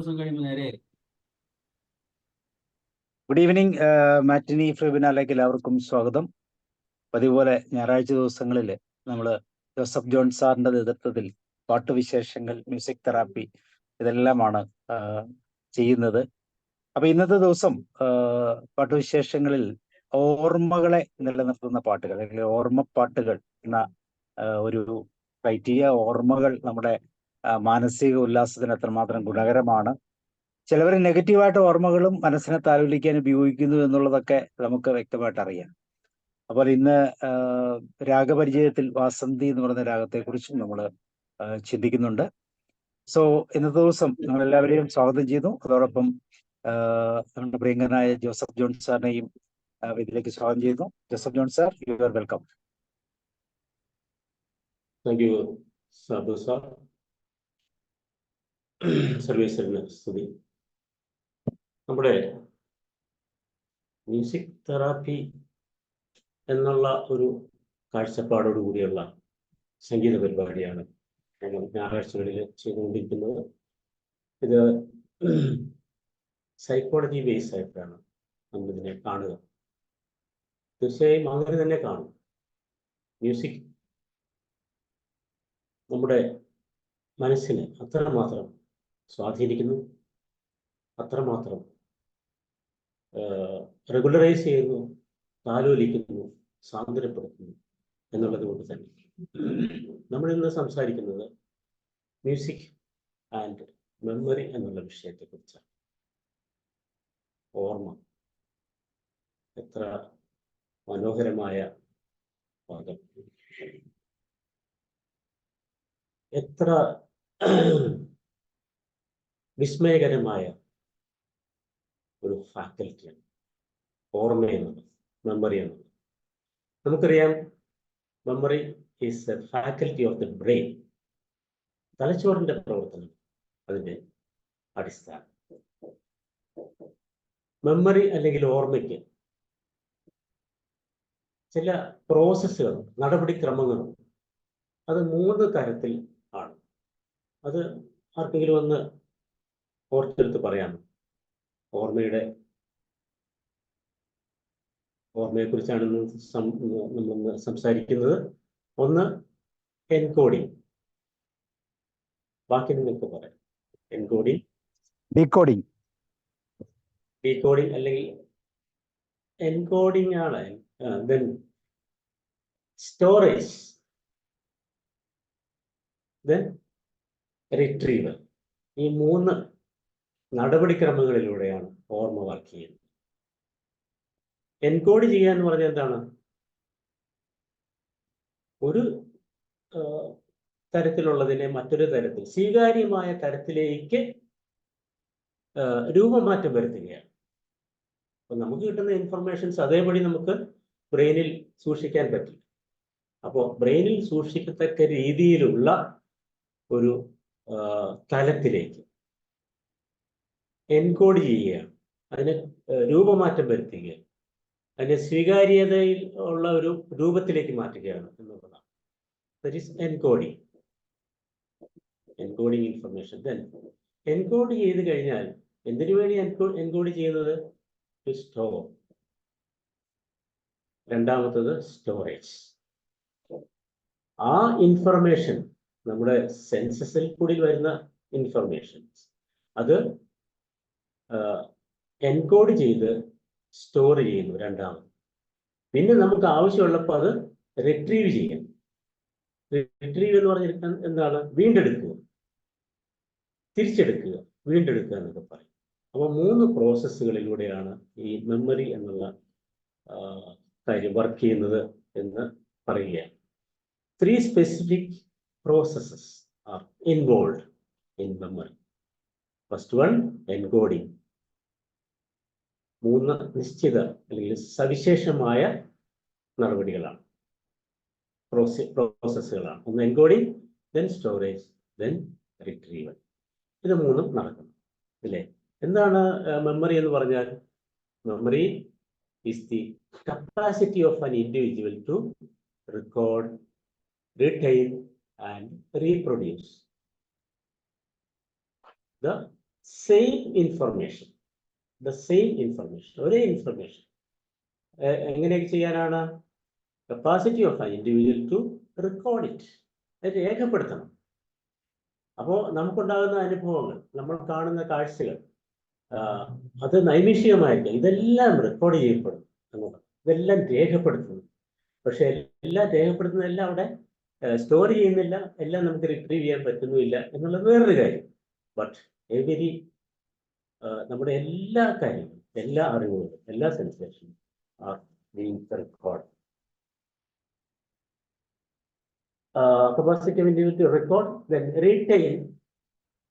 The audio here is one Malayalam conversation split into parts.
ദിവസം കഴിയുമ്പോൾ നേരെ ഗുഡ് ഈവനിങ്. മാറ്റിനി ഫ്രീബിനാലേക്ക് എല്ലാവർക്കും സ്വാഗതം. പതിപോലെ ഞായറാഴ്ച ദിവസങ്ങളിൽ നമ്മൾ ജോസഫ് ജോൺ സാറിന്റെ നേതൃത്വത്തിൽ പാട്ടുവിശേഷങ്ങൾ, മ്യൂസിക് തെറാപ്പി ഇതെല്ലാമാണ് ചെയ്യുന്നത്. അപ്പൊ ഇന്നത്തെ ദിവസം പാട്ടുവിശേഷങ്ങളിൽ ഓർമ്മകളെ നിലനിർത്തുന്ന പാട്ടുകൾ അല്ലെങ്കിൽ ഓർമ്മപ്പാട്ടുകൾ എന്ന ഒരു ക്രൈറ്റീരിയ. ഓർമ്മകൾ നമ്മുടെ മാനസിക ഉല്ലാസത്തിന് എത്രമാത്രം ഗുണകരമാണ്. ചിലവർ നെഗറ്റീവായിട്ട് ഓർമ്മകളും മനസ്സിനെ താലോലിക്കാൻ ഉപയോഗിക്കുന്നു എന്നുള്ളതൊക്കെ നമുക്ക് വ്യക്തമായിട്ട് അറിയാം. അപ്പോൾ ഇന്ന് രാഗപരിചയത്തിൽ വാസന്തി എന്ന് പറയുന്ന രാഗത്തെക്കുറിച്ചും നമ്മൾ ചിന്തിക്കുന്നുണ്ട്. സോ ഇന്നത്തെ ദിവസം നമ്മളെല്ലാവരെയും സ്വാഗതം ചെയ്യുന്നു. അതോടൊപ്പം നമ്മുടെ പ്രിയങ്കരനായ ജോസഫ് ജോൺ സാറിനെയും ഇതിലേക്ക് സ്വാഗതം ചെയ്യുന്നു. Joseph John sir, you are welcome. Thank you Sabu sir. സർവീസറിന് സ്തുതി. നമ്മുടെ മ്യൂസിക് തെറാപ്പി എന്നുള്ള ഒരു കാഴ്ചപ്പാടോടുകൂടിയുള്ള സംഗീത പരിപാടിയാണ് നമ്മൾ ഞായറാഴ്ചകളിൽ ചെയ്തുകൊണ്ടിരിക്കുന്നത്. ഇത് സൈക്കോളജി ബേസ് ആയിട്ടാണ് നമ്മളിതിനെ കാണുക. തീർച്ചയായും അങ്ങനെ തന്നെ കാണും. മ്യൂസിക് നമ്മുടെ മനസ്സിനെ അത്രമാത്രം സ്വാധീനിക്കുന്നു, അത്രമാത്രം റെഗുലറൈസ് ചെയ്യുന്നു, താലോലിക്കുന്നു, സാന്ത്വനപ്പെടുത്തുന്നു എന്നുള്ളത് കൊണ്ട് തന്നെ നമ്മളിന്ന് സംസാരിക്കുന്നത് മ്യൂസിക് ആൻഡ് മെമ്മറി എന്നുള്ള വിഷയത്തെക്കുറിച്ചാണ്. ഓർമ്മ എത്ര മനോഹരമായ പദം, എത്ര വിസ്മയകരമായ ഒരു ഫാക്കൽറ്റിയാണ് ഓർമ്മ എന്നത്, മെമ്മറി എന്നത്. നമുക്കറിയാം, memory is A faculty of the brain. തലച്ചോറിന്റെ പ്രവർത്തനം അതിന്റെ അടിസ്ഥാനം. മെമ്മറി അല്ലെങ്കിൽ ഓർമ്മയ്ക്ക് ചില പ്രോസസ്സുകളും നടപടിക്രമങ്ങളും അത് 3 തരത്തിൽ ആണ്. അത് ആർക്കെങ്കിലും ഒന്ന് ഓർത്തെടുത്ത് പറയാമോ? ഓർമ്മയെക്കുറിച്ചാണ് നമ്മൾ സംസാരിക്കുന്നത്. ഒന്ന് എൻകോഡിങ്. ബാക്കി നിങ്ങൾക്ക് പറയാം. Encoding, decoding. ഡീകോഡിങ് അല്ലെങ്കിൽ എൻകോഡിങ് ആണ്. Then storage, then retrieval. ഈ 3 നടപടിക്രമങ്ങളിലൂടെയാണ് ഓർമ്മ വർക്ക് ചെയ്യുന്നത്. എൻകോഡ് ചെയ്യുക എന്ന് പറഞ്ഞാൽ എന്താണ്? ഒരു തരത്തിലുള്ളതിനെ മറ്റൊരു തരത്തിൽ, സ്വീകാര്യമായ തരത്തിലേക്ക് രൂപമാറ്റം വരുത്തുകയാണ്. അപ്പൊ നമുക്ക് കിട്ടുന്ന ഇൻഫർമേഷൻസ് അതേപടി നമുക്ക് ബ്രെയിനിൽ സൂക്ഷിക്കാൻ പറ്റില്ല. അപ്പോൾ ബ്രെയിനിൽ സൂക്ഷിക്കത്തക്ക രീതിയിലുള്ള ഒരു തലത്തിലേക്ക് എൻകോഡ് ചെയ്യുകയാണ്, അതിനെ രൂപമാറ്റം വരുത്തുകയാണ്, അതിനെ സ്വീകാര്യതയിൽ ഉള്ള ഒരു രൂപത്തിലേക്ക് മാറ്റുകയാണ് എന്നുള്ളതാണ്. That is encoding. Encoding information. Then encode ചെയ്ത് കഴിഞ്ഞാൽ എന്തിനു വേണ്ടി എൻകോഡ് ചെയ്യുന്നത്? To store. രണ്ടാമത്തത് സ്റ്റോറേജ്. ആ ഇൻഫർമേഷൻ, നമ്മുടെ സെൻസസിൽ കൂടി വരുന്ന ഇൻഫർമേഷൻസ്, അത് എൻകോഡ് ചെയ്ത് സ്റ്റോർ ചെയ്യുന്നു രണ്ടാമത്. പിന്നെ നമുക്ക് ആവശ്യമുള്ളപ്പോൾ അത് റിട്രീവ് ചെയ്യാം. റിട്രീവ് എന്ന് പറഞ്ഞിരിക്കാൻ എന്താണ്? വീണ്ടെടുക്കുക, തിരിച്ചെടുക്കുക, വീണ്ടെടുക്കുക എന്നൊക്കെ പറയും. അപ്പോൾ 3 പ്രോസസ്സുകളിലൂടെയാണ് ഈ മെമ്മറി എന്നുള്ള കാര്യം വർക്ക് ചെയ്യുന്നത് എന്ന് പറയുകയാണ്. 3 specific processes are involve in memory. First one, encoding. 3 നിശ്ചിത അല്ലെങ്കിൽ സവിശേഷമായ നടപടികളാണ്, പ്രോസസ്സുകളാണ്. ഒന്ന് encoding, then storage, then retrieval. ഇത് 3 നടക്കണം, അല്ലേ? എന്താണ് മെമ്മറി എന്ന് പറഞ്ഞാൽ? Memory is the capacity of an individual to record, retain and reproduce the same information, ഒരേ ഇൻഫർമേഷൻ എങ്ങനെയൊക്കെ ചെയ്യാനാണ്? Capacity of an individual to record it, അത് രേഖപ്പെടുത്തണം. അപ്പോൾ നമുക്കുണ്ടാകുന്ന അനുഭവങ്ങൾ, നമ്മൾ കാണുന്ന കാഴ്ചകൾ, അത് നൈമിഷികമായിരിക്കും. ഇതെല്ലാം റെക്കോർഡ് ചെയ്യപ്പെടും എന്നുള്ളത്, ഇതെല്ലാം രേഖപ്പെടുത്തുന്നു. പക്ഷെ എല്ലാം രേഖപ്പെടുത്തുന്നതെല്ലാം അവിടെ സ്റ്റോർ ചെയ്യുന്നില്ല, എല്ലാം നമുക്ക് റിട്രീവ് ചെയ്യാൻ പറ്റുന്നുമില്ല എന്നുള്ളത് വേറൊരു കാര്യം. ബട്ട് എവരി നമ്മുടെ എല്ലാ കാര്യങ്ങളും, എല്ലാ അറിവുകളും, എല്ലാ സെൻസേഷനും are being record. Capacity of individual to record, then retain.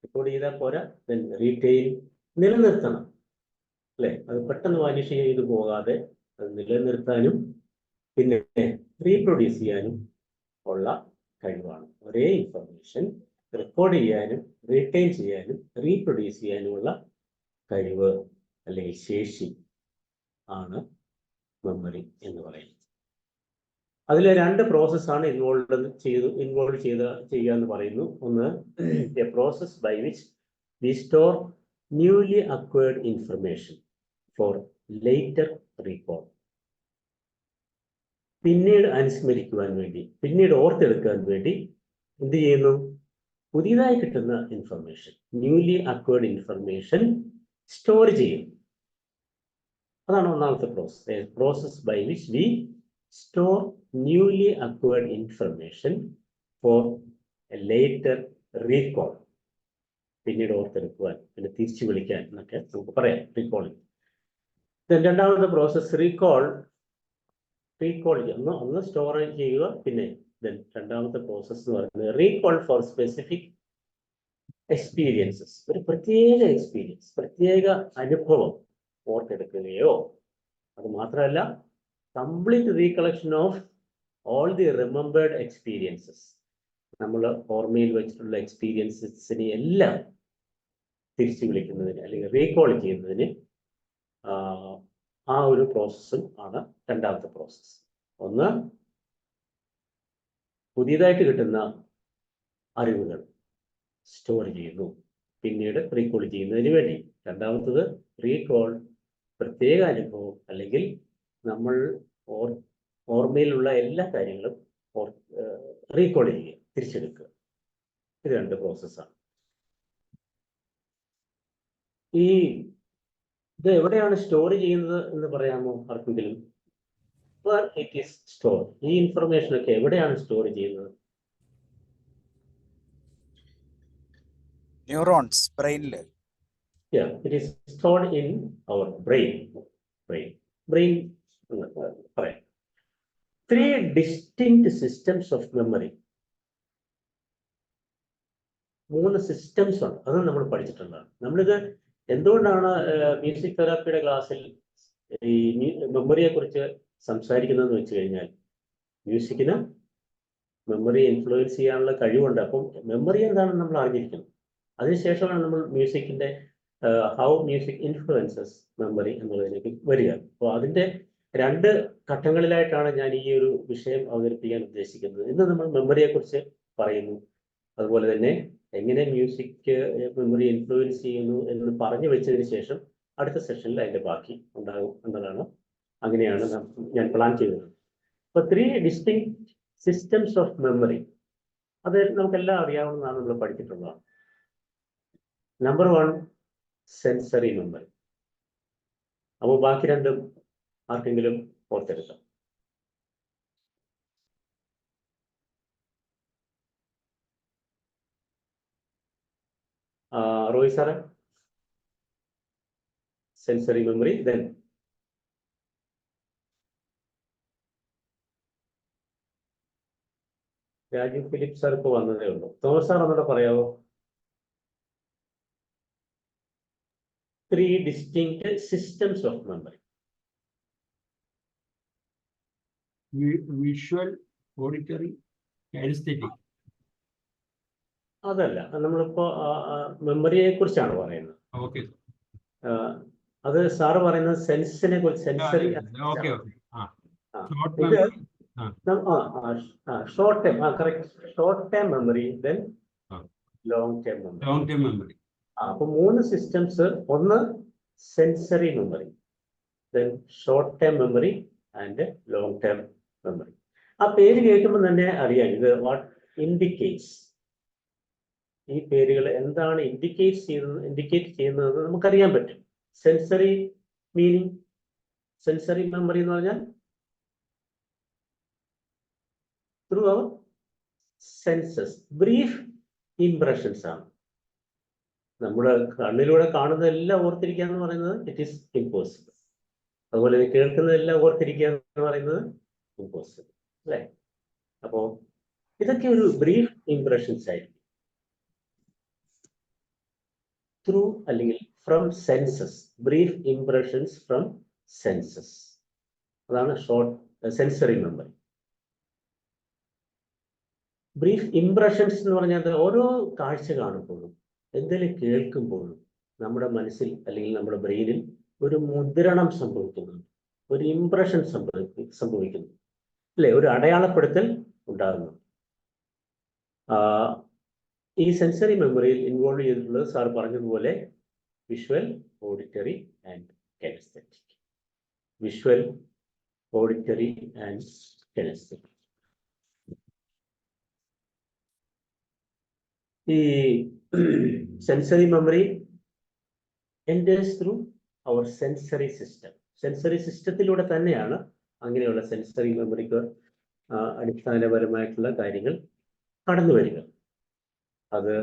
Record ചെയ്താൽ പോരാ, then retain, നിലനിർത്തണം അല്ലെ? അത് പെട്ടെന്ന് വാനിഷ് ചെയ്ത് പോകാതെ അത് നിലനിർത്താനും പിന്നെ റീപ്രൊഡ്യൂസ് ചെയ്യാനും ഉള്ള കഴിവാണ്. ഒരേ ഇൻഫർമേഷൻ റെക്കോർഡ് ചെയ്യാനും റീറ്റെയിൻ ചെയ്യാനും റീപ്രൊഡ്യൂസ് ചെയ്യാനുമുള്ള കഴിവ് അല്ലെങ്കിൽ ശേഷി ആണ് മെമ്മറി എന്ന് പറയുന്നത്. അതിൽ രണ്ട് പ്രോസസ്സാണ് ഇൻവോൾവ് ചെയ്യുക എന്ന് പറയുന്നു. ഒന്ന്, a process by which we store newly acquired information for later recall. പിന്നീട് അനുസ്മരിക്കുവാൻ വേണ്ടി, പിന്നീട് ഓർത്തെടുക്കാൻ വേണ്ടി എന്ത് ചെയ്യുന്നു? പുതിയതായി കിട്ടുന്ന information, newly acquired information store ചെയ്യും. അതാണ് ഒന്നാമത്തെ process. A process by which we store newly acquired information for a later recall. പിന്നീട് ഓർത്തെടുക്കുവാൻ, പിന്നെ തിരിച്ചു വിളിക്കാൻ എന്നൊക്കെ നമുക്ക് പറയാം റീകോളിംഗ്. രണ്ടാമത്തെ പ്രോസസ് റീകോൾ ചെയ്യുക. ഒന്ന് സ്റ്റോർ ചെയ്യുക, പിന്നെ രണ്ടാമത്തെ പ്രോസസ് എന്ന് പറയുന്നത് റീകോൾ ഫോർ സ്പെസിഫിക് എക്സ്പീരിയൻസസ്. ഒരു പ്രത്യേക എക്സ്പീരിയൻസ്, പ്രത്യേക അനുഭവം ഓർത്തെടുക്കുകയോ, അത് മാത്രമല്ല complete recollection of all the remembered experiences. നമ്മൾ ഓർമ്മയിൽ വെച്ചിട്ടുള്ള എക്സ്പീരിയൻസസിനെ എല്ലാം തിരിച്ചു വിളിക്കുന്നതിന് അല്ലെങ്കിൽ റീകോൾ ചെയ്യുന്നതിന് ആ ഒരു പ്രോസസ്സും ആണ് രണ്ടാമത്തെ പ്രോസസ്സ്. ഒന്ന്, പുതിയതായിട്ട് കിട്ടുന്ന അറിവുകൾ സ്റ്റോർ ചെയ്യുന്നു, പിന്നീട് റീകോൾ ചെയ്യുന്നതിന് വേണ്ടി. രണ്ടാമത്തത് റീകോൾ, പ്രത്യേക അനുഭവം അല്ലെങ്കിൽ നമ്മൾ ഓർമ്മയിലുള്ള എല്ലാ കാര്യങ്ങളും റീകോൾ ചെയ്യുക, തിരിച്ചെടുക്കുക. ഇത് രണ്ട് പ്രോസസ്സാണ്. ഇത് എവിടെയാണ് സ്റ്റോർ ചെയ്യുന്നത് എന്ന് പറയാമോ ആർക്കെങ്കിലും? It is store. ഈ ഇൻഫർമേഷൻ ഒക്കെ എവിടെയാണ് സ്റ്റോർ ചെയ്യുന്നത്? ന്യൂറോൺസ്, ബ്രെയിനിൽ. Yeah, it is stored in our brain. Brain. Right. 3 distinct systems of memory. 3 systems ഉണ്ട്. അത് നമ്മൾ പഠിച്ചിട്ടുണ്ടാണ്. നമ്മളിത് എന്തുകൊണ്ടാണ് മ്യൂസിക് തെറാപ്പിയുടെ ക്ലാസ്സിൽ ഈ മെമ്മറിയെ കുറിച്ച് സംസാരിക്കുന്നതെന്ന് വെച്ച് കഴിഞ്ഞാൽ, മ്യൂസിക്കിന് മെമ്മറി ഇൻഫ്ലുവൻസ് ചെയ്യാനുള്ള കഴിവുണ്ട്. അപ്പം മെമ്മറി എന്താണെന്ന് നമ്മൾ അറിഞ്ഞിരിക്കണം. അതിനുശേഷമാണ് നമ്മൾ മ്യൂസിക്കിന്റെ ഹൗ മ്യൂസിക് ഇൻഫ്ലുവൻസസ് മെമ്മറി എന്നുള്ളതിലേക്ക് വരിക. അപ്പോൾ അതിന്റെ 2 ഘട്ടങ്ങളിലായിട്ടാണ് ഞാൻ ഈ ഒരു വിഷയം അവതരിപ്പിക്കാൻ ഉദ്ദേശിക്കുന്നത്. ഇന്ന് നമ്മൾ മെമ്മറിയെ കുറിച്ച് പറയുന്നു, അതുപോലെ തന്നെ എങ്ങനെ മ്യൂസിക് മെമ്മറി ഇൻഫ്ലുവൻസ് ചെയ്യുന്നു എന്ന് പറഞ്ഞു വെച്ചതിന് ശേഷം അടുത്ത സെഷനിൽ അതിന്റെ ബാക്കി ഉണ്ടാകും എന്നതാണ്. അങ്ങനെയാണ് ഞാൻ പ്ലാൻ ചെയ്തത്. അപ്പോൾ 3 ഡിസ്റ്റിങ്ക്ട് സിസ്റ്റംസ് ഓഫ് മെമ്മറി, അത് നമുക്കെല്ലാം അറിയാവുന്നതാണ്, നമ്മൾ പഠിച്ചിട്ടുള്ളതാണ്. Number 1, sensory memory. അപ്പോൾ ബാക്കി 2 ആർക്കെങ്കിലും ഓർത്തെടുക്കാം? Roy sir, sensory memory. Then Rajeev Philip sir ഇപ്പോൾ വന്നതേ ഉള്ളൂ. തോമസ് സാർ ഒന്നുകൂടെ പറയാമോ? 3 distinct systems of memory. Visual, auditory, kinesthetic. അതല്ല, നമ്മളിപ്പോ മെമ്മറിയെ കുറിച്ചാണ് പറയുന്നത്. ഓക്കെ. അത് സാറ് പറയുന്നത് സെൻസിനെ കുറിച്ച്, sensory. Short time, correct. Short time memory, then long time memory. അപ്പൊ 3 സിസ്റ്റംസ്. ഒന്ന് sensory memory, then short term memory and long term memory. ആ പേര് കേൾക്കുമ്പോൾ തന്നെ അറിയാം ഇത് വാട്ട് ഇൻഡിക്കേറ്റ്സ്. ഈ പേരുകൾ എന്താണ് ഇൻഡിക്കേറ്റ് ചെയ്യുന്നത് നമുക്കറിയാൻ പറ്റും. സെൻസറി മീനിങ്, സെൻസറി മെമ്മറി എന്ന് പറഞ്ഞാൽ through our senses, brief impressions ആണ്. നമ്മുടെ കണ്ണിലൂടെ കാണുന്നതെല്ലാം ഓർത്തിരിക്കുക എന്ന് പറയുന്നത് ഇറ്റ് ഈസ് ഇമ്പോസിബിൾ. അതുപോലെ കേൾക്കുന്നതെല്ലാം ഓർത്തിരിക്കുക എന്ന് പറയുന്നത് ഇമ്പോസിബിൾ, അല്ലേ? അപ്പോ ഇതൊക്കെ ഒരു ബ്രീഫ് ഇംപ്രഷൻസ് ആയിരിക്കും. ത്രൂ അല്ലെങ്കിൽ from senses, brief impressions from senses. അതാണ് short sensory memory. Brief impressions എന്ന് പറഞ്ഞാൽ ഓരോ കാഴ്ച കാണുമ്പോഴും എന്തെങ്കിലും കേൾക്കുമ്പോഴും നമ്മുടെ മനസ്സിൽ അല്ലെങ്കിൽ നമ്മുടെ ബ്രെയിനിൽ ഒരു മുദ്രണം സംഭവിക്കുന്നുണ്ട്, ഒരു ഇംപ്രഷൻ സംഭവിക്കുന്നു, അല്ലെ? ഒരു അടയാളപ്പെടുത്തൽ ഉണ്ടാകുന്നു. ഈ സെൻസറി മെമ്മറിയിൽ ഇൻവോൾവ് ചെയ്തിട്ടുള്ളത് സാർ പറഞ്ഞതുപോലെ visual, auditory and kinaesthetic. Visual, auditory and kinaesthetic. ഈ sensory memory enters through our sensory system. Sensory സിസ്റ്റത്തിലൂടെ തന്നെയാണ് അങ്ങനെയുള്ള സെൻസറി മെമ്മറിക്ക് അടിസ്ഥാനപരമായിട്ടുള്ള കാര്യങ്ങൾ കടന്നു വരിക. അത്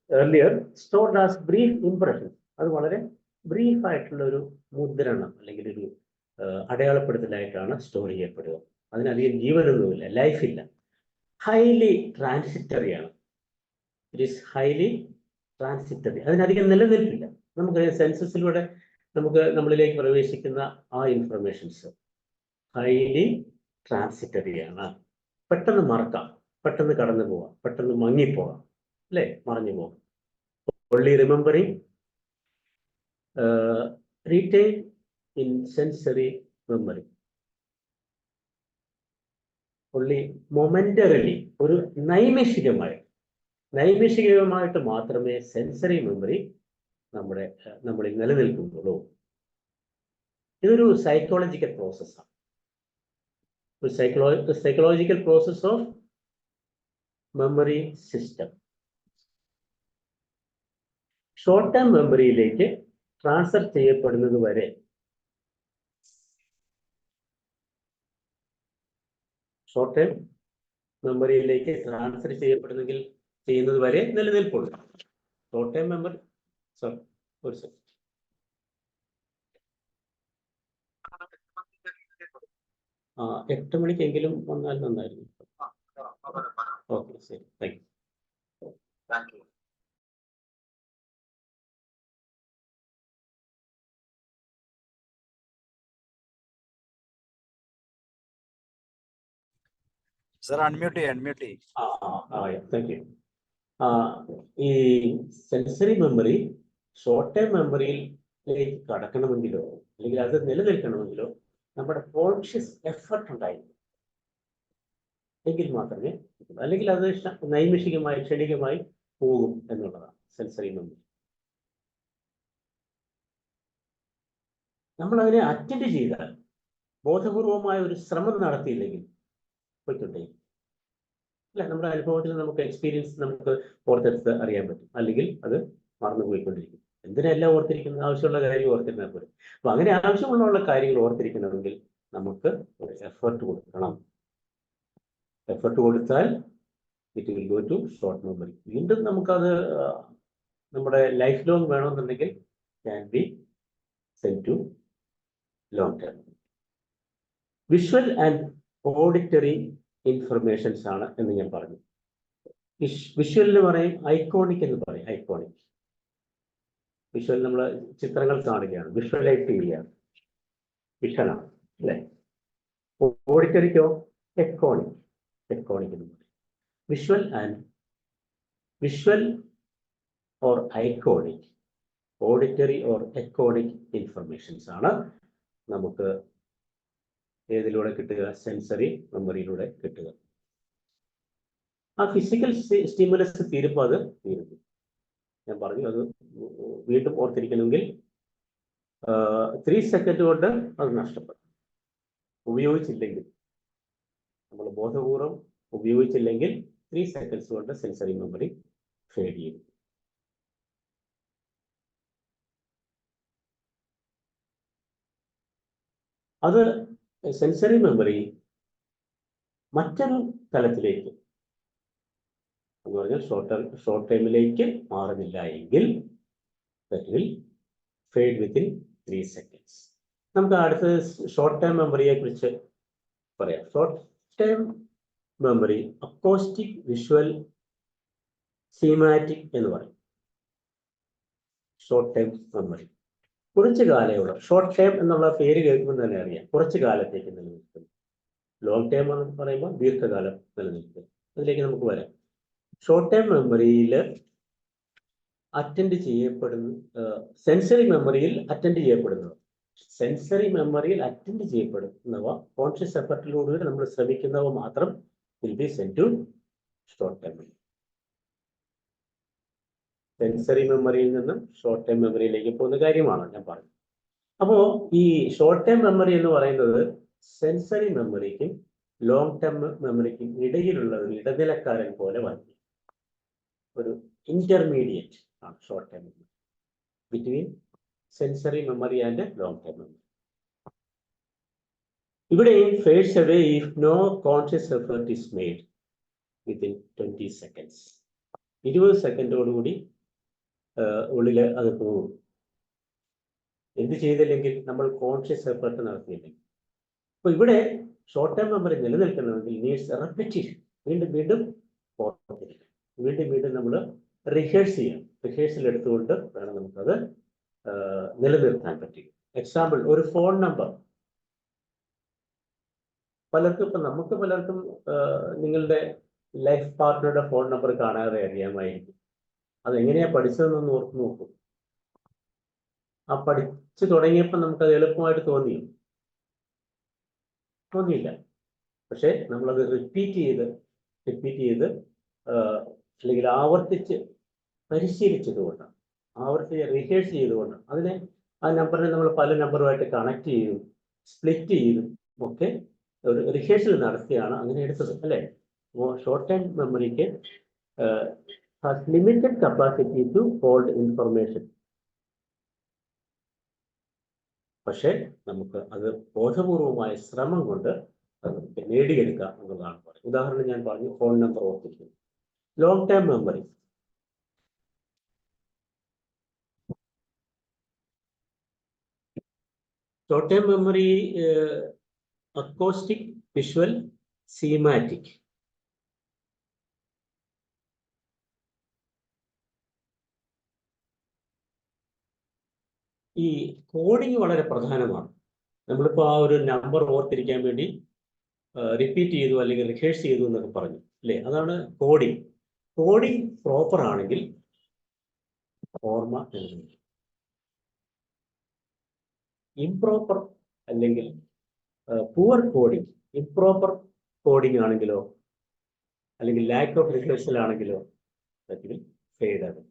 earlier stored as brief impression. അത് വളരെ ബ്രീഫ് ആയിട്ടുള്ള ഒരു മുദ്രണം അല്ലെങ്കിൽ ഒരു അടയാളപ്പെടുത്തലായിട്ടാണ് സ്റ്റോർ ചെയ്യപ്പെടുക. അതിനധികം ജീവനൊന്നുമില്ല, ലൈഫില്ല. ഹൈലി ട്രാൻസിറ്ററി ആണ്. It is highly transitory. അതിനധികം നിലനിൽപ്പില്ല. നമുക്കറിയാം സെൻസസിലൂടെ നമുക്ക് നമ്മളിലേക്ക് പ്രവേശിക്കുന്ന ആ ഇൻഫർമേഷൻസ് ഹൈലി ട്രാൻസിറ്ററി ആണ്. പെട്ടെന്ന് മറക്കാം, പെട്ടെന്ന് കടന്നു പോവാം, പെട്ടെന്ന് മങ്ങിപ്പോവാം, അല്ലേ? മറഞ്ഞു പോകാം. only remembering retained in sensory memory. only momentarily, ഒരു നൈമിഷികമായിട്ട് മാത്രമേ സെൻസറി മെമ്മറി നമ്മളിൽ നിലനിൽക്കുന്നുള്ളൂ. ഇതൊരു സൈക്കോളജിക്കൽ പ്രോസസ്സാണ്. ഒരു psychological process of memory system. Short term മെമ്മറിയിലേക്ക് ട്രാൻസ്ഫർ ചെയ്യപ്പെടുന്നത് വരെ ഷോർട്ട് ടേം മെമ്മറിയിലേക്ക് ട്രാൻസ്ഫർ ചെയ്യുന്നത് വരെ നിലനിൽപ്പുള്ളൂ. ഷോർട്ട് ടേം മെമ്മറി ഒരു സെക്കൻഡ്. ആ 8 മണിക്കെങ്കിലും വന്നാൽ നന്നായിരുന്നു. ഓക്കെ, ശരി, താങ്ക് യു. സർ അൺമ്യൂട്ട് ചെയ്യും. Thank you. ഈ സെൻസറി മെമ്മറി ഷോർട്ട് ടേം മെമ്മറിയിലേക്ക് കടക്കണമെങ്കിലോ അല്ലെങ്കിൽ അത് നിലനിൽക്കണമെങ്കിലോ നമ്മുടെ കോൺഷ്യസ് എഫർട്ട് ഉണ്ടായിരുന്നു എങ്കിൽ മാത്രമേ, അല്ലെങ്കിൽ അത് നൈമിഷികമായി ക്ഷണികമായി പോകും എന്നുള്ളതാണ് സെൻസറി മെമ്മറി. നമ്മൾ അതിനെ അറ്റൻഡ് ചെയ്താൽ, ബോധപൂർവമായ ഒരു ശ്രമം നടത്തിയില്ലെങ്കിൽ പോയിക്കൊണ്ടേ, അല്ല, നമ്മുടെ അനുഭവത്തിൽ നമുക്ക് എക്സ്പീരിയൻസ് നമുക്ക് ഓർത്തെടുത്ത് അറിയാൻ പറ്റും. അല്ലെങ്കിൽ അത് മറന്നു പോയിക്കൊണ്ടിരിക്കും. എന്തിനെല്ലാം ഓർത്തിരിക്കുന്നത്? ആവശ്യമുള്ള കാര്യം ഓർത്തിരുന്നാൽ പോലും. അപ്പൊ അങ്ങനെ ആവശ്യമുള്ള കാര്യങ്ങൾ ഓർത്തിരിക്കണമെങ്കിൽ നമുക്ക് ഒരു എഫർട്ട് കൊടുക്കണം. എഫർട്ട് കൊടുത്താൽ it will go to short memory. വീണ്ടും നമുക്കത് നമ്മുടെ ലൈഫ് ലോങ് വേണമെന്നുണ്ടെങ്കിൽ can be send to long term. Visual and auditory informations ആണ് എന്ന് ഞാൻ പറഞ്ഞു. വിഷ്വലിന് പറയും ഐക്കോണിക് എന്ന് പറയും. ഐക്കോണിക് വിഷ്വൽ നമ്മൾ ചിത്രങ്ങൾ കാണുകയാണ്, വിഷ്വലൈസ് ചെയ്യുകയാണ്, വിഷനാണ്, അല്ലേ? ഓഡിറ്ററിക്കോ എക്കോണിക് എന്ന് പറയും. Visual or iconic, auditory or എക്കോണിക് ഇൻഫർമേഷൻസ് ആണ് നമുക്ക് ഏതിലൂടെ കിട്ടുക? സെൻസറി മെമ്മറിയിലൂടെ കിട്ടുക. ആ ഫിസിക്കൽ സ്റ്റിമുലസ് തീരുമ്പോൾ അത് തീരുന്നു. ഞാൻ പറഞ്ഞു അത് വീണ്ടും ഓർത്തിരിക്കണമെങ്കിൽ 3 സെക്കൻഡ് കൊണ്ട് അത് നഷ്ടപ്പെടും. ഉപയോഗിച്ചില്ലെങ്കിൽ, നമ്മൾ ബോധപൂർവം ഉപയോഗിച്ചില്ലെങ്കിൽ 3 സെക്കൻഡ്സ് കൊണ്ട് സെൻസറി മെമ്മറി ഫെയ്ഡ് ചെയ്യും. അത് സെൻസറി മെമ്മറി മറ്റൊരു തലത്തിലേക്ക് എന്ന് പറഞ്ഞാൽ ഷോർട്ട് ടൈമിലേക്ക് മാറുന്നില്ല എങ്കിൽ that will fade within 3 seconds. നമുക്ക് അടുത്ത ഷോർട്ട് ടൈം മെമ്മറിയെ കുറിച്ച് പറയാം. Short time memory acoustic, visual, semantic എന്ന് പറയും. ഷോർട്ട് ടൈം മെമ്മറി കുറച്ച് കാലമുള്ള, ഷോർട്ട് ടൈം എന്നുള്ള പേര് കേൾക്കുമ്പോൾ തന്നെ അറിയാം കുറച്ച് കാലത്തേക്ക് നിലനിൽക്കുന്നു. ലോങ് ടൈം എന്ന് പറയുമ്പോൾ ദീർഘകാലം നിലനിൽക്കും. അതിലേക്ക് നമുക്ക് വരാം. ഷോർട്ട് ടൈം മെമ്മറിയിൽ അറ്റൻഡ് ചെയ്യപ്പെടുന്ന, സെൻസറി മെമ്മറിയിൽ അറ്റൻഡ് ചെയ്യപ്പെടുന്നവ, കോൺഷ്യസ് എഫർട്ടിലൂടെ നമ്മൾ ശ്രമിക്കുന്നവ മാത്രം will be send to short time memory. Sensory മെമ്മറിയിൽ നിന്നും ഷോർട്ട് ടൈം മെമ്മറിയിലേക്ക് പോകുന്ന കാര്യമാണ് ഞാൻ പറഞ്ഞത്. അപ്പോൾ ഈ ഷോർട്ട് ടൈം മെമ്മറി എന്ന് പറയുന്നത് സെൻസറി മെമ്മറിക്കും ലോങ് ടൈം മെമ്മറിക്കും ഇടയിലുള്ള ഒരു ഇടനിലക്കാരൻ പോലെ വന്നു, ഒരു ഇന്റർമീഡിയറ്റ് ആണ് short time memory between sensory memory and long time memory. ഇവിടെ fades away if no conscious effort is made within 20 seconds. 20 സെക്കൻഡോടുകൂടി ഉള്ളിൽ അത് പോകും. എന്ത് ചെയ്തില്ലെങ്കിൽ, നമ്മൾ കോൺഷ്യസ് എഫേർട്ട് നടത്തിയില്ലെങ്കിൽ. അപ്പോൾ ഇവിടെ ഷോർട്ട് ടൈം മെമ്മറി നിലനിൽക്കണമെങ്കിൽ നീഡ്സ് റെപ്പിറ്റേഷൻ, വീണ്ടും വീണ്ടും ഓർത്തിരിക്കണം, വീണ്ടും വീണ്ടും നമ്മൾ റിഹേഴ്സ് ചെയ്യണം. റിഹേഴ്സൽ എടുത്തുകൊണ്ട് വേണം നമുക്കത് നിലനിർത്താൻ പറ്റും. എക്സാമ്പിൾ, ഒരു ഫോൺ നമ്പർ നമുക്ക് പലർക്കും നിങ്ങളുടെ ലൈഫ് പാർട്ട്ണറുടെ ഫോൺ നമ്പർ കാണാതെ അറിയാമായിരിക്കും. അതെങ്ങനെയാ പഠിച്ചതെന്നൊന്ന് ഓർത്ത് നോക്കും. ആ പഠിച്ചു തുടങ്ങിയപ്പോൾ നമുക്കത് എളുപ്പമായിട്ട് തോന്നിയില്ല. പക്ഷെ നമ്മളത് റിപ്പീറ്റ് ചെയ്ത് അല്ലെങ്കിൽ ആവർത്തിച്ച് പരിശീലിച്ചതുകൊണ്ടാണ്, റിഹേഴ്സ് ചെയ്തുകൊണ്ടാണ്, ആ നമ്പറിനെ നമ്മൾ പല നമ്പറുമായിട്ട് കണക്ട് ചെയ്തും സ്പ്ലിറ്റ് ചെയ്തും ഒക്കെ ഒരു റിഹേഴ്സൽ നടത്തിയാണ് അങ്ങനെ എടുത്തത്, അല്ലേ? ഷോർട്ട് ടൈം മെമ്മറിക്ക് has limited capacity to hold information. പക്ഷേ നമുക്ക് അത് ബോധപൂർവമായ ശ്രമം കൊണ്ട് അത് നേടിയെടുക്കാം എന്നുള്ളതാണ് പറയുന്നത്. ഉദാഹരണം ഞാൻ പറഞ്ഞു, ഫോൺ നമ്പർ ഓർത്തിരിക്കുന്നു. Long time memory short time memory acoustic, visual, semantic. ഈ കോഡിങ് വളരെ പ്രധാനമാണ്. നമ്മളിപ്പോൾ ആ ഒരു നമ്പർ ഓർത്തിരിക്കാൻ വേണ്ടി റിപ്പീറ്റ് ചെയ്തു അല്ലെങ്കിൽ റിഹേഴ്സ് ചെയ്തു എന്നൊക്കെ പറഞ്ഞു, അല്ലേ? അതാണ് കോഡിങ്. കോഡിങ് പ്രോപ്പർ ആണെങ്കിൽ ഓർമ്മ നിലനിൽക്കും. ഇംപ്രോപ്പർ അല്ലെങ്കിൽ പുവർ കോഡിങ്, ഇംപ്രോപ്പർ കോഡിങ് ആണെങ്കിലോ അല്ലെങ്കിൽ ലാക്ക് ഓഫ് റിഹേഴ്സൽ ആണെങ്കിലോ ഫെയ്ഡ് ആകും.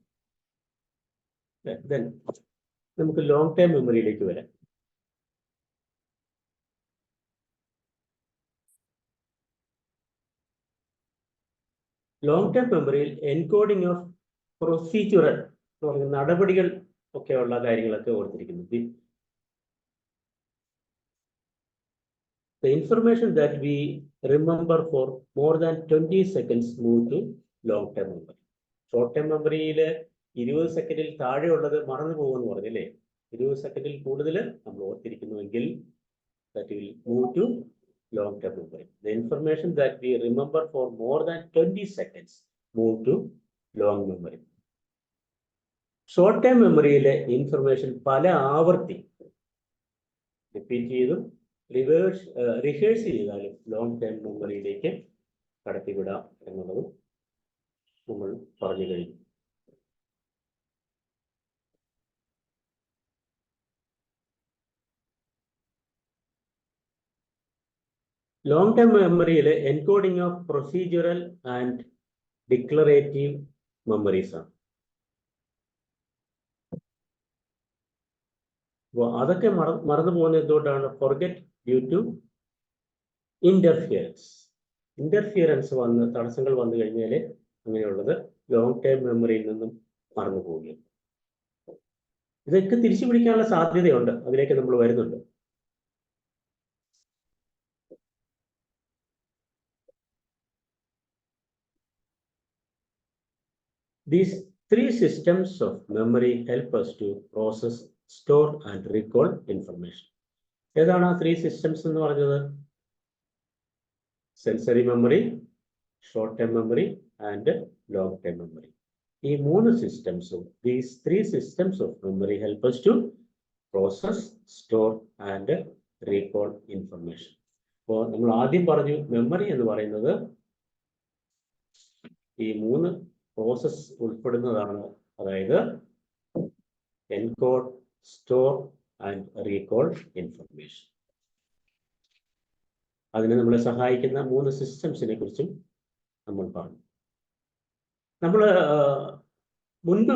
ദെൻ നമുക്ക് ലോങ് ടൈം മെമ്മറിയിലേക്ക് വരാം. ലോങ് ടൈം മെമ്മറിയിൽ എൻകോഡിംഗ് ഓഫ് പ്രൊസീജിയറൽ എന്ന് പറയുന്ന നടപടികൾ ഒക്കെയുള്ള കാര്യങ്ങളൊക്കെ ഓർത്തിരിക്കുന്നു. The information that we remember for more than 20 seconds move to long term memory. Short time മെമ്മറിയിൽ 20 സെക്കൻഡിൽ താഴെയുള്ളത് മറന്നു പോകുമെന്ന് പറഞ്ഞല്ലേ? 20 സെക്കൻഡിൽ കൂടുതൽ നമ്മൾ ഓർത്തിരിക്കുന്നുവെങ്കിൽ that will move to long term memory. The information that we remember for more than 20 seconds move to long memory. Short time മെമ്മറിയിലെ ഇൻഫർമേഷൻ പല ആവർത്തി റിപ്പീറ്റ് ചെയ്തും റിഹേഴ്സ് ചെയ്താലും ലോങ് ടൈം മെമ്മറിയിലേക്ക് കടത്തിവിടാം എന്നുള്ളതും നമ്മൾ പറഞ്ഞു കഴിഞ്ഞു. ലോങ് ടൈം മെമ്മറിയിൽ encoding of procedural and declarative memories ആണ്. അപ്പോൾ അതൊക്കെ മറന്നു പോകുന്നത് എന്തുകൊണ്ടാണ്? ഫോർഗെറ്റ് ഡ്യൂ ടു ഇന്റർഫിയറൻസ് തടസ്സങ്ങൾ വന്നു കഴിഞ്ഞാൽ അങ്ങനെയുള്ളത് ലോങ് ടൈം മെമ്മറിയിൽ നിന്നും മറന്നു പോവുകയാണ്. ഇതൊക്കെ തിരിച്ചു പിടിക്കാനുള്ള സാധ്യതയുണ്ട്, അതിലേക്ക് നമ്മൾ വരുന്നുണ്ട്. These three systems of memory help us to process, store and recall information. ഏതാണ് ആ 3 systems എന്ന് പറഞ്ഞത്? Sensory memory, short time memory and long time memory. ഈ 3 സിസ്റ്റംസും, these 3 systems of memory help us to process, store and recall information. അപ്പോൾ നമ്മൾ ആദ്യം പറഞ്ഞു മെമ്മറി എന്ന് പറയുന്നത് ഈ 3 പ്രോസസ് ഉൾപ്പെടുന്നതാണ്. അതായത് encode, store and recall information. അതിന് നമ്മളെ സഹായിക്കുന്ന 3 സിസ്റ്റംസിനെ കുറിച്ചും നമ്മൾ പറഞ്ഞു. നമ്മൾ പണ്ട്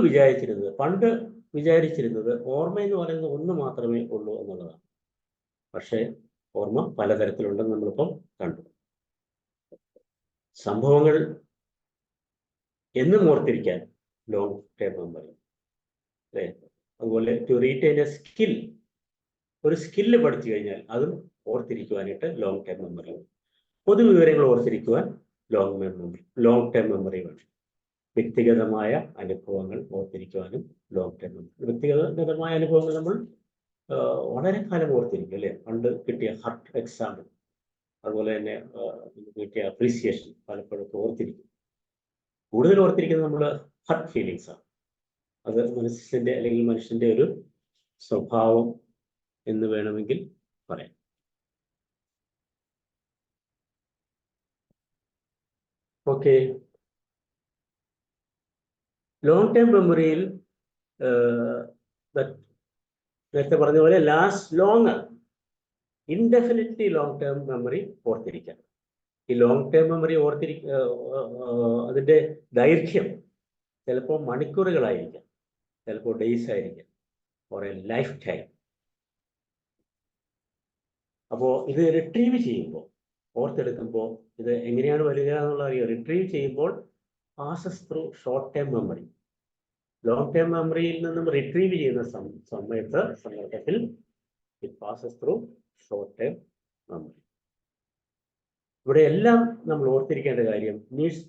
വിചാരിച്ചിരുന്നത് ഓർമ്മ എന്ന് പറയുന്നത് ഒന്ന് മാത്രമേ ഉള്ളൂ എന്നുള്ളതാണ്. പക്ഷേ ഓർമ്മ പലതരത്തിലുണ്ടെന്ന് നമ്മളിപ്പം കണ്ടു. സംഭവങ്ങൾ എന്നും ഓർത്തിരിക്കാൻ ലോങ് ടൈം മെമ്മറി, അല്ലേ? അതുപോലെ ടു റീറ്റെയിൻ എ സ്കിൽ, ഒരു സ്കില്ല് പഠിച്ചു കഴിഞ്ഞാൽ അതും ഓർത്തിരിക്കുവാനായിട്ട് ലോങ് ടൈം മെമ്മറി. പൊതുവിവരങ്ങൾ ഓർത്തിരിക്കുവാൻ ലോങ് ടൈം മെമ്മറി വേണം. വ്യക്തിഗതമായ അനുഭവങ്ങൾ ഓർത്തിരിക്കുവാനും ലോങ് ടൈം മെമ്മറി. വ്യക്തിഗതമായ അനുഭവങ്ങൾ നമ്മൾ വളരെ കാലം ഓർത്തിരിക്കും, അല്ലേ? പണ്ട് കിട്ടിയ ഹർട്ട് എക്സാമ്പിൾ, അതുപോലെ തന്നെ കിട്ടിയ അപ്രീസിയേഷൻ പലപ്പോഴും ഓർത്തിരിക്കും. കൂടുതൽ ഓർത്തിരിക്കുന്നത് നമ്മൾ ഹർട്ട് ഫീലിങ്സ് ആണ്. അത് മനസ്സിൻ്റെ അല്ലെങ്കിൽ മനുഷ്യൻ്റെ ഒരു സ്വഭാവം എന്ന് വേണമെങ്കിൽ പറയാം. ഓക്കെ, ലോങ് ടൈം മെമ്മറിയിൽ നേരത്തെ പറഞ്ഞ പോലെ ഇൻഡെഫിനിറ്റ്ലി ലോങ് ടൈം മെമ്മറി ഓർത്തിരിക്കാം. ഈ ലോങ് ടൈം മെമ്മറി അതിൻ്റെ ദൈർഘ്യം ചിലപ്പോൾ മണിക്കൂറുകളായിരിക്കാം, ചിലപ്പോൾ ഡേയ്സ് ആയിരിക്കാം, ഫോർ എ ലൈഫ് ടൈം. അപ്പോൾ ഇത് റിട്രീവ് ചെയ്യുമ്പോൾ, ഓർത്തെടുക്കുമ്പോൾ ഇത് എങ്ങനെയാണ് വരിക എന്നുള്ള അറിയാം. റിട്രീവ് ചെയ്യുമ്പോൾ passes through short time memory. Long time മെമ്മറിയിൽ നിന്നും റിട്രീവ് ചെയ്യുന്ന സന്ദർഭത്തിൽ it passes through short time memory. ഇവിടെ എല്ലാം നമ്മൾ ഓർത്തിരിക്കേണ്ട കാര്യം നീഡ്സ്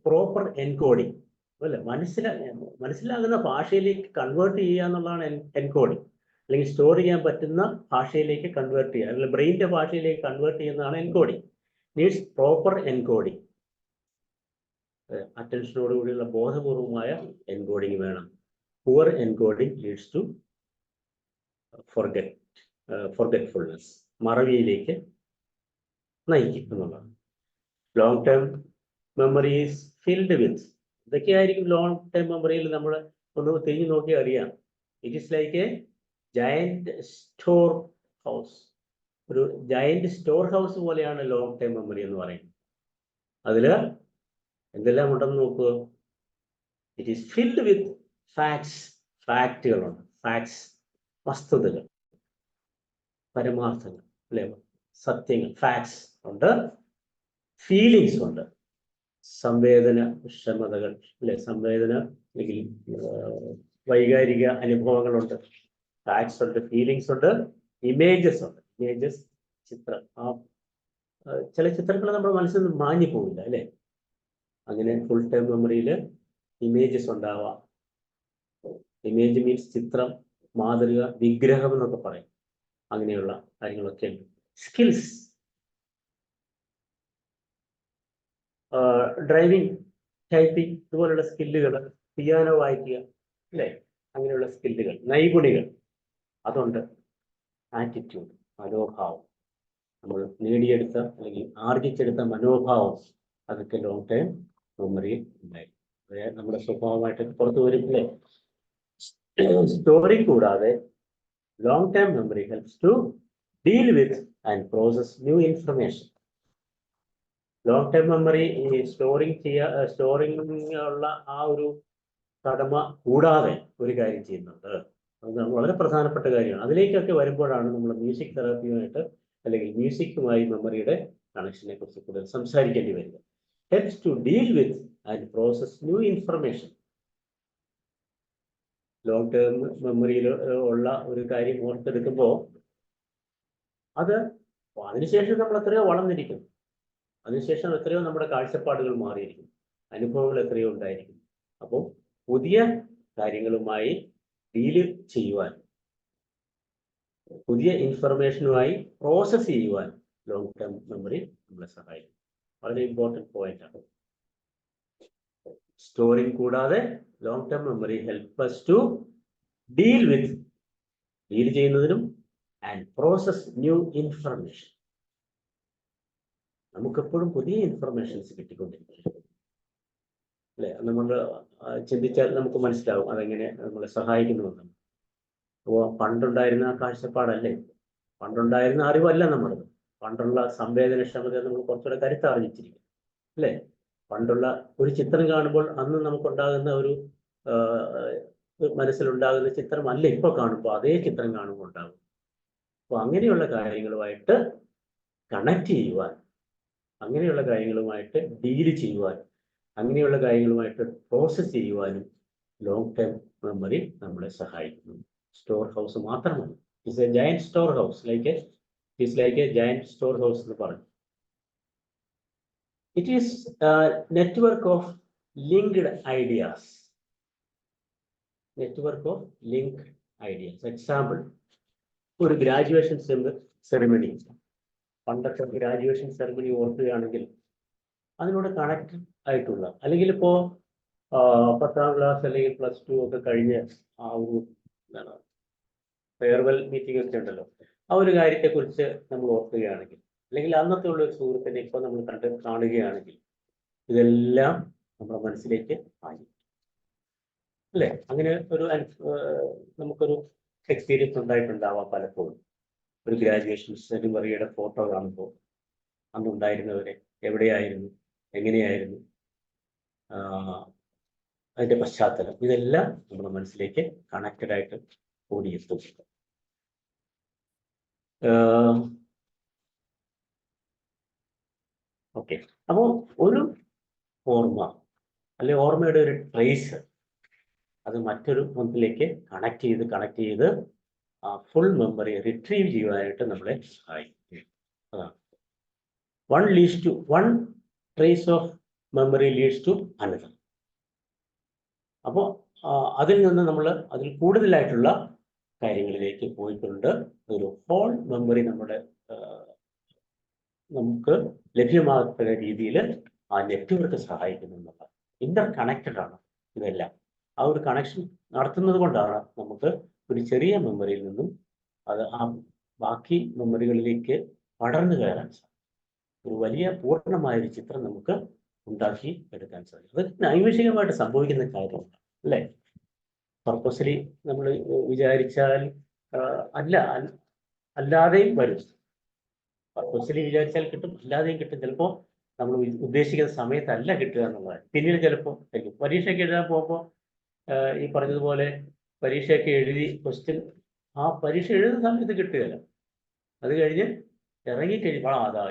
പ്രോപ്പർ എൻകോഡിങ്, അല്ലേ? മനസ്സിലാകുന്ന ഭാഷയിലേക്ക് കൺവേർട്ട് ചെയ്യുക എന്നുള്ളതാണ് എൻകോഡിങ്. അല്ലെങ്കിൽ സ്റ്റോർ ചെയ്യാൻ പറ്റുന്ന ഭാഷയിലേക്ക് കൺവേർട്ട് ചെയ്യുക, അല്ലെങ്കിൽ ബ്രെയിനിന്റെ ഭാഷയിലേക്ക് കൺവേർട്ട് ചെയ്യുന്നതാണ് എൻകോഡിങ്. Needs proper encoding. അറ്റൻഷനോടുകൂടിയുള്ള ബോധപൂർവമായ എൻകോഡിങ് വേണം. Poor encoding leads to forgetfulness, മറവിയിലേക്ക് നയിക്കും എന്നുള്ളതാണ്. Long time memory is filled with, ഇതൊക്കെയായിരിക്കും ലോങ് ടൈം മെമ്മറിയിൽ നമ്മൾ ഒന്ന് തിരിഞ്ഞു നോക്കിയാൽ അറിയാം. It is like a giant store house. ഒരു ജയന്റ് സ്റ്റോർ ഹൗസ് പോലെയാണ് ലോങ് ടൈം മെമ്മറി എന്ന് പറയുന്നത്. അതിൽ എന്തെല്ലാം ഉണ്ടെന്ന് നോക്കുക. ഇറ്റ് ഈസ് ഫിൽഡ് വിത്ത് ഫാക്റ്റുകളുണ്ട്. വസ്തുതകൾ, പരമാർത്ഥങ്ങൾ, അല്ലെ? സത്യങ്ങൾ, ഫാക്ട്സ് ഉണ്ട്. ഫീലിങ്സ് ഉണ്ട്, സംവേദനക്ഷമതകൾ, അല്ലെ? അല്ലെങ്കിൽ വൈകാരിക അനുഭവങ്ങളുണ്ട്. ഫാക്ട്സ് ഉണ്ട്, ഫീലിങ്സ് ഉണ്ട്, ഇമേജസ് ഉണ്ട്. ചിത്രം. ചില ചിത്രങ്ങൾ നമ്മുടെ മനസ്സിൽ നിന്ന് മാഞ്ഞു പോവില്ല, അല്ലേ? അങ്ങനെ ഫുൾ ടൈം മെമ്മറിയിൽ ഇമേജസ് ഉണ്ടാവാം. ഇമേജ് മീൻസ് ചിത്രം, മാതൃക, വിഗ്രഹം എന്നൊക്കെ പറയും. അങ്ങനെയുള്ള കാര്യങ്ങളൊക്കെ ഉണ്ട്. സ്കിൽസ്, ഡ്രൈവിംഗ്, ടൈപ്പിംഗ്, ഇതുപോലുള്ള സ്കില്ലുകൾ, പിയാനോ വായിക്കുക, അല്ലേ? അങ്ങനെയുള്ള സ്കില്ലുകൾ, നൈപുണികൾ, അതുണ്ട്. ആറ്റിറ്റ്യൂഡ്, മനോഭാവം, നമ്മൾ നേടിയെടുത്ത അല്ലെങ്കിൽ ആർജിച്ചെടുത്ത മനോഭാവം, അതൊക്കെ ലോങ് ടൈം മെമ്മറിയിൽ ഉണ്ടായി. നമ്മുടെ സ്വഭാവമായിട്ട് പുറത്തു വരില്ലേ? സ്റ്റോറി കൂടാതെ long time memory helps to deal with and process new information. Long time memory storing ഉള്ള ആ ഒരു കടമ കൂടാതെ ഒരു കാര്യം ചെയ്യുന്നുണ്ട്. അത് വളരെ പ്രധാനപ്പെട്ട കാര്യമാണ്. അതിലേക്കൊക്കെ വരുമ്പോഴാണ് നമ്മൾ മ്യൂസിക് തെറാപ്പിയുമായിട്ട് അല്ലെങ്കിൽ മ്യൂസിക്കുമായി മെമ്മറിയുടെ കണക്ഷനെ കുറിച്ച് കൂടുതൽ സംസാരിക്കേണ്ടി വരിക. Helps to deal with and process new information. Long term മെമ്മറിയിൽ ഉള്ള ഒരു കാര്യം ഓർത്തെടുക്കുമ്പോൾ അത് അതിനുശേഷം നമ്മൾ എത്രയോ വളർന്നിരിക്കും, അതിനുശേഷം എത്രയോ നമ്മുടെ കാഴ്ചപ്പാടുകൾ മാറിയിരിക്കും, അനുഭവങ്ങൾ എത്രയോ ഉണ്ടായിരിക്കും. അപ്പോൾ പുതിയ കാര്യങ്ങളുമായി ഡീല് ചെയ്യുവാൻ, പുതിയ ഇൻഫർമേഷനുമായി പ്രോസസ് ചെയ്യുവാൻ ലോങ് ടേം മെമ്മറി നമ്മളെ സഹായിക്കും. വളരെ ഇമ്പോർട്ടൻറ്റ് പോയിന്റ് ആണ്. സ്റ്റോറിംഗ് കൂടാതെ long term memory help us to deal ചെയ്യുന്നതിനും ആൻഡ് പ്രോസസ് ന്യൂ ഇൻഫർമേഷൻ. നമുക്കെപ്പോഴും പുതിയ ഇൻഫർമേഷൻസ് കിട്ടിക്കൊണ്ടിരിക്കും അല്ലെ. നമ്മൾ ചിന്തിച്ചാൽ നമുക്ക് മനസ്സിലാവും അതെങ്ങനെ നമ്മളെ സഹായിക്കുന്നുവെന്ന്. അപ്പോൾ പണ്ടുണ്ടായിരുന്ന കാഴ്ചപ്പാടല്ലേ, പണ്ടുണ്ടായിരുന്ന അറിവല്ല നമ്മളത്. പണ്ടുള്ള സംവേദനക്ഷമത നമ്മൾ കുറച്ചുകൂടെ കരുത്തറിഞ്ഞിരിക്കും അല്ലേ. പണ്ടുള്ള ഒരു ചിത്രം കാണുമ്പോൾ അന്ന് നമുക്കുണ്ടാകുന്ന ഒരു മനസ്സിലുണ്ടാകുന്ന ചിത്രമല്ല ഇപ്പോൾ കാണുമ്പോൾ അതേ ചിത്രം കാണുമ്പോൾ ഉണ്ടാകും. അപ്പോൾ അങ്ങനെയുള്ള കാര്യങ്ങളുമായിട്ട് കണക്ട് ചെയ്യുവാൻ, അങ്ങനെയുള്ള കാര്യങ്ങളുമായിട്ട് ഡീല് ചെയ്യുവാൻ, അങ്ങനെയുള്ള കാര്യങ്ങളുമായിട്ട് പ്രോസസ് ചെയ്യുവാനും ലോങ് ടേം മെമ്മറി നമ്മളെ സഹായിക്കുന്നു. സ്റ്റോർ ഹൗസ് മാത്രമല്ല, it's A giant store house, like a giant store house എന്ന് പറഞ്ഞു. It is a network of linked ideas. Network of linked ideas. Example, ഒരു ഗ്രാജുവേഷൻ സെറിമണി, പണ്ടൊക്കെ ഗ്രാജുവേഷൻ സെറിമണി ഓർക്കുകയാണെങ്കിൽ അതിനോട് കണക്റ്റഡ് ആയിട്ടുള്ള, അല്ലെങ്കിൽ ഇപ്പോൾ 10ാം ക്ലാസ് അല്ലെങ്കിൽ +2 ഒക്കെ കഴിഞ്ഞ് ആ ഒരു എന്താണ് ഫെയർവെൽ മീറ്റിംഗ് ഒക്കെ ഉണ്ടല്ലോ, ആ ഒരു കാര്യത്തെക്കുറിച്ച് നമ്മൾ ഓർക്കുകയാണെങ്കിൽ, അല്ലെങ്കിൽ അന്നത്തെ ഉള്ള ഒരു സുഹൃത്തിനെ ഇപ്പോൾ നമ്മൾ കാണുകയാണെങ്കിൽ ഇതെല്ലാം നമ്മുടെ മനസ്സിലേക്ക് ആയി അല്ലേ. അങ്ങനെ ഒരു നമുക്കൊരു എക്സ്പീരിയൻസ് ഉണ്ടായിട്ടുണ്ടാവാം പലപ്പോഴും. ഒരു ഗ്രാജുവേഷൻ സെറിമണിയുടെ ഫോട്ടോ കാണുമ്പോൾ അന്നുണ്ടായിരുന്നവരെ എവിടെയായിരുന്നു, എങ്ങനെയായിരുന്നു, അതിൻ്റെ പശ്ചാത്തലം, ഇതെല്ലാം നമ്മുടെ മനസ്സിലേക്ക് കണക്റ്റഡ് ആയിട്ട് ഓടിയെത്തും. ഓക്കെ, അപ്പോൾ ഒരു ഓർമ്മ അല്ലെ ഓർമ്മയുടെ ഒരു ട്രേസ് അത് മറ്റൊരു ഒന്നിലേക്ക് കണക്ട് ചെയ്ത് ഫുൾ മെമ്മറി റിട്രീവ് ചെയ്യുവാനായിട്ട് നമ്മളെ സഹായിക്കും. അതാണ് one trace of memory leads to another. അപ്പോൾ അതിൽ നിന്ന് നമ്മൾ അതിൽ കൂടുതലായിട്ടുള്ള കാര്യങ്ങളിലേക്ക് പോയിട്ടുണ്ട്. ഒരു ഹോൾ മെമ്മറി നമുക്ക് ലഭ്യമാകുന്ന രീതിയിൽ ആ നെറ്റ്വർക്ക് സഹായിക്കുന്നുണ്ട്. ഇന്റർ കണക്റ്റഡ് ആണ് ഇതെല്ലാം. ആ ഒരു കണക്ഷൻ നടത്തുന്നത് കൊണ്ടാണ് നമുക്ക് ഒരു ചെറിയ മെമ്മറിയിൽ നിന്നും അത് ആ ബാക്കി മെമ്മറികളിലേക്ക് പടർന്നു കയറാൻ സാധിക്കും. ഒരു വലിയ പൂർണ്ണമായൊരു ചിത്രം നമുക്ക് ഉണ്ടാക്കി എടുക്കാൻ സാധിക്കും. അത് നൈമിഷികമായിട്ട് സംഭവിക്കുന്ന കാര്യമാണ് അല്ലേ. പർപ്പസ്ലി നമ്മൾ വിചാരിച്ചാൽ അല്ലാതെയും വരും. പർപ്പസ്ലി വിചാരിച്ചാൽ കിട്ടും, അല്ലാതെയും കിട്ടും. ചിലപ്പോൾ നമ്മൾ ഉദ്ദേശിക്കുന്ന സമയത്തല്ല കിട്ടുക എന്നുള്ളതാണ്. പിന്നീട് ചിലപ്പോൾ കഴിക്കും. പരീക്ഷയൊക്കെ എഴുതാൻ പോകുമ്പോൾ ഈ പറഞ്ഞതുപോലെ പരീക്ഷയൊക്കെ എഴുതി ക്വസ്റ്റ്യൻ ആ പരീക്ഷ എഴുതുന്ന സമയത്ത് കിട്ടുകയില്ല. അത് കഴിഞ്ഞ് ഇറങ്ങിക്കഴിയുമ്പോൾ അതാ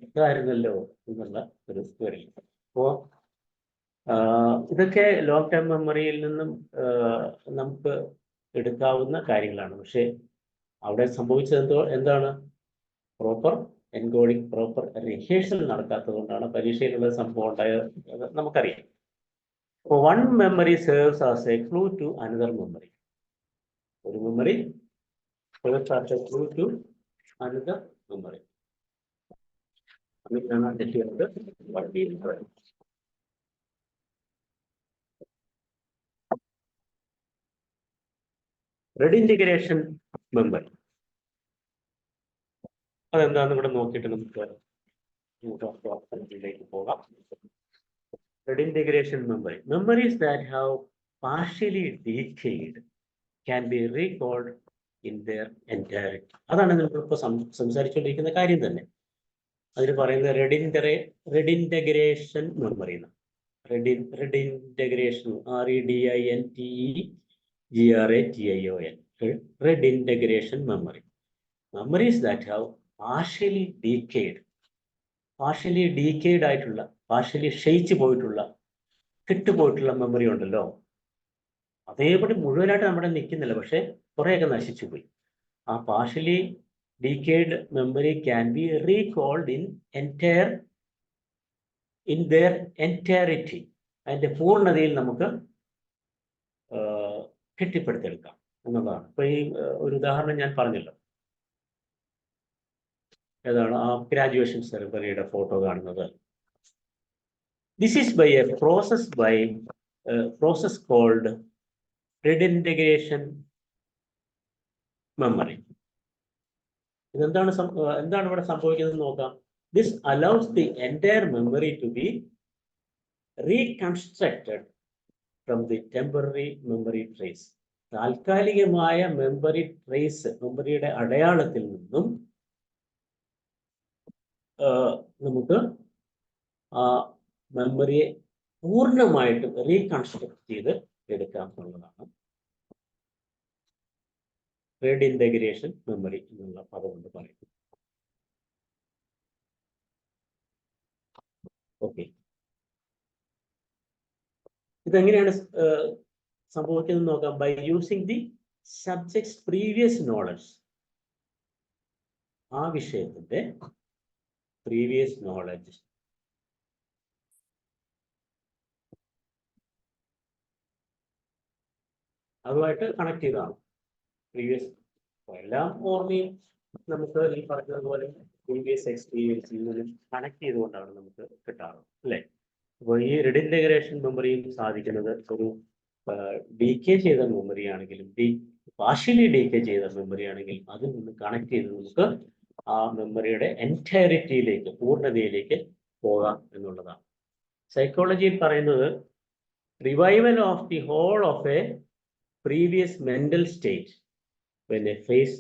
ഇതായിരുന്നല്ലോ എന്നുള്ള ഒരു വരില്ല. അപ്പോൾ ഇതൊക്കെ ലോങ് ടേം മെമ്മറിയിൽ നിന്നും നമുക്ക് എടുക്കാവുന്ന കാര്യങ്ങളാണ്. പക്ഷേ അവിടെ സംഭവിച്ചത് എന്താണ്? പ്രോപ്പർ എൻകോഡിങ്, പ്രോപ്പർ റിഹേഴ്സൽ നടക്കാത്തത് കൊണ്ടാണ് പരീക്ഷയിലുള്ള സംഭവം ഉണ്ടായത് നമുക്കറിയാം. അപ്പോൾ one memory serves as a clue to another memory. ഒരു memory serves as a clue to another memory. അങ്ങനെയാണ് തെറ്റുന്നത്. റെഡിന്റിഗ്രേഷൻ മെമ്മറി അതെന്താണെന്ന് ഇവിടെ നോക്കിയിട്ട് നമുക്ക് പോകാം. Redintegration memory. Memories that have partially decayed can be recalled in their entirety. അതാണ് നമ്മളിപ്പോൾ സംസാരിച്ചുകൊണ്ടിരിക്കുന്ന കാര്യം തന്നെ. അതിന് പറയുന്നത് റെഡിൻറ്റഗ്രേഷൻ മെമ്മറി എന്ന്. Redintegration REDINTEGRATION redintegration memory. Memories that have partially decayed ആയിട്ടുള്ള, പാർഷ്യലി ക്ഷയിച്ചു പോയിട്ടുള്ള, കെട്ടുപോയിട്ടുള്ള മെമ്മറി ഉണ്ടല്ലോ, അതേപടി മുഴുവനായിട്ട് നമ്മുടെ നിൽക്കുന്നില്ല, പക്ഷെ കുറേയൊക്കെ നശിച്ചു പോയി. ആ partially decayed memory can be recalled in their entirety. അതിൻ്റെ പൂർണ്ണതയിൽ നമുക്ക് കെട്ടിപ്പടുത്തെടുക്കാം എന്നുള്ളതാണ്. ഇപ്പൊ ഈ ഒരു ഉദാഹരണം ഞാൻ പറഞ്ഞല്ലോ, ഏതാണ് ആ ഗ്രാജുവേഷൻ സെറിമണിയുടെ ഫോട്ടോ കാണുന്നത്. This is by a process called redintegration memory. എന്താണ് ഇവിടെ സംഭവിക്കുന്നത് നോക്കാം. This allows the entire memory to be reconstructed from the temporary memory trace. താൽക്കാലികമായ മെമ്മറി ട്രേസ്, മെമ്മറിയുടെ അടയാളത്തിൽ നിന്നും നമുക്ക് ആ മെമ്മറിയെ പൂർണ്ണമായിട്ടും റീകൺസ്ട്രക്ട് ചെയ്ത് എടുക്കാം എന്നുള്ളതാണ് റെഡിൻറ്റഗ്രേഷൻ മെമ്മറി എന്നുള്ള പദം കൊണ്ട് പറയുന്നത്. ഓക്കെ, ഇതെങ്ങനെയാണ് സംഭവിക്കുന്നത് നോക്കാം. By using the subjects previous knowledge. ആ വിഷയത്തിന്റെ പ്രീവിയസ് നോളജ് അതുമായിട്ട് കണക്ട് ചെയ്തതാണ്. പ്രീവിയസ് എല്ലാം ഓർമ്മയും നമുക്ക് ഈ പറഞ്ഞതുപോലെ പ്രീവിയസ് എക്സ്പീരിയൻസിൽ നിന്നും കണക്ട് ചെയ്തുകൊണ്ടാണ് നമുക്ക് കിട്ടാറുള്ളത്, അല്ലേ? അപ്പോൾ ഈ റെഡിൻറ്റഗ്രേഷൻ മെമ്മറിയും സാധിക്കുന്നത് ഒരു ഡീകേ ചെയ്ത മെമ്മറി ആണെങ്കിലും, പാർഷ്യലി ഡീകേ ചെയ്ത മെമ്മറി ആണെങ്കിലും അതിൽ നിന്ന് കണക്ട് ചെയ്ത് നമുക്ക് ആ മെമ്മറിയുടെ എൻറ്റയറിറ്റിയിലേക്ക്, പൂർണ്ണതയിലേക്ക് പോകാം എന്നുള്ളതാണ്. സൈക്കോളജിയിൽ പറയുന്നത് revival of the whole of a previous mental state when a phase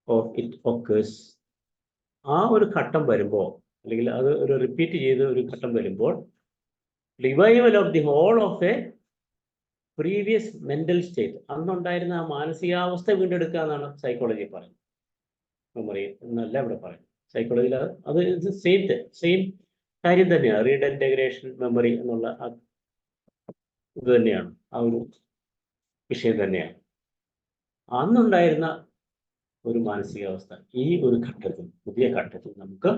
of it occurs. ആ ഒരു ഘട്ടം വരുമ്പോൾ, അല്ലെങ്കിൽ അത് ഒരു റിപ്പീറ്റ് ചെയ്ത് ഒരു ഘട്ടം വരുമ്പോൾ, revival of the whole of a previous mental state, അന്നുണ്ടായിരുന്ന ആ മാനസികാവസ്ഥ വീണ്ടെടുക്കുക എന്നാണ് സൈക്കോളജി പറയുന്നത്. മെമ്മറി എന്നല്ല ഇവിടെ പറയുന്നത്. സൈക്കോളജിയിൽ അത് സെയിം കാര്യം തന്നെയാണ്. റീഡൻറ്റഗ്രേഷൻ മെമ്മറി എന്നുള്ള ഇത് തന്നെയാണ്, ആ ഒരു വിഷയം തന്നെയാണ്. അന്നുണ്ടായിരുന്ന ഒരു മാനസികാവസ്ഥ ഈ ഒരു ഘട്ടത്തിൽ, പുതിയ ഘട്ടത്തിൽ നമുക്ക്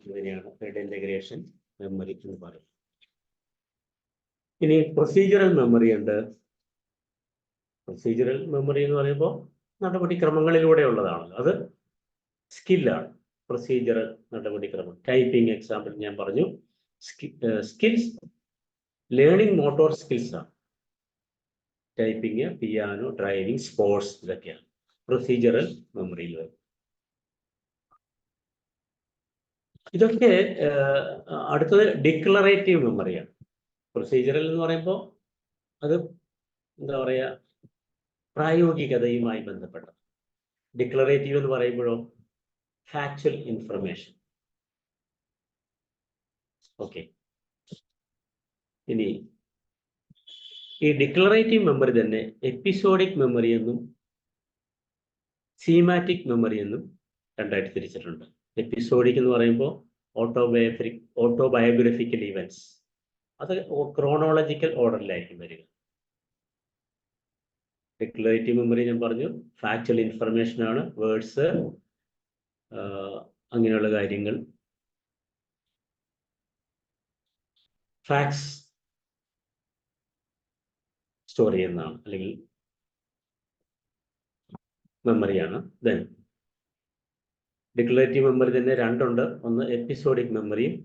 ഇതിനെയാണ് റീഡൻറ്റഗ്രേഷൻ മെമ്മറി എന്ന് പറയുന്നത്. ഇനി പ്രൊസീജിയറൽ മെമ്മറി ഉണ്ട്. പ്രൊസീജിയറൽ മെമ്മറി എന്ന് പറയുമ്പോൾ നടപടിക്രമങ്ങളിലൂടെ ഉള്ളതാണല്ലോ, അത് സ്കില്ലാണ്. പ്രൊസീജിയറൽ നടപടിക്രമം, ടൈപ്പിംഗ് എക്സാമ്പിൾ ഞാൻ പറഞ്ഞു. സ്കിൽസ് ലേണിംഗ് മോട്ടോർ സ്കിൽസ് ആണ്. ടൈപ്പിംഗ്, പിയാനോ, ഡ്രൈവിംഗ്, സ്പോർട്സ്, ഇതൊക്കെയാണ് പ്രൊസീജിയറൽ മെമ്മറിയിൽ വരും. ഇതൊക്കെ അടുത്തത് ഡിക്ലറേറ്റീവ് മെമ്മറിയാണ്. പ്രൊസീജിയറൽ എന്ന് പറയുമ്പോൾ അത് എന്താ പറയുക, പ്രായോഗികതയുമായി ബന്ധപ്പെട്ട. ഡിക്ലറേറ്റീവ് എന്ന് പറയുമ്പോഴോ ഫാക്ച്വൽ ഇൻഫർമേഷൻ. ഓക്കെ, ഇനി ഈ ഡിക്ലറേറ്റീവ് മെമ്മറി തന്നെ എപ്പിസോഡിക് മെമ്മറി എന്നും സീമാറ്റിക് മെമ്മറി എന്നും രണ്ടായിട്ട് തിരിച്ചിട്ടുണ്ട്. എപ്പിസോഡിക് എന്ന് പറയുമ്പോൾ ഓട്ടോബയോഗ്രഫിക്കൽ ഇവൻറ്റ്സ്, അത് ക്രോണോളജിക്കൽ ഓർഡറിലായിരിക്കും വരിക. ഡിക്ലറേറ്റീവ് മെമ്മറി ഞാൻ പറഞ്ഞു ഫാക്ച്വൽ ഇൻഫർമേഷൻ ആണ്, വേർഡ്സ്, അങ്ങനെയുള്ള കാര്യങ്ങൾ, ഫാക്ട്സ് സ്റ്റോർ ചെയ്യുന്നതാണ്, അല്ലെങ്കിൽ മെമ്മറിയാണ്. ദെൻ ഡിക്ലറേറ്റീവ് മെമ്മറി തന്നെ രണ്ടുണ്ട്, ഒന്ന് എപ്പിസോഡിക് മെമ്മറിയും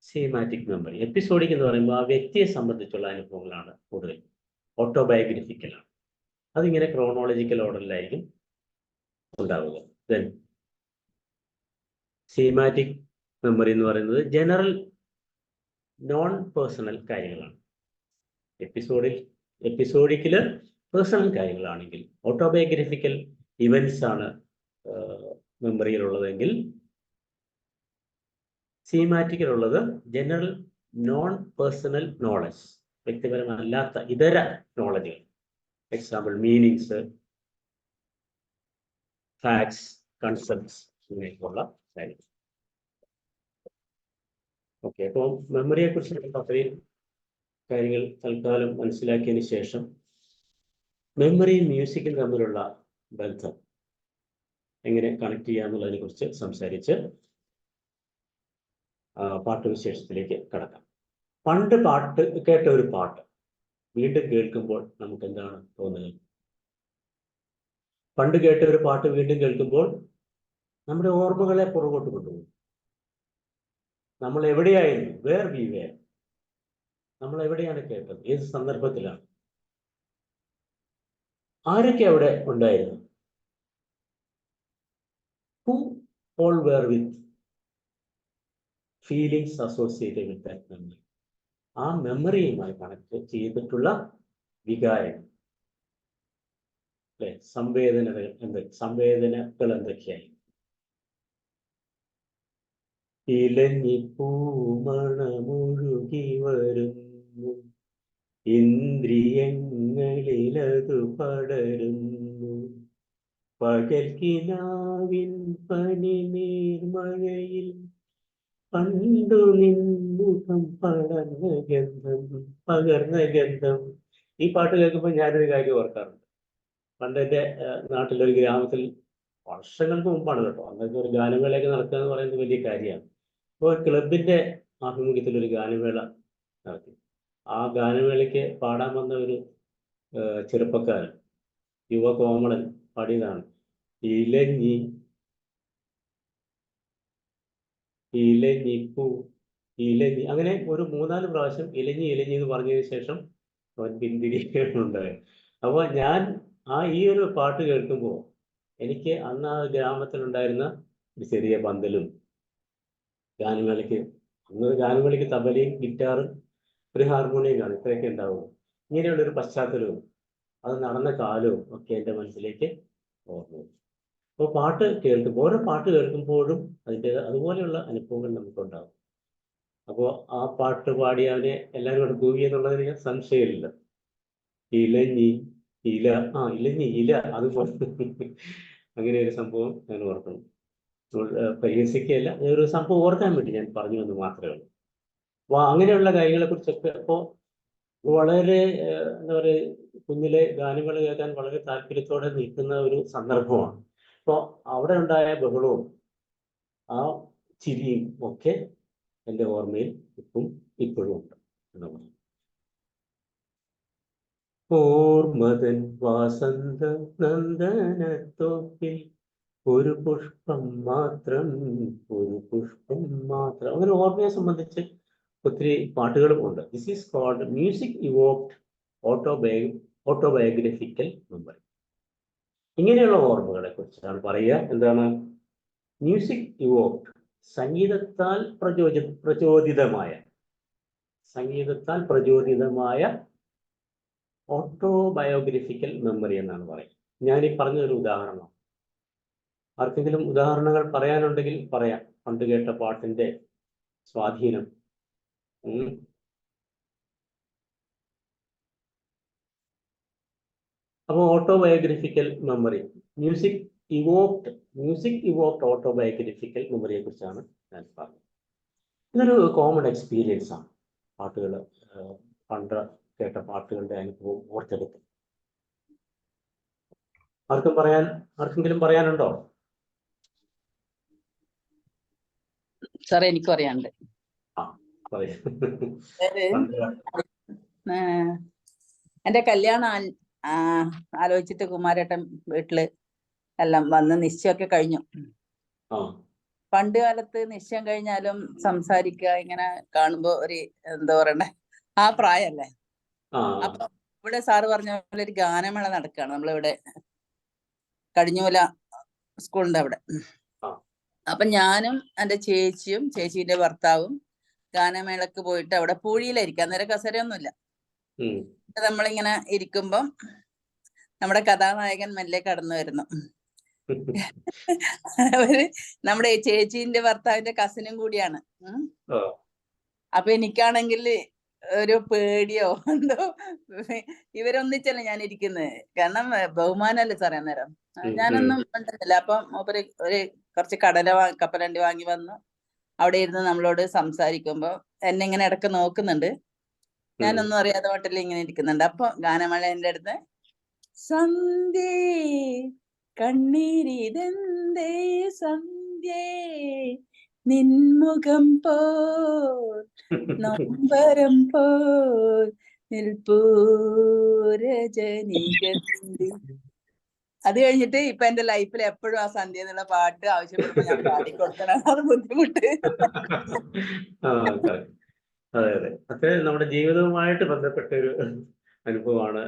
സീമാറ്റിക് മെമ്മറി. എപ്പിസോഡിക് എന്ന് പറയുമ്പോൾ ആ വ്യക്തിയെ സംബന്ധിച്ചുള്ള അനുഭവങ്ങളാണ് കൂടുതൽ, ഓട്ടോബയോഗ്രഫിക്കലാണ്. അതിങ്ങനെ ക്രോണോളജിക്കൽ ഓർഡറിലായിരിക്കും ഉണ്ടാവുക. ദെൻ സീമാറ്റിക് മെമ്മറി എന്ന് പറയുന്നത് ജനറൽ നോൺ പേഴ്സണൽ കാര്യങ്ങളാണ്. എപ്പിസോഡിക്കില് പേഴ്സണൽ കാര്യങ്ങളാണെങ്കിൽ, ഓട്ടോബയോഗ്രഫിക്കൽ ഇവൻറ്റ്സ് ആണ് മെമ്മറിയിലുള്ളതെങ്കിൽ തീമാറ്റിക്കിലുള്ളത് ജനറൽ നോൺ പേഴ്സണൽ നോളജ്, വ്യക്തിപരമല്ലാത്ത ഇതര നോളജുകൾ. എക്സാമ്പിൾ മീനിങ്സ്, ഫാക്ട്സ്, കൺസെപ്റ്റ്സ് ഇങ്ങനെയൊക്കെയുള്ള കാര്യങ്ങൾ. ഓക്കെ, അപ്പോൾ മെമ്മറിയെ കുറിച്ച് അത്രയും കാര്യങ്ങൾ തൽക്കാലം മനസ്സിലാക്കിയതിന് ശേഷം മെമ്മറിയും മ്യൂസിക്കും തമ്മിലുള്ള ബന്ധം എങ്ങനെ കണക്ട് ചെയ്യാന്നുള്ളതിനെ കുറിച്ച് സംസാരിച്ച് പാട്ടുവിശേഷത്തിലേക്ക് കടക്കാം. പണ്ട് കേട്ട ഒരു പാട്ട് വീണ്ടും കേൾക്കുമ്പോൾ നമുക്ക് എന്താണ് തോന്നുന്നത്? പണ്ട് കേട്ട ഒരു പാട്ട് വീണ്ടും കേൾക്കുമ്പോൾ നമ്മുടെ ഓർമ്മകളെ പുറകോട്ട് കൊണ്ടുപോകും. നമ്മൾ എവിടെയായിരുന്നു? Where we were. നമ്മൾ എവിടെയാണ് കേട്ടത്? ഏത് സന്ദർഭത്തിലാണ്? ആരൊക്കെ അവിടെ ഉണ്ടായിരുന്നു? Who all were with feelings associated with that memory? ആ മെമ്മറിയുമായി കണക്ട് ചെയ്തിട്ടുള്ള വികാരം, അല്ലെ, സംവേദനകൾ എന്തൊക്കെയായി? ഇലഞ്ഞിപ്പൂമണമൊഴുകി വരുന്നു, ഇന്ദ്രിയങ്ങളിലതു പടരുന്നു, പകൽക്കിനാവിൻ പനിനീർമഴയിൽ പണ്ടു നിൻമുഖം പകർന്ന ഗന്ധം. ഈ പാട്ട് കേൾക്കുമ്പോൾ ഞാനൊരു കാര്യം ഓർക്കാറുണ്ട്. പണ്ട് എൻ്റെ നാട്ടിലൊരു ഗ്രാമത്തിൽ, വർഷങ്ങൾക്ക് മുമ്പാണ് കേട്ടോ, അന്നൊക്കെ ഒരു ഗാനമേളയൊക്കെ നടക്കുക എന്ന് പറയുന്നത് വലിയ കാര്യമാണ്. അപ്പോൾ ക്ലബിൻ്റെ ആഭിമുഖ്യത്തിൽ ഒരു ഗാനമേള നടത്തി. ആ ഗാനമേളയ്ക്ക് പാടാൻ വന്ന ഒരു ചെറുപ്പക്കാരൻ, യുവ കോമളൻ പാടിയതാണ് ഇലഞ്ഞി ഇലഞ്ഞിപ്പൂ ഇലഞ്ഞി. അങ്ങനെ ഒരു 3-4 പ്രാവശ്യം ഇലഞ്ഞി ഇലഞ്ഞി എന്ന് പറഞ്ഞതിന് ശേഷം അവൻ പിന്തിരിയുണ്ടായി. അപ്പോൾ ഞാൻ ഈ ഒരു പാട്ട് കേൾക്കുമ്പോൾ എനിക്ക് അന്ന് ആ ഗ്രാമത്തിലുണ്ടായിരുന്ന ഒരു ചെറിയ പന്തലും, ഗാനമേളയ്ക്ക് തബലയും ഗിറ്റാറും ഒരു ഹാർമോണിയം കാണും, ഇത്രയൊക്കെ ഉണ്ടാവും. ഇങ്ങനെയുള്ളൊരു പശ്ചാത്തലവും അത് നടന്ന കാലവും ഒക്കെ എൻ്റെ മനസ്സിലേക്ക് ഓർമ്മ. അപ്പോൾ പാട്ട് കേൾക്കുമ്പോൾ, ഓരോ പാട്ട് കേൾക്കുമ്പോഴും അതുപോലെയുള്ള അനുഭവങ്ങൾ നമുക്കുണ്ടാകും. അപ്പോൾ ആ പാട്ട് പാടി അവനെ എല്ലാവരും കൂടെ കൂവി എന്നുള്ളതിന് സംശയമില്ല. ഇലഞ്ഞി ഇല അതുപോലെ അങ്ങനെ ഒരു സംഭവം ഞാൻ ഓർക്കണം. പരിഹസിക്കുകയല്ല, ഒരു സംഭവം ഓർക്കാൻ വേണ്ടി ഞാൻ പറഞ്ഞു എന്ന് മാത്രമേ ഉള്ളൂ. അപ്പോൾ അങ്ങനെയുള്ള കാര്യങ്ങളെ കുറിച്ചൊക്കെ അപ്പോൾ വളരെ എന്താ പറയുക, കുഞ്ഞിലെ ഗാനങ്ങൾ കേൾക്കാൻ വളരെ താല്പര്യത്തോടെ നിൽക്കുന്ന ഒരു സന്ദർഭമാണ്. അപ്പോൾ അവിടെ ഉണ്ടായ ബഹളവും ആ ചിരിയും ഒക്കെ എൻ്റെ ഓർമ്മയിൽ ഇപ്പോഴും ഉണ്ട് എന്നുള്ളത്. ഓർമ്മതൻ വാസന്ത നന്ദനത്തോപ്പിൽ ഒരു പുഷ്പം മാത്രം അങ്ങനെ ഓർമ്മയെ സംബന്ധിച്ച് ഒത്തിരി പാട്ടുകളും ഉണ്ട്. This is called music evoked autobiographical memory. ഇങ്ങനെയുള്ള ഓർമ്മകളെ കുറിച്ചാണ് പറയുക. എന്താണ് മ്യൂസിക് ഇവോക്ഡ്? സംഗീതത്താൽ പ്രചോദിതമായ ഓട്ടോബയോഗ്രഫിക്കൽ മെമ്മറി എന്നാണ് പറയുന്നത്. ഞാൻ ഈ പറഞ്ഞൊരു ഉദാഹരണം, ആർക്കെങ്കിലും ഉദാഹരണങ്ങൾ പറയാനുണ്ടെങ്കിൽ പറയാം. പണ്ട് കേട്ട പാട്ടിന്റെ സ്വാധീനം. അപ്പോൾ autobiographical memory, music evoked autobiographical മെമ്മറിയെ കുറിച്ചാണ് ഞാൻ പറഞ്ഞത്. ഇതൊരു കോമൺ എക്സ്പീരിയൻസ് ആണ്. പാട്ടുകൾ, പണ്ട് കേട്ട പാട്ടുകളുടെ അനുഭവം ഓർത്തെടുത്ത് ആർക്കെങ്കിലും പറയാനുണ്ടോ? സാറേ, എനിക്ക് പറയാനുണ്ട്. എന്റെ കല്യാണം ആലോചിച്ചിട്ട് കുമാരേട്ടൻ വീട്ടില് എല്ലാം വന്ന് നിശ്ചയമൊക്കെ കഴിഞ്ഞു. പണ്ട് കാലത്ത് നിശ്ചയം കഴിഞ്ഞാലും സംസാരിക്കുക, ഇങ്ങനെ കാണുമ്പോ ഒരു എന്താ പറയണ്ടേ, ആ പ്രായല്ലേ. അപ്പൊ ഇവിടെ സാറ് പറഞ്ഞ പോലെ ഒരു ഗാനമേള നടക്കുകയാണ് നമ്മളിവിടെ കടിഞ്ഞൂല സ്കൂളിന്റെ അവിടെ. അപ്പൊ ഞാനും എൻ്റെ ചേച്ചിയും ചേച്ചീന്റെ ഭർത്താവും ഗാനമേളക്ക് പോയിട്ട് അവിടെ പൂഴിയിലായിരിക്കും. അന്നേരം കസേരയൊന്നുമില്ല. നമ്മളിങ്ങനെ ഇരിക്കുമ്പം നമ്മുടെ കഥാനായകൻ മെല്ലെ കടന്നു വരുന്നു. അവര് നമ്മുടെ ചേച്ചീന്റെ ഭർത്താവിന്റെ കസിനും കൂടിയാണ്. ഓ. അപ്പൊ എനിക്കാണെങ്കിൽ ഒരു പേടിയോ എന്തോ, ഇവരൊന്നിച്ചല്ല ഞാൻ ഇരിക്കുന്നത്. കാരണം ബഹുമാനല്ലേ സാറേ അന്നേരം. ഞാനൊന്നും ഉണ്ടെന്നില്ല. അപ്പം ഒരു കുറച്ച് കപ്പലണ്ടി വാങ്ങി വന്നു. അവിടെ ഇരുന്ന് നമ്മളോട് സംസാരിക്കുമ്പോ എന്നെ ഇങ്ങനെ ഇടക്ക് നോക്കുന്നുണ്ട്. ഞാനൊന്നും അറിയാതെ ഹോട്ടലിൽ ഇങ്ങനെ ഇരിക്കുന്നുണ്ട്. അപ്പൊ ഗാനമേള എന്റെ അടുത്ത്, സന്ധ്യേ കണ്ണീരിതെന്തേ സന്ധ്യേ നിൻമുഖം പോൽ നൊമ്പരം പോൽ നിൽപ്പൂ രജനിഗന്ധി. അത് കഴിഞ്ഞിട്ട് ഇപ്പൊ എന്റെ ലൈഫിൽ എപ്പോഴും ആ സന്ധ്യ എന്നുള്ള പാട്ട് ആവശ്യപ്പെടുമ്പോ ഞാൻ പാടിക്കൊടുക്കണം. അത് ബുദ്ധിമുട്ട്. അതെ അതെ, അത് നമ്മുടെ ജീവിതവുമായിട്ട് ബന്ധപ്പെട്ട ഒരു അനുഭവമാണ്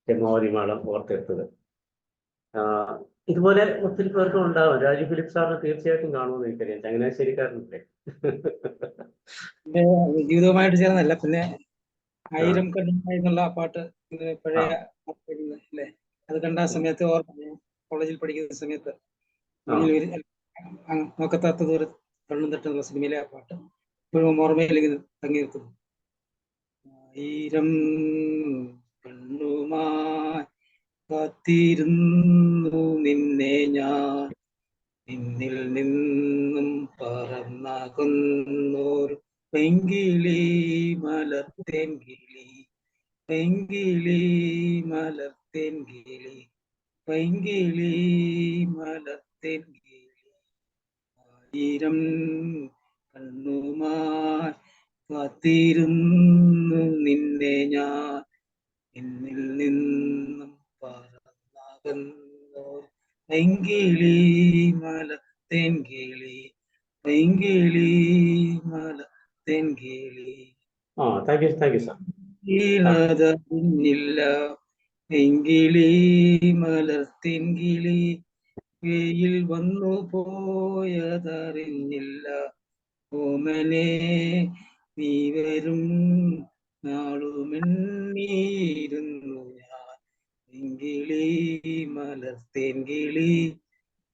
ചെമ്മാവതി മാഡം ഓർത്തെടുത്തത്. ഇതുപോലെ ഒത്തിരി പേർക്കും ഉണ്ടാവും. രാജു ഫിലിപ്പ് സാറിന് തീർച്ചയായിട്ടും കാണുമെന്ന് എനിക്കറിയാം. ചങ്ങനാശ്ശേരിക്കാരനല്ലേ? ജീവിതവുമായിട്ട് ചേർന്നല്ല, പിന്നെ 1000 കണ്ണുമായി എന്നുള്ള പാട്ട് പഴയ അല്ലേ, അത് കണ്ട സമയത്ത് ഓർമ്മ, കോളേജിൽ പഠിക്കുന്ന സമയത്ത് നോക്കത്താത്ത ദൂരം കണ്ണും തട്ടുന്നുള്ള സിനിമയിലെ ആ പാട്ട് ഇപ്പോഴും ഓർമ്മയിൽ തങ്ങി നിൽക്കുന്നു. 1000 കണ്ണുമായി കാത്തിരുന്നു നിന്നെ ഞാൻ, നിന്നിൽ നിന്നും പറന്നകന്നോർ പെങ്കിളി മലർത്തെങ്കിളി, പെങ്കിളി മലർത്തെങ്കിളി, പെങ്കിളി മലർത്തെങ്കിളി. 1000 കണ്ണുമായി കാത്തിരുന്നു നിന്നെ ഞാൻ, എന്നിൽ നിന്നും പറന്നകന്നോർ പെങ്കിളി മലർത്തെങ്കിളി, പെങ്കിളി മലർത്തെങ്കിളി. Thank you sir. ഇല്ല പെങ്കിളി മലർത്തെങ്കിളി, വെയിൽ വന്നു പോയതറിഞ്ഞില്ല, ഓമനെ നീ വരും നാളുമെണ്ണീരുന്നു ഞാൻ, പെങ്കിളി മലർത്തെങ്കിളി,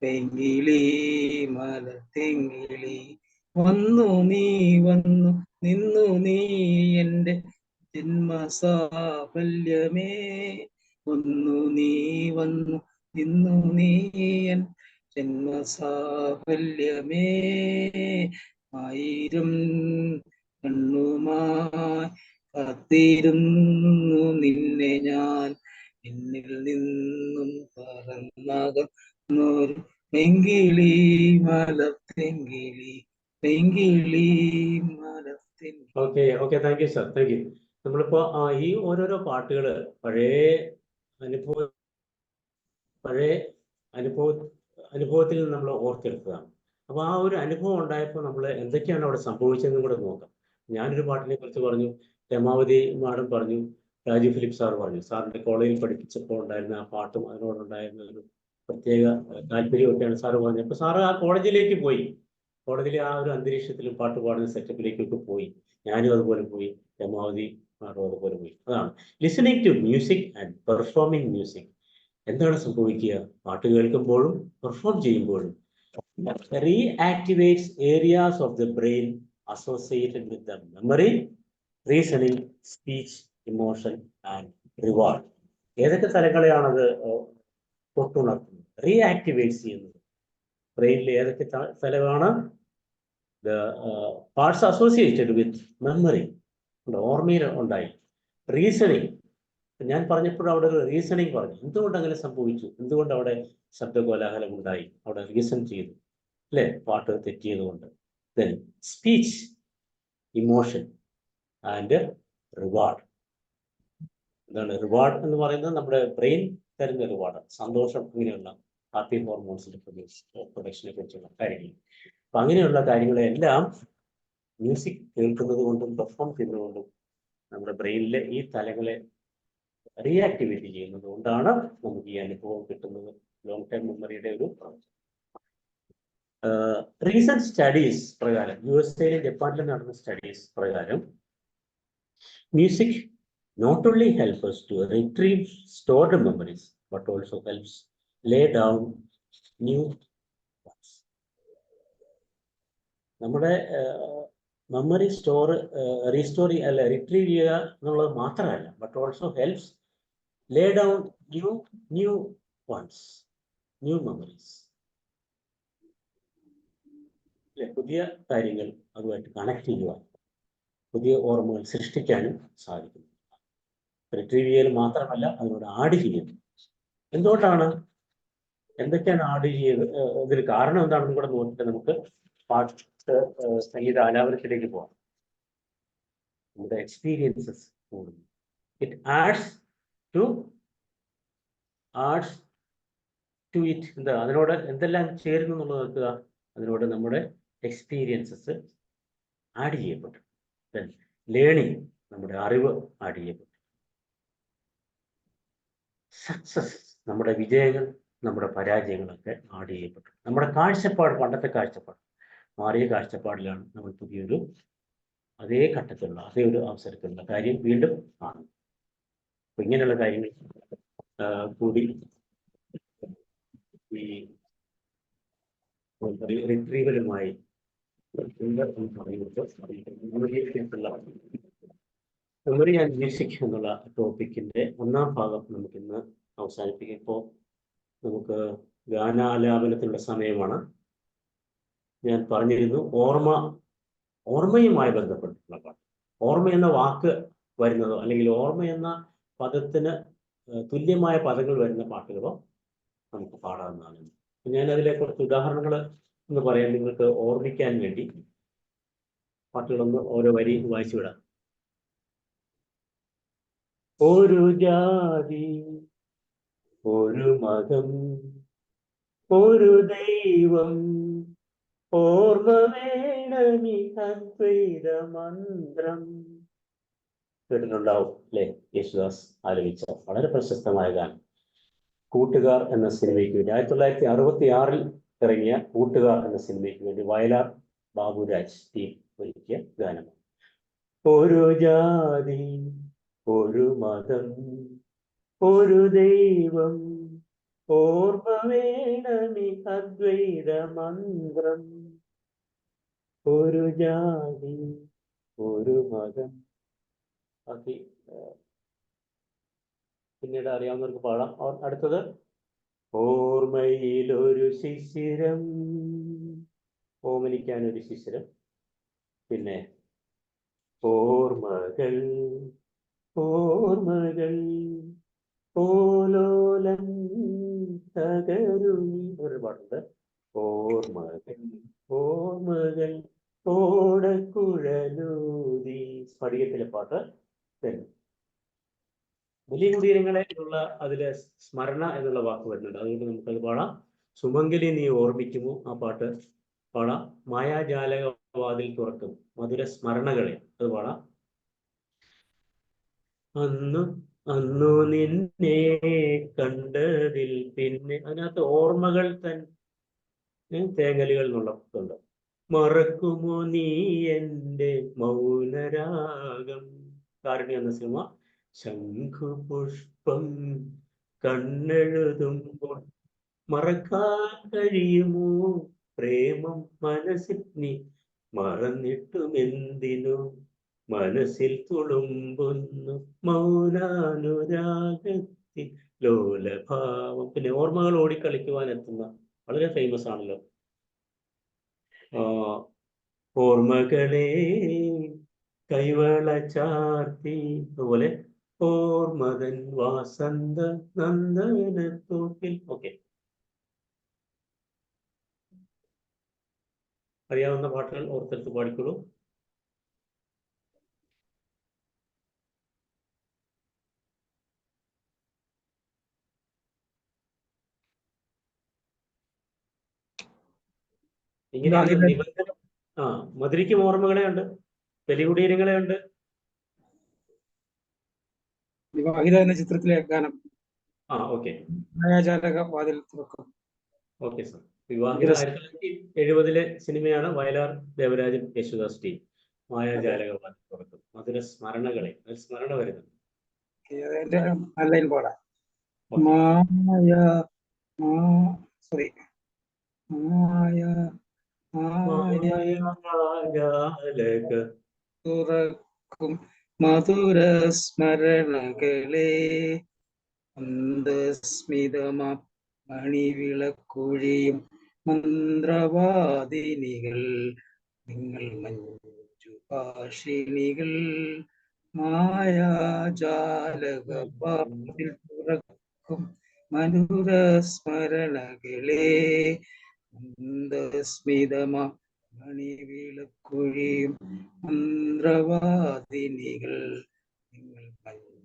പെങ്കിളി മലർത്തെങ്കിളി. വന്നു നീ വന്നു നിന്നു നീ എൻ്റെ ജന്മസാഫല്യമേ, വന്നു നീ വന്നു നിന്നു നീ എൻ ജന്മസാഫല്യമേ. 1000 കണ്ണുമായി കാത്തിരുന്നു നിന്നെ ഞാൻ, എന്നിൽ നിന്നും പറന്നകന്നൊരു പെങ്കിളി മലർത്തെങ്കിളി, പെങ്കിളി മലർത്തെങ്കിളി. Okay thank you sir, thank you. നമ്മളിപ്പോ ഈ ഓരോരോ പാട്ടുകൾ പഴയ അനുഭവത്തിൽ നിന്ന് നമ്മൾ ഓർത്തെടുത്തതാണ്. അപ്പൊ ആ ഒരു അനുഭവം ഉണ്ടായപ്പോൾ നമ്മൾ എന്തൊക്കെയാണ് അവിടെ സംഭവിച്ചതെന്നും കൂടെ നോക്കാം. ഞാനൊരു പാട്ടിനെ കുറിച്ച് പറഞ്ഞു, രമാവതി മാഡം പറഞ്ഞു, രാജു ഫിലിപ്പ് സാർ പറഞ്ഞു. സാറിന്റെ കോളേജിൽ പഠിപ്പിച്ചപ്പോൾ ഉണ്ടായിരുന്ന ആ പാട്ടും അതിനോടുണ്ടായിരുന്ന ഒരു പ്രത്യേക താല്പര്യമൊക്കെയാണ് സാറ് പറഞ്ഞത്. അപ്പൊ സാറ് ആ കോളേജിലേക്ക് പോയി, കോളേജിലെ ആ ഒരു അന്തരീക്ഷത്തിലും പാട്ട് പാടുന്ന സെറ്റപ്പിലേക്കൊക്കെ പോയി. ഞാനും അതുപോലെ പോയി, രമാവതി മാഡം അതുപോലെ പോയി. അതാണ് listening to music and performing music. എന്താണ് സംഭവിക്കുക? പാട്ട് കേൾക്കുമ്പോഴും പെർഫോം ചെയ്യുമ്പോഴും reactivates areas of the brain associated with the memory, reasoning, speech, emotion and reward. ഏതൊക്കെ സ്ഥലങ്ങളെയാണത് തൊട്ടുണർത്തുന്നത്, റീആക്ടിവേറ്റ്സ് ചെയ്യുന്നത്? ബ്രെയിനിൽ ഏതൊക്കെ സ്ഥലമാണ്? The parts associated with memory, ഓർമ്മയിൽ ഉണ്ടായി. റീസണിങ്, ഞാൻ പറഞ്ഞപ്പോഴും അവിടെ ഒരു റീസണിങ് പറഞ്ഞു. എന്തുകൊണ്ട് അങ്ങനെ സംഭവിച്ചു? എന്തുകൊണ്ട് അവിടെ ശബ്ദകോലാഹലം ഉണ്ടായി? അവിടെ റീസൺ ചെയ്തു, അല്ലേ? പാട്ട് തെറ്റിയതുകൊണ്ട്. Then speech, emotion and reward. എന്താണ് റിവാർഡ് എന്ന് പറയുന്നത്? നമ്മുടെ ബ്രെയിൻ തരുന്ന റിവാർഡ്, സന്തോഷം, അങ്ങനെയുള്ള ഹാപ്പി ഹോർമോൺസിന്റെ പ്രൊഡക്ഷനെ കുറിച്ചുള്ള കാര്യങ്ങൾ. അപ്പൊ അങ്ങനെയുള്ള കാര്യങ്ങളെല്ലാം മ്യൂസിക് കേൾക്കുന്നത് കൊണ്ടും പെർഫോം ചെയ്യുന്നതുകൊണ്ടും നമ്മുടെ ബ്രെയിനിലെ ഈ തലങ്ങളെ റീആക്ടിവേറ്റ് ചെയ്യുന്നത് കൊണ്ടാണ് നമുക്ക് ഈ അനുഭവം കിട്ടുന്നത്. ലോങ് ടൈം മെമ്മറിയുടെ ഒരു റീസെന്റ് സ്റ്റഡീസ് പ്രകാരം, USA-യിലും ജപ്പാനിലും നടന്ന സ്റ്റഡീസ് പ്രകാരം, music not only helps us to retrieve stored memories but also helps lay down new ones. നമ്മുടെ മെമ്മറി റീസ്റ്റോർ അല്ല റിട്രീവ് ചെയ്യുക എന്നുള്ളത് മാത്രമല്ല, but also helps Leh down new once, new memories. പുതിയ കാര്യങ്ങൾ അതുമായിട്ട് കണക്ട് ചെയ്യുവാൻ, പുതിയ ഓർമ്മകൾ സൃഷ്ടിക്കാനും സാധിക്കും. റിട്രീവ് ചെയ്യൽ മാത്രമല്ല, അതിനോട് ആഡ് ചെയ്യുന്നു. എന്തൊക്കെയാണ് ആഡ് ചെയ്ത്, ഇതിന് കാരണം എന്താണെന്ന് കൂടെ നോക്കിയിട്ട് നമുക്ക് പാട്ട് സംഗീത ആലാപനത്തിലേക്ക് പോകാം. നമ്മുടെ എക്സ്പീരിയൻസസ് കൂടുന്നു. It adds to it. എന്താ അതിനോട് എന്തെല്ലാം ചേരുന്നു എന്നുള്ളത് നോക്കുക. അതിനോട് നമ്മുടെ എക്സ്പീരിയൻസസ് ആഡ് ചെയ്യപ്പെട്ടു. ലേണിംഗ്, നമ്മുടെ അറിവ് ആഡ് ചെയ്യപ്പെട്ടു. സക്സസ്, നമ്മുടെ വിജയങ്ങൾ, നമ്മുടെ പരാജയങ്ങളൊക്കെ ആഡ് ചെയ്യപ്പെട്ടു. നമ്മുടെ കാഴ്ചപ്പാട്, പണ്ടത്തെ കാഴ്ചപ്പാട് മാറിയ കാഴ്ചപ്പാടിലാണ് നമ്മൾ പുതിയൊരു അതേ ഘട്ടത്തിലുള്ള അതേ ഒരു അവസരത്തിലുള്ള കാര്യം വീണ്ടും കാണും. അപ്പൊ ഇങ്ങനെയുള്ള കാര്യങ്ങൾ കൂടി ഈ റിട്രീവലുമായി മെമ്മറി ആൻഡ് മ്യൂസിക് എന്നുള്ള ടോപ്പിക്കിന്റെ ഒന്നാം ഭാഗം നമുക്കിന്ന് അവസാനിപ്പിക്കും. ഇപ്പോൾ നമുക്ക് ഗാനാലാപനത്തിനുള്ള സമയമാണ്. ഞാൻ പറഞ്ഞിരുന്നു, ഓർമ്മയുമായി ബന്ധപ്പെട്ടിട്ടുള്ള പാട്ട്. ഓർമ്മ എന്ന വാക്ക് വരുന്നതോ അല്ലെങ്കിൽ ഓർമ്മ എന്ന പദത്തിന് തുല്യമായ പദങ്ങൾ വരുന്ന പാട്ടുകളോ നമുക്ക് പാടാവുന്നതാണ്. ഞാൻ അതിലെ കുറച്ച് ഉദാഹരണങ്ങൾ എന്ന് പറയാൻ നിങ്ങൾക്ക് ഓർമ്മിക്കാൻ വേണ്ടി പാട്ടുകളൊന്ന് ഓരോ വരി വായിച്ചു വിടാം. ഒരു ജാതി, ഒരു മതം, ഒരു ദൈവം, ഓർമ്മ വേണമി അദ്വൈത മന്ത്രം. കേട്ടിട്ടുണ്ടാവും അല്ലെ? യേശുദാസ് ആലപിച്ച വളരെ പ്രശസ്തമായ ഗാനം. കൂട്ടുകാർ എന്ന സിനിമയ്ക്ക് വേണ്ടി 1966 ഇറങ്ങിയ കൂട്ടുകാർ എന്ന സിനിമയ്ക്ക് വേണ്ടി വയലാർ ബാബുരാജ് ടീം ഒരുക്കിയ ഗാനമാണ്. ഒരു ജാതി, ഒരു മതം, ഒരു ദൈവം, ഓർമ്മ വേണമി അദ്വൈത മന്ത്രം. ഒരു ജാതി, ഒരു മതം. ബാക്കി പിന്നീട് അറിയാവുന്നവർക്ക് പാടാം. അടുത്തത് ഓർമ്മയിലൊരു ശിശിരം, ഓമനിക്കാനൊരു ശിശിരം. പിന്നെ ഓർമ്മകൾ ഓർമ്മകൾ ഓലോലം തകരുമി. ഒരു പാട്ടുണ്ട്, ഓർമ്മകൾ ഓർമ്മകൾ ഓടക്കുഴലൂതി. സ്ഫടികത്തിലെ പാട്ട്. വലിയ കുടീരങ്ങളെ എന്നുള്ള അതിലെ സ്മരണ എന്നുള്ള വാക്ക് വരുന്നുണ്ട്. അതുകൊണ്ട് നമുക്കത് പാടാം. സുമംഗലി നീ ഓർമ്മിക്കുമോ, ആ പാട്ട് പാടാം. മായാജാലകവാതിൽ തുറക്കും, മധുര സ്മരണകളെ, അത് പാടാം. അന്നു നിന്നെ കണ്ടതിൽ പിന്നെ, അതിനകത്ത് ഓർമ്മകൾ തേങ്ങലുകൾ എന്നുള്ളതുണ്ട്. മറക്കുമോ നീ എൻ്റെ മൗനരാഗം. കാരുണ്യം എന്ന സിനിമ. ശംഖുപുഷ്പം കണ്ണെഴുതുമ്പോൾ മറക്കാൻ കഴിയുമോ പ്രേമം മനസ്സിൽ നീ മറന്നിട്ടും എന്തിനു മനസ്സിൽ തുളുമ്പുന്നു മൗനാനുരാഗത്തിൽ ലോലഭാവം. പിന്നെ ഓർമ്മകൾ ഓടിക്കളിക്കുവാൻ എത്തുന്ന വളരെ ഫേമസ് ആണല്ലോ. ഓർമ്മകളെ കൈവള ചാർത്തി, അതുപോലെ ഓർമ്മതൻ വാസന്ത നന്ദനത്തോപ്പിൽ. ഓക്കെ, അറിയാവുന്ന പാട്ടുകൾ ഓർത്തെടുത്ത് പാടിക്കോളൂ. ഇങ്ങനെ നിബന്ധന. മധുരിക്കും ഓർമ്മകളെ ഉണ്ട്, വെലികുടീരങ്ങളെ ഉണ്ട്. വിവാഹിത എന്ന ചിത്രത്തിലെ ഗാനം. ഓക്കെ, മായാജാലകവാതിൽ തുറക്കും. Okay sir. വിവാഹിത 1970 സിനിമയാണ്. വയലാർ ദേവരാജൻ യേശുദാസ് ടീം. മായാജാലകവാതിൽ തുറക്കും, മധുര സ്മരണകളെ. സ്മരണ വരുന്നത് നല്ല പാടാം. മായ സോറി മായ മായാജാലക തുറക്കും മധുര സ്മരണകളെ മന്ദസ്മിതമാ മണിവിളക്കുഴിയും മന്ത്രവാദിനികൾ നിങ്ങൾ മഞ്ജുഭാഷിണികൾ മായാജാലകവാതിൽ തുറക്കും മധുര സ്മരണകളെ മന്ദസ്മിതമാ മണിവിളക്കുഴിയും മന്ത്രവാദിനികൾ നിങ്ങൾ മഞ്ജുഭാഷിണികൾ.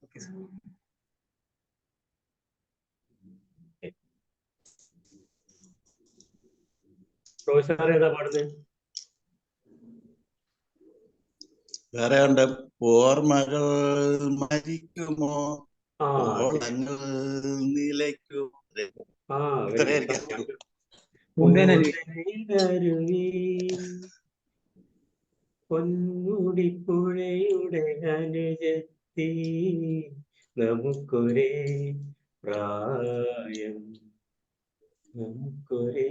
Okay sir. പ്രൊഫസർ ഏതാ പാടുന്നത്? വേറെ ഉണ്ട്. ഓർമ്മകൾ മരിക്കുമോ, ആ ഓളങ്ങൾ നിലയ്ക്കുമോ. ആ മുന്തേനരുവി. പൊന്മുടിപ്പുഴയുടെ അനുജത്തി നമുക്കൊരേ പ്രായം, നമുക്കൊരേ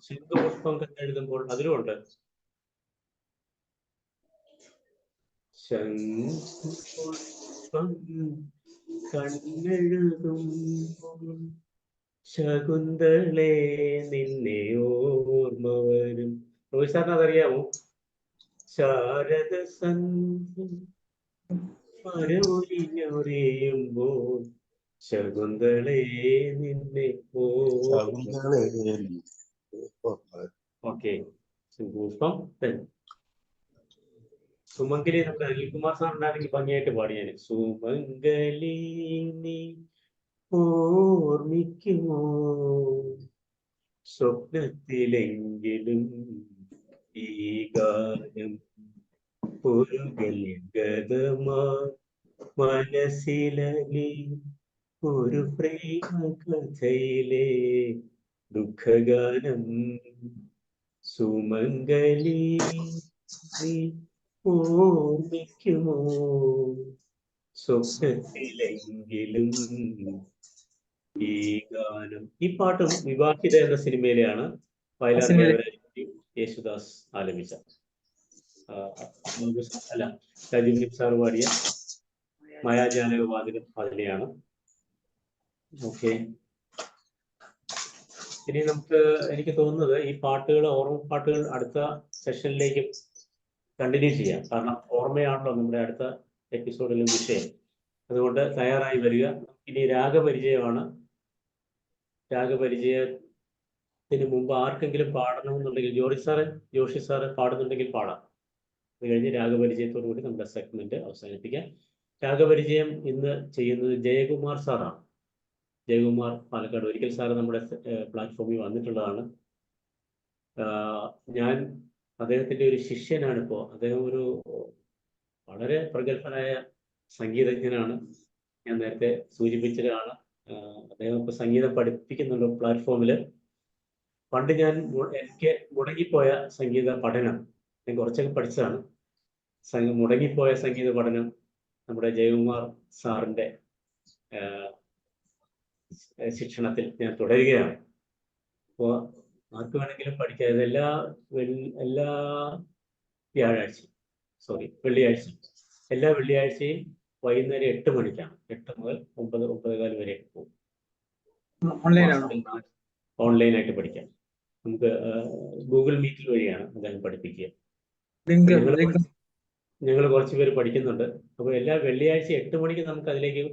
സിന്ധുപുഷ്പം തന്നെ എഴുതുമ്പോൾ അതിലുമുണ്ട് ശംഖുപുഷ്പം കണ്ണെഴുതുമ്പോൾ ശകുന്തളേ നിന്നെ ഓർമ്മ വരും. റോഹിത് അതറിയാമോ? ശാരദ സന്ധ്യ മരമൊഴിഞ്ഞൊറിയുമ്പോൾ ശകുന്തളേ നിന്നെ ഓക്കെ. സിന്ധുപുഷ്പം തന്നെ. സുമംഗലി നമ്മുടെ അനിൽകുമാർ സാർ ഉണ്ടാണെങ്കിൽ ഭംഗിയായിട്ട് പാടിയാണ്. സുമംഗലി നീ ഓർമ്മിക്കുമോ, സ്വപ്നത്തിലെങ്കിലും ഈ ഗാനം ഒരു ഗൽഗതമാ മനസ്സിലി ഒരു പ്രേമ കഥയിലെ ദുഃഖഗാനം. സുമംഗലി നീ ഓർമ്മിക്കുമോ, സ്വപ്നത്തിലെങ്കിലും ഈ ഗാനം. ഈ പാട്ടും വിവാഹിത എന്ന സിനിമയിലെയാണ് വയലാർ യേശുദാസ് ആലപിച്ച. അല്ല, രാജീവ് സാർ പാടിയ മായാജാലകവാതിലും അതിലെയാണ്. ഓക്കെ. ഇനി എനിക്ക് തോന്നുന്നത് ഈ പാട്ടുകൾ, ഓർമ്മ പാട്ടുകൾ അടുത്ത സെഷനിലേക്ക് കണ്ടിന്യൂ ചെയ്യാം. കാരണം ഓർമ്മയാണല്ലോ നമ്മുടെ അടുത്ത എപ്പിസോഡിലും വിഷയം. അതുകൊണ്ട് തയ്യാറായി വരിക. ഇനി രാഗപരിചയമാണ്. രാഗപരിചയത്തിന് മുമ്പ് ആർക്കെങ്കിലും പാടണമെന്നുണ്ടെങ്കിൽ ജോഷി സാറ് പാടുന്നുണ്ടെങ്കിൽ പാടാം. അത് കഴിഞ്ഞ് രാഗപരിചയത്തോടു കൂടി നമ്മുടെ സെഗ്മെന്റ് അവസാനിപ്പിക്കാം. രാഗപരിചയം ഇന്ന് ചെയ്യുന്നത് ജയകുമാർ സാറാണ്. ജയകുമാർ പാലക്കാട്. ഒരിക്കൽ സാറ് നമ്മുടെ പ്ലാറ്റ്ഫോമിൽ വന്നിട്ടുള്ളതാണ്. ഞാൻ അദ്ദേഹത്തിന്റെ ഒരു ശിഷ്യനാണ് ഇപ്പോൾ. അദ്ദേഹം ഒരു വളരെ പ്രഗത്ഭനായ സംഗീതജ്ഞനാണ്. ഞാൻ നേരത്തെ സൂചിപ്പിച്ചതാണ്. അദ്ദേഹം ഇപ്പോൾ സംഗീതം പഠിപ്പിക്കുന്നുണ്ട് പ്ലാറ്റ്ഫോമിൽ. പണ്ട് എനിക്ക് മുടങ്ങിപ്പോയ സംഗീത പഠനം, ഞാൻ കുറച്ചൊക്കെ പഠിച്ചതാണ്. മുടങ്ങിപ്പോയ സംഗീത പഠനം നമ്മുടെ ജയകുമാർ സാറിന്റെ ശിക്ഷണത്തിൽ ഞാൻ തുടരുകയാണ്. അപ്പോൾ ആർക്ക് വേണമെങ്കിലും പഠിക്കാം. എല്ലാ വെള്ളിയാഴ്ചയും എല്ലാ വെള്ളിയാഴ്ചയും വൈകുന്നേരം 8 മണിക്കാണ്. 8 മുതൽ 9:15 വരെ പോകും. ഓൺലൈനായിട്ട് പഠിക്കാം. നമുക്ക് ഗൂഗിൾ മീറ്റിൽ വഴിയാണ് അദ്ദേഹം പഠിപ്പിക്കുക. ഞങ്ങൾ കുറച്ച് പേര് പഠിക്കുന്നുണ്ട്. അപ്പോൾ എല്ലാ വെള്ളിയാഴ്ച 8 മണിക്ക് നമുക്ക് അതിലേക്ക്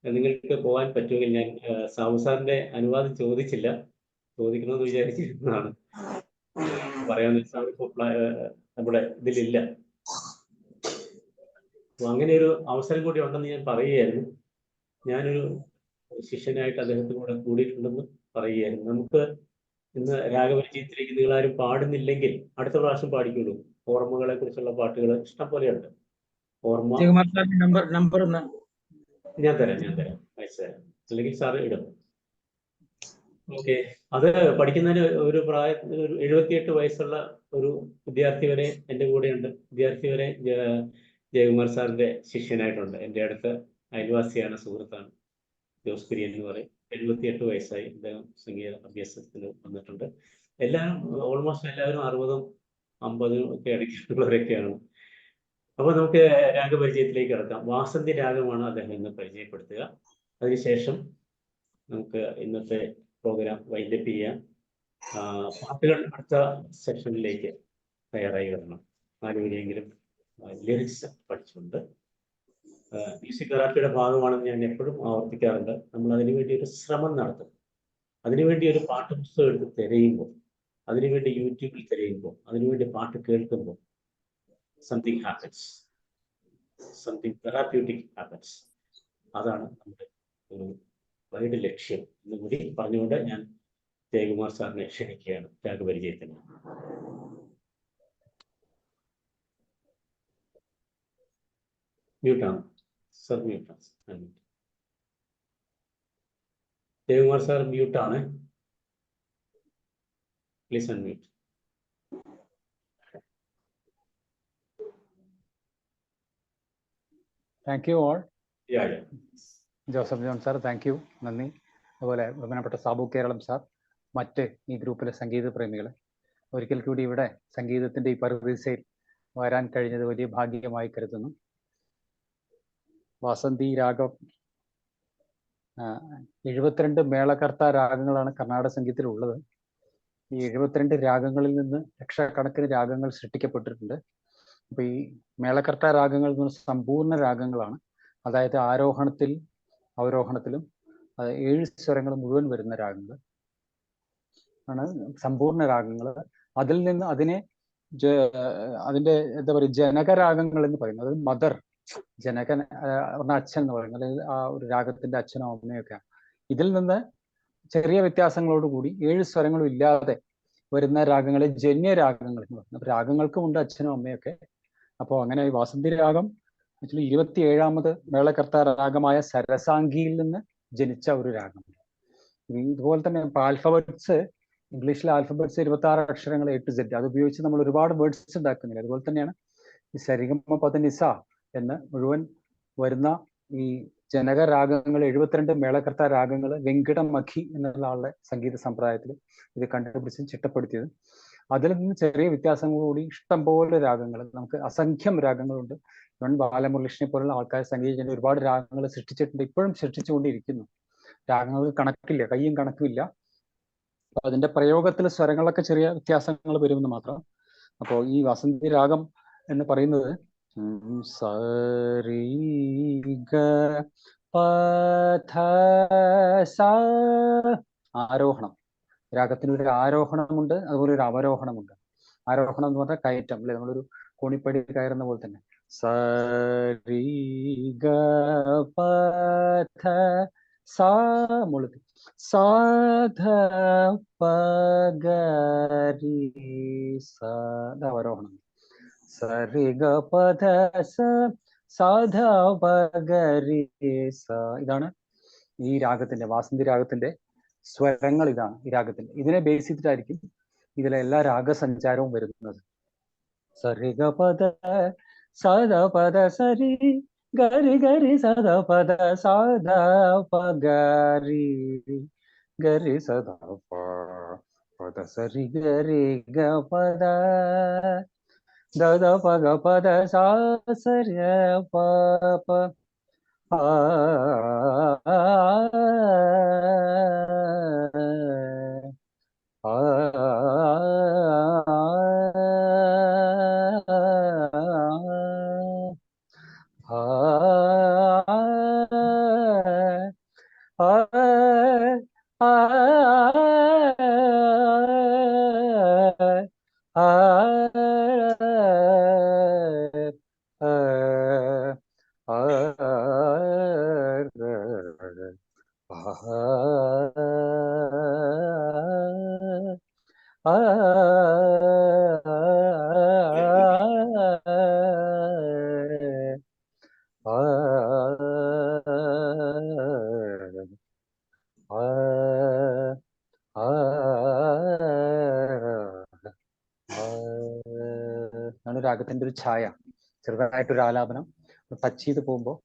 നിങ്ങൾക്ക് പോകാൻ പറ്റുമെങ്കിൽ, ഞാൻ സാബു സാറിന്റെ അനുവാദം ചോദിക്കണമെന്ന് വിചാരിച്ചിരുന്നതാണ്. പറയാമെന്ന് വെച്ചാൽ ഇപ്പോൾ നമ്മുടെ ഇതിലില്ല. അപ്പൊ അങ്ങനെ ഒരു അവസരം കൂടി ഉണ്ടെന്ന് ഞാൻ പറയുകയായിരുന്നു. ഞാനൊരു ശിഷ്യനായിട്ട് അദ്ദേഹത്തിന് കൂടെ കൂടിയിട്ടുണ്ടെന്ന് പറയുകയായിരുന്നു. നമുക്ക് ഇന്ന് രാഗപരിചയത്തിലേക്ക് നിങ്ങളാരും പാടുന്നില്ലെങ്കിൽ അടുത്ത പ്രാവശ്യം പാടിക്കുള്ളൂ. ഓർമ്മകളെ കുറിച്ചുള്ള പാട്ടുകൾ ഇഷ്ടം പോലെയുണ്ട്. ഓർമ്മ ഞാൻ തരാം അയച്ചു തരാം. അല്ലെങ്കിൽ സാറ് ഇടും. ഓക്കെ, അത് പഠിക്കുന്നതിന് ഒരു 78 വയസ്സുള്ള ഒരു വിദ്യാർത്ഥി വരെ എൻ്റെ കൂടെയുണ്ട്. വിദ്യാർത്ഥി വരെ ജയകുമാർ സാറിന്റെ ശിഷ്യനായിട്ടുണ്ട്. എൻ്റെ അടുത്ത അയൽവാസിയാണ്, സുഹൃത്താണ്, ജോസ് കുര്യൻ എന്ന് പറയും. 78 വയസ്സായി അദ്ദേഹം സംഗീത അഭ്യാസത്തിന് വന്നിട്ടുണ്ട്. എല്ലാവരും ഓൾമോസ്റ്റ് എല്ലാവരും 60ഉം 50ഉം ഒക്കെ ഇടയ്ക്കുള്ളവരൊക്കെയാണ്. അപ്പോൾ നമുക്ക് രാഗപരിചയത്തിലേക്ക് കിടക്കാം. വാസന്തി രാഗമാണ് അദ്ദേഹം ഇന്ന് പരിചയപ്പെടുത്തുക. അതിനുശേഷം നമുക്ക് ഇന്നത്തെ പ്രോഗ്രാം വൈൻഡപ്പ് ചെയ്യാം. പാട്ടുകൾ അടുത്ത സെഷനിലേക്ക് തയ്യാറായി വരണം. 4 വരിയെങ്കിലും ലിറിക്സ് പഠിച്ചുകൊണ്ട്. മ്യൂസിക് തെറാപ്പിയുടെ ഭാഗമാണെന്ന് ഞാൻ എപ്പോഴും ആവർത്തിക്കാറുണ്ട്. നമ്മൾ അതിനുവേണ്ടി ഒരു ശ്രമം നടത്തും. അതിനുവേണ്ടി ഒരു പാട്ട് പുസ്തകം എടുത്ത് തിരയുമ്പോൾ, അതിനുവേണ്ടി യൂട്യൂബിൽ തിരയുമ്പോൾ, അതിനുവേണ്ടി പാട്ട് കേൾക്കുമ്പോൾ something happens, something therapeutic happens. അതാണ് നമ്മുടെ ഒരു വൈഡ് ലക്ഷ്യം എന്ന് കൂടി പറഞ്ഞുകൊണ്ട് ഞാൻ ജയകുമാർ സാറിനെ ക്ഷണിക്കുകയാണ് രാഗപരിചയത്തിന്. മ്യൂട്ടാണ് സർ, മ്യൂട്ടാണ്. ജയകുമാർ സാർ മ്യൂട്ടാണ്, please unmute. Thank you all. Yeah, yeah. Joseph John sir, thank you, നന്ദി. അതുപോലെ ബഹുമാനപ്പെട്ട സാബു കേരളം സാർ, മറ്റ് ഈ ഗ്രൂപ്പിലെ സംഗീത പ്രേമികൾ, ഒരിക്കൽ കൂടി ഇവിടെ സംഗീതത്തിൻ്റെ ഈ പറുദീസയിൽ വരാൻ കഴിഞ്ഞത് വലിയ ഭാഗ്യമായി കരുതുന്നു. വാസന്തി രാഗം 72 മേളകർത്ത രാഗങ്ങളാണ് കർണാടക സംഗീതത്തിലുള്ളത്. ഈ 72 രാഗങ്ങളിൽ നിന്ന് ലക്ഷക്കണക്കിന് രാഗങ്ങൾ സൃഷ്ടിക്കപ്പെട്ടിട്ടുണ്ട്. അപ്പോൾ ഈ മേളകർത്ത രാഗങ്ങൾ എന്ന് പറഞ്ഞാൽ സമ്പൂർണ്ണ രാഗങ്ങളാണ്. അതായത് ആരോഹണത്തിൽ അവരോഹണത്തിലും 7 സ്വരങ്ങൾ മുഴുവൻ വരുന്ന രാഗങ്ങൾ ആണ് സമ്പൂർണ്ണ രാഗങ്ങൾ. അതിൽ നിന്ന് അതിൻ്റെ എന്താ പറയുക, ജനകരാഗങ്ങൾ എന്ന് പറയുന്നത്, അത് മദർ, ജനകൻ പറഞ്ഞ അച്ഛൻ എന്ന് പറയുന്നത്, അല്ലെങ്കിൽ ആ ഒരു രാഗത്തിന്റെ അച്ഛനോ അമ്മയൊക്കെ. ഇതിൽ നിന്ന് ചെറിയ വ്യത്യാസങ്ങളോടുകൂടി 7 സ്വരങ്ങളും ഇല്ലാതെ വരുന്ന രാഗങ്ങളെ ജന്യരാഗങ്ങൾ എന്ന് പറയുന്നത്. രാഗങ്ങൾക്കും ഉണ്ട് അച്ഛനും അമ്മയൊക്കെ. അപ്പോൾ അങ്ങനെ ഈ വാസന്തി രാഗം ആക്ച്വലി 27ാമത് മേളകർത്ത രാഗമായ സരസാംഗിയിൽ നിന്ന് ജനിച്ച ഒരു രാഗം. ഇതുപോലെ തന്നെ ആൽഫബറ്റ്സ്, ഇംഗ്ലീഷിലെ ആൽഫബറ്റ്സ് 26 അക്ഷരങ്ങൾ A to Z, അത് ഉപയോഗിച്ച് നമ്മൾ ഒരുപാട് വേർഡ്സ് ഉണ്ടാക്കുന്നില്ല. അതുപോലെ തന്നെയാണ് ഈ സരിഗമ പദനിസ എന്ന് മുഴുവൻ വരുന്ന ഈ ജനകരാഗങ്ങൾ, 72 മേളകർത്ത രാഗങ്ങൾ വെങ്കിടമഖി എന്നുള്ള ആളുടെ സംഗീത സമ്പ്രദായത്തിൽ ഇത് കണ്ടുപിടിച്ച് ചിട്ടപ്പെടുത്തിയത്. അതിൽ നിന്ന് ചെറിയ വ്യത്യാസങ്ങളോടുകൂടി ഇഷ്ടംപോലെ രാഗങ്ങൾ, നമുക്ക് അസംഖ്യം രാഗങ്ങളുണ്ട്. ഇവൻ ബാലമുരളികൃഷ്ണനെ പോലുള്ള ആൾക്കാർ സംഗീതജ്ഞർ ഒരുപാട് രാഗങ്ങൾ സൃഷ്ടിച്ചിട്ടുണ്ട്, ഇപ്പോഴും സൃഷ്ടിച്ചുകൊണ്ടിരിക്കുന്നു. രാഗങ്ങൾക്ക് കണക്കില്ല, കയ്യും കണക്കുമില്ല. അപ്പൊ അതിന്റെ പ്രയോഗത്തിൽ സ്വരങ്ങളൊക്കെ ചെറിയ വ്യത്യാസങ്ങൾ വരുമെന്ന് മാത്രം. അപ്പോൾ ഈ വാസന്തി രാഗം എന്ന് പറയുന്നത് സരി ഗ പ ധ സ, ആരോഹണം. രാഗത്തിന് ഒരു ആരോഹണമുണ്ട്, അതുപോലെ ഒരു അവരോഹണമുണ്ട്. ആരോഹണം എന്ന് പറഞ്ഞാൽ കയറ്റം, അല്ലെ, നമ്മളൊരു കോണിപ്പടി കയറുന്ന പോലെ തന്നെ. സരി ഗ പ ധ സ മുളത്തി, സാ ധ പ ഗ രി സ, അവരോഹണം. സരി ഗ പ ധ സ സാ ധ പ ഗ രി സ. ഇതാണ് ഈ രാഗത്തിന്റെ, വാസന്തി രാഗത്തിന്റെ സ്വരങ്ങൾ. ഇതാണ് ഈ രാഗത്തിന്റെ. ഇതിനെ ബേസ് ചെയ്തിട്ടായിരിക്കും ഇതിലെ എല്ലാ രാഗസഞ്ചാരവും വരുന്നത്. സരി ഗ പദ സദ പദ സരി ഗരി ഗരി സദ പദ സാധ പ ഗരി ഗരി സദ പദ സരി ഗരി ഗ പദ ദദ പ ഗ പദ സാ സരി പ പ രാഗത്തിന്റെ ഒരു ഛായ, ചെറുതായിട്ടൊരു ആലാപനം ടച്ച് ചെയ്ത് പോകുമ്പോൾ,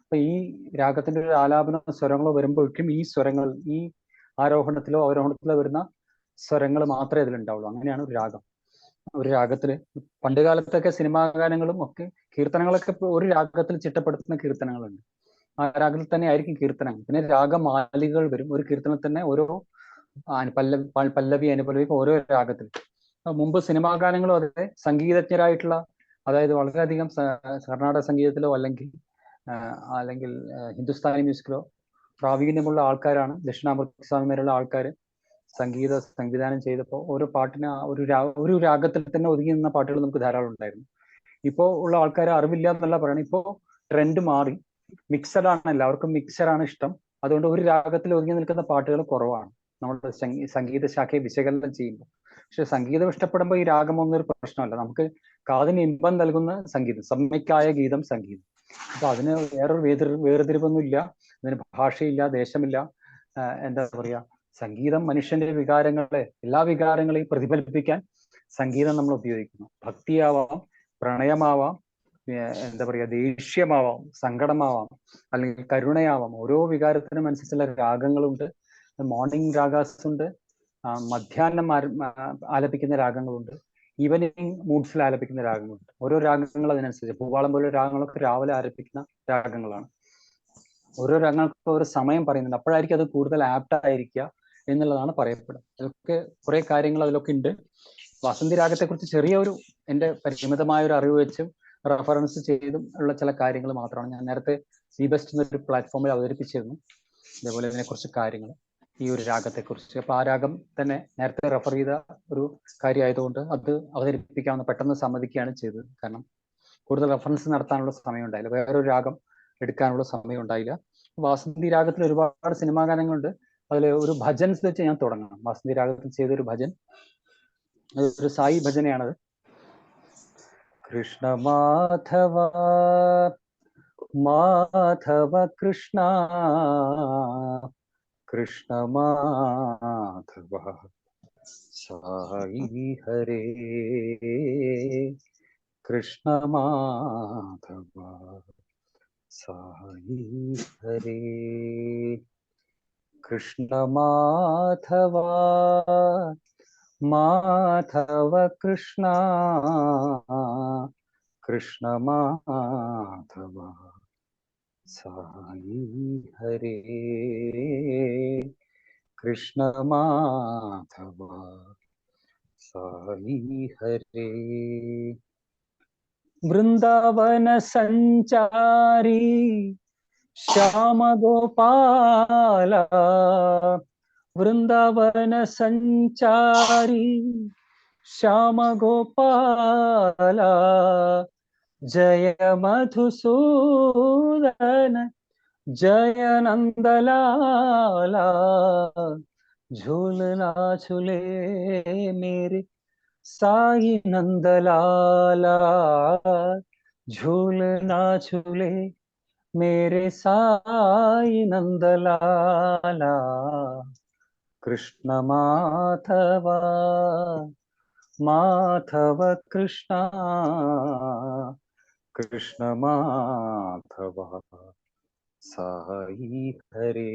അപ്പൊ ഈ രാഗത്തിന്റെ ഒരു ആലാപനം സ്വരങ്ങളോ വരുമ്പോഴേക്കും ഈ സ്വരങ്ങൾ ഈ ആരോഹണത്തിലോ അവരോഹണത്തിലോ വരുന്ന സ്വരങ്ങൾ മാത്രമേ അതിലുണ്ടാവുള്ളൂ. അങ്ങനെയാണ് ഒരു രാഗം. ഒരു രാഗത്തില് പണ്ട് കാലത്തൊക്കെ സിനിമാ ഗാനങ്ങളും ഒക്കെ കീർത്തനങ്ങളൊക്കെ ഒരു രാഗത്തിൽ ചിട്ടപ്പെടുത്തുന്ന കീർത്തനങ്ങളുണ്ട്. ആ രാഗത്തിൽ തന്നെ ആയിരിക്കും കീർത്തനങ്ങൾ. പിന്നെ രാഗമാലികകൾ വരും. ഒരു കീർത്തനത്തിൽ തന്നെ ഓരോ പല്ലവി അനുപല്ലവി ഓരോ രാഗത്തിൽ. മുമ്പ് സിനിമാ ഗാനങ്ങളും അതെ സംഗീതജ്ഞരായിട്ടുള്ള, അതായത് വളരെയധികം കർണാടക സംഗീതത്തിലോ അല്ലെങ്കിൽ ഹിന്ദുസ്ഥാനി മ്യൂസിക്കിലോ പ്രാവീണ്യമുള്ള ആൾക്കാരാണ്, ദക്ഷിണാമൂർത്തി സ്വാമിമാരുള്ള ആൾക്കാർ സംവിധാനം ചെയ്തപ്പോൾ ഓരോ പാട്ടിന് ഒരു രാഗത്തിൽ തന്നെ ഒതുങ്ങി നിന്ന പാട്ടുകൾ നമുക്ക് ധാരാളം ഉണ്ടായിരുന്നു. ഇപ്പോൾ ഉള്ള ആൾക്കാർ അറിവില്ല എന്നല്ല പറയണം, ഇപ്പോൾ ട്രെൻഡ് മാറി, മിക്സഡ് ആണ്, എല്ലാവർക്കും മിക്സഡ് ആണ് ഇഷ്ടം. അതുകൊണ്ട് ഒരു രാഗത്തിൽ ഒതുങ്ങി നിൽക്കുന്ന പാട്ടുകൾ കുറവാണ് നമ്മുടെ സംഗീത ശാഖയെ വിശകലനം ചെയ്യുമ്പോൾ. പക്ഷെ സംഗീതം ഇഷ്ടപ്പെടുമ്പോൾ ഈ രാഗമൊന്നും ഒരു പ്രശ്നമല്ല. നമുക്ക് കാതിന് ഇമ്പം നൽകുന്ന സംഗീതം, സമ്യക്കായ ഗീതം സംഗീതം. അപ്പൊ അതിന് വേറൊരു വേർതിരിവൊന്നും ഇല്ല, അതിന് ഭാഷയില്ല, ദേശമില്ല. എന്താ പറയാ, സംഗീതം മനുഷ്യന്റെ വികാരങ്ങളെ, എല്ലാ വികാരങ്ങളെയും പ്രതിഫലിപ്പിക്കാൻ സംഗീതം നമ്മൾ ഉപയോഗിക്കുന്നു. ഭക്തിയാവാം, പ്രണയമാവാം, എന്താ പറയാ, ദേഷ്യമാവാം, സങ്കടമാവാം, അല്ലെങ്കിൽ കരുണയാവാം. ഓരോ വികാരത്തിനും അനുസരിച്ചുള്ള രാഗങ്ങളുണ്ട്. മോർണിംഗ് രാഗാസ് ഉണ്ട്, മധ്യാഹ്നം ആലപിക്കുന്ന രാഗങ്ങളുണ്ട്, ഈവനിങ് മൂഡ്സിൽ ആലപിക്കുന്ന രാഗങ്ങളുണ്ട്. ഓരോ രാഗങ്ങൾ അതിനനുസരിച്ച്, ഭൂപാളം പോലെ രാഗങ്ങളൊക്കെ രാവിലെ ആലപിക്കുന്ന രാഗങ്ങളാണ്. ഓരോ രാഗങ്ങൾക്ക് ഒരു സമയം പറയുന്നുണ്ട്, അപ്പോഴായിരിക്കും അത് കൂടുതൽ ആപ്റ്റ് ആയിരിക്കുക എന്നുള്ളതാണ് പറയപ്പെടുന്നത്. അതൊക്കെ കുറെ കാര്യങ്ങൾ അതിലൊക്കെ ഉണ്ട്. വാസന്തി രാഗത്തെക്കുറിച്ച് ചെറിയൊരു എൻ്റെ പരിമിതമായ ഒരു അറിവ് വെച്ചും റെഫറൻസ് ചെയ്തും ഉള്ള ചില കാര്യങ്ങൾ മാത്രമാണ് ഞാൻ നേരത്തെ സീബെസ്റ്റ് എന്നൊരു പ്ലാറ്റ്ഫോമിൽ അവതരിപ്പിച്ചിരുന്നു. അതേപോലെ ഇതിനെക്കുറിച്ച് കാര്യങ്ങൾ, ഈ ഒരു രാഗത്തെക്കുറിച്ച്. അപ്പൊ ആ രാഗം തന്നെ നേരത്തെ റെഫർ ചെയ്ത ഒരു കാര്യമായതുകൊണ്ട് അത് അവതരിപ്പിക്കാവുന്ന പെട്ടെന്ന് സമ്മതിക്കുകയാണ് ചെയ്തത്. കാരണം കൂടുതൽ റെഫറൻസ് നടത്താനുള്ള സമയം ഉണ്ടായില്ല, വേറൊരു രാഗം എടുക്കാനുള്ള സമയം ഉണ്ടായില്ല. വാസന്തി രാഗത്തിൽ ഒരുപാട് സിനിമാ ഗാനങ്ങളുണ്ട്. അതിൽ ഒരു ഭജൻസ് വെച്ച് ഞാൻ തുടങ്ങണം. വാസന്തി രാഗത്തിൽ ചെയ്തൊരു ഭജൻ, ഒരു സായി ഭജനയാണത്. കൃഷ്ണ മാധവ മാധവ കൃഷ്ണ കൃഷ്ണ മാധവ സായി ഹരേ കൃഷ്ണ മാധവ സായി ഹരേ കൃഷ്ണ മാധവ മാധവ കൃഷ്ണ കൃഷ്ണ മാധവ സായി ഹരേ കൃഷ്ണ മാധവ സായി ഹരേ വൃന്ദാവന സഞ്ചാരി ശ്യാമ ഗോപാല വൃന്ദാവന സഞ്ചാരി ശ്യാമ ഗോപാല ജയ മധുസൂദന जय नंदलाला झूलना झूले मेरे साई नंदलाला झूलना झूले मेरे साई नंदलाला कृष्ण माधव माधव कृष्ण कृष्ण माधव സായി ഹരേ